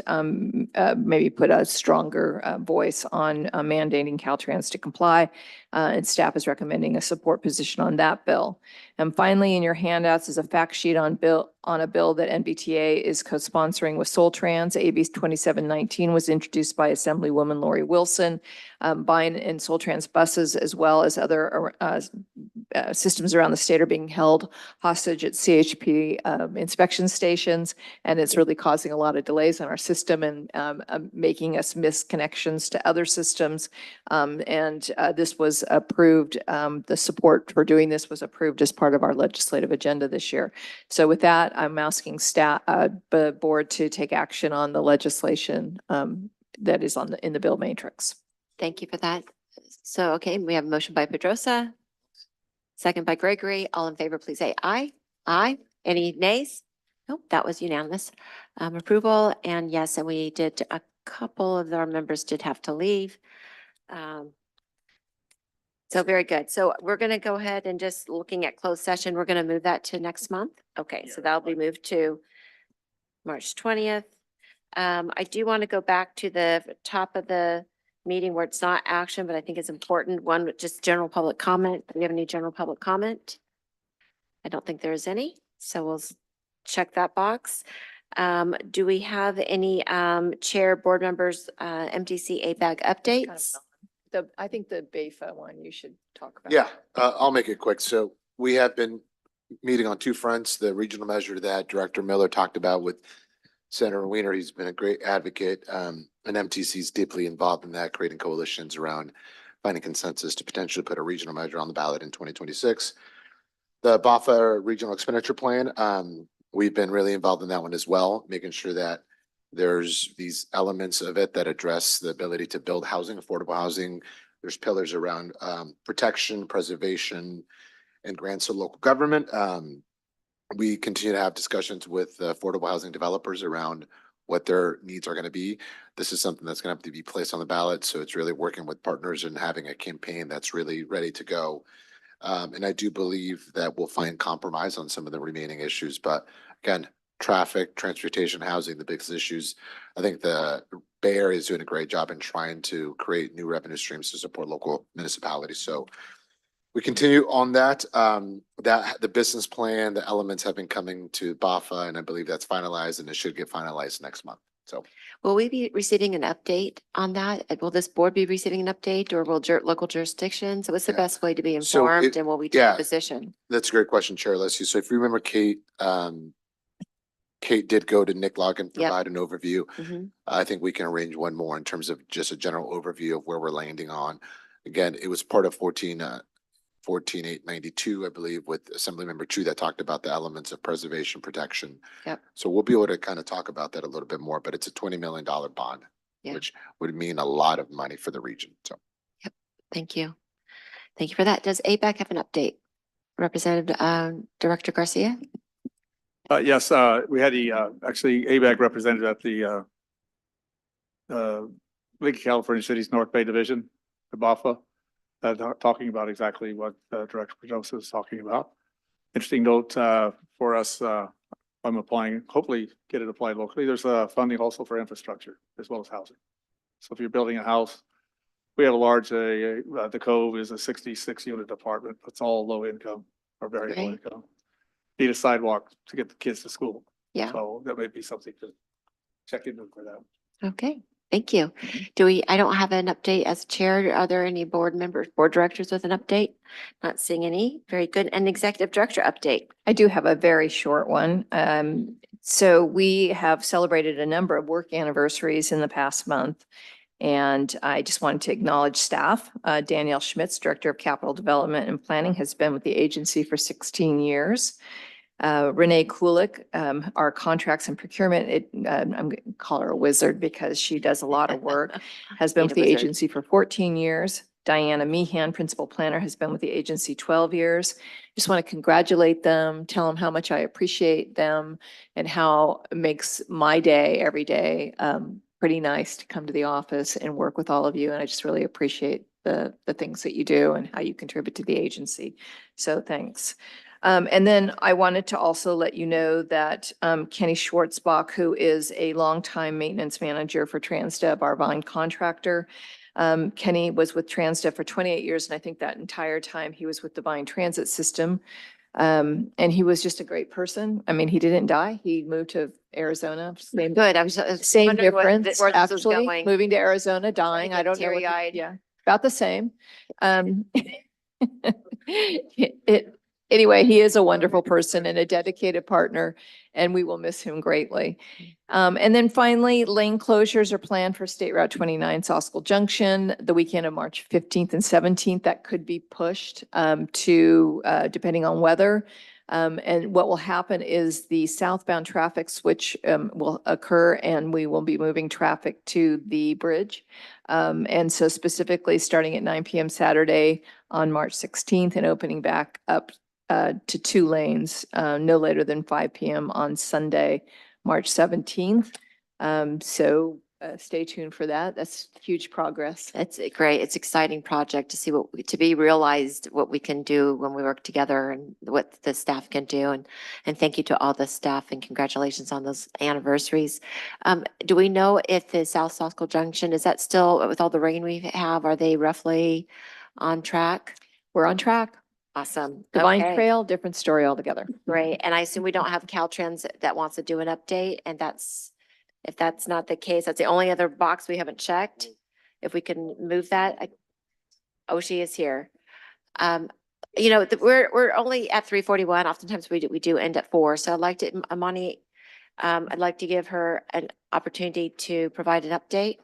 maybe put a stronger voice on mandating Caltrans to comply. And staff is recommending a support position on that bill. And finally, in your handouts is a fact sheet on a bill that NVTA is co-sponsoring with Soul Trans. AB 2719 was introduced by Assemblywoman Lori Wilson. Buying in Soul Trans buses as well as other systems around the state are being held hostage at CHP inspection stations, and it's really causing a lot of delays on our system and making us miss connections to other systems. This was approved. The support for doing this was approved as part of our legislative agenda this year. So with that, I'm asking staff, the board to take action on the legislation that is in the bill matrix. Thank you for that. So, okay, we have a motion by Pedrosa, second by Gregory. All in favor, please say aye. Aye. Any nays? Nope, that was unanimous approval. And yes, and we did, a couple of our members did have to leave. So very good. So we're going to go ahead and just looking at closed session, we're going to move that to next month. Okay, so that'll be moved to March 20th. I do want to go back to the top of the meeting where it's not action, but I think it's important. One, with just general public comment. Do we have any general public comment? I don't think there is any, so we'll check that box. Do we have any chair, board members, MTC ABAG updates? I think the BAFA one you should talk about. Yeah, I'll make it quick. So we have been meeting on two fronts. The regional measure that Director Miller talked about with Senator Wiener, he's been a great advocate, and MTC is deeply involved in that, creating coalitions around finding consensus to potentially put a regional measure on the ballot in 2026. The BAFA regional expenditure plan, we've been really involved in that one as well, making sure that there's these elements of it that address the ability to build housing, affordable housing. There's pillars around protection, preservation, and grants to local government. We continue to have discussions with affordable housing developers around what their needs are going to be. This is something that's going to have to be placed on the ballot. So it's really working with partners and having a campaign that's really ready to go. And I do believe that we'll find compromise on some of the remaining issues. But again, traffic, transportation, housing, the biggest issues. I think the Bay Area is doing a great job in trying to create new revenue streams to support local municipalities. So we continue on that. The business plan, the elements have been coming to BAFA, and I believe that's finalized, and it should get finalized next month. So will we be receiving an update on that? Will this board be receiving an update, or will local jurisdictions? What's the best way to be So informed, it- and will we take yeah. a position? that's a great question, Chair Leslie. So if you remember, Kate did go to Nick Log and Yep. provide an overview. Mhm. I think we can arrange one more in terms of just a general overview of where we're landing on. Again, it was part of 14892, I believe, with Assemblymember Chu that talked about the elements of preservation, protection. Yep. So we'll be able to kind of talk about that a little bit more, but it's a $20 million bond, Yeah. which would mean a lot of money for the region. So Thank you. Thank you for that. Does ABAC have an update? Representative Director Garcia? Yes, we had actually ABAG representative at the League of California Cities North Bay Division, the BAFA, talking about exactly what Director Pedrosa is talking about. Interesting note for us, I'm applying, hopefully get it applied locally. There's funding also for infrastructure as well as housing. So if you're building a house, we have a large, the Cove is a 66 unit apartment. It's all low income or very low Great. income. Need a sidewalk to get the kids to school. Yeah. So that may be something to check into for that. Okay, thank you. I don't have an update as chair. Are there any board members, board directors with an update? Not seeing any. Very good. And executive director update. I do have a very short one. So we have celebrated a number of work anniversaries in the past month. And I just wanted to acknowledge staff. Danielle Schmitz, Director of Capital Development and Planning, has been with the agency for 16 years. Renee Kulik, our contracts and procurement, I'm going to call her a wizard because she does a lot of work, has been Need with a the wizard. agency for 14 years. Diana Meehan, Principal Planner, has been with the agency 12 years. Just want to congratulate them, tell them how much I appreciate them and how it makes my day every day pretty nice to come to the office and work with all of you. And I just really appreciate the things that you do and how you contribute to the agency. So thanks. And then I wanted to also let you know that Kenny Schwartzbach, who is a longtime maintenance manager for Transdev, our Vine contractor. Kenny was with Transdev for 28 years, and I think that entire time he was with the Vine Transit System. And he was just a great person. I mean, he didn't die. He moved to Arizona. Same, Good. I was same wondering difference, where this was actually, going. moving to Arizona, dying. I get don't know. what the- teary-eyed. Yeah, about the same. Anyway, he is a wonderful person and a dedicated partner, and we will miss him greatly. And then finally, lane closures are planned for State Route 29, Saskell Junction, the weekend of March 15th and 17th. That could be pushed to, depending on weather. And what will happen is the southbound traffic switch will occur, and we will be moving traffic to the bridge. And so specifically starting at 9 p.m. Saturday on March 16th and opening back up to 2 lanes no later than 5 p.m. on Sunday, March 17th. So stay tuned for that. That's huge progress. It's great. It's exciting project to see to be realized, what we can do when we work together and what the staff can do. And thank you to all the staff and congratulations on those anniversaries. Do we know if the South Saskell Junction, is that still, with all the rain we have, are they roughly on track? We're on track. Awesome. Divine Okay. Trail, different story altogether. Great. And I assume we don't have Caltrans that wants to do an update, and if that's not the case, that's the only other box we haven't checked. If we can move that. Oh, she is here. We're only at 3:41. Oftentimes we do end at 4. So I'd like to, Amani, I'd like to give her an opportunity to provide an update.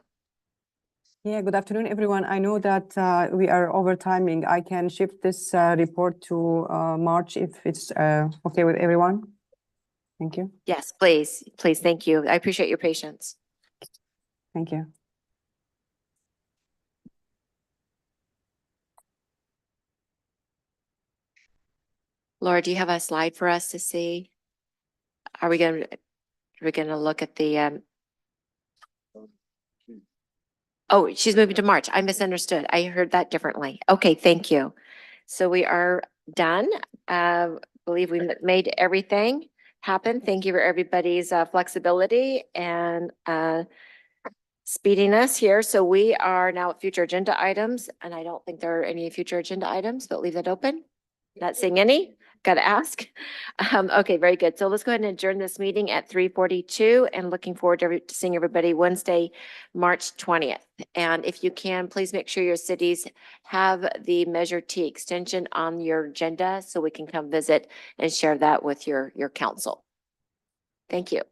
Yeah, good afternoon, everyone. I know that we are over timing. I can shift this report to March if it's okay with everyone. Thank you. Yes, please. Please. Thank you. I appreciate your patience. Thank you. Laura, do you have a slide for us to see? Are we going to look at the, oh, she's moving to March. I misunderstood. I heard that differently. Okay, thank you. So we are done. Believe we made everything happen. Thank you for everybody's flexibility and speeding us here. So we are now at future agenda items, and I don't think there are any future agenda items, but leave that open. Not seeing any. Got to ask. Okay, very good. So let's go ahead and adjourn this meeting at 3:42 and looking forward to seeing everybody Wednesday, March 20th. And if you can, please make sure your cities have the Measure T extension on your agenda so we can come visit and share that with your council. Thank you.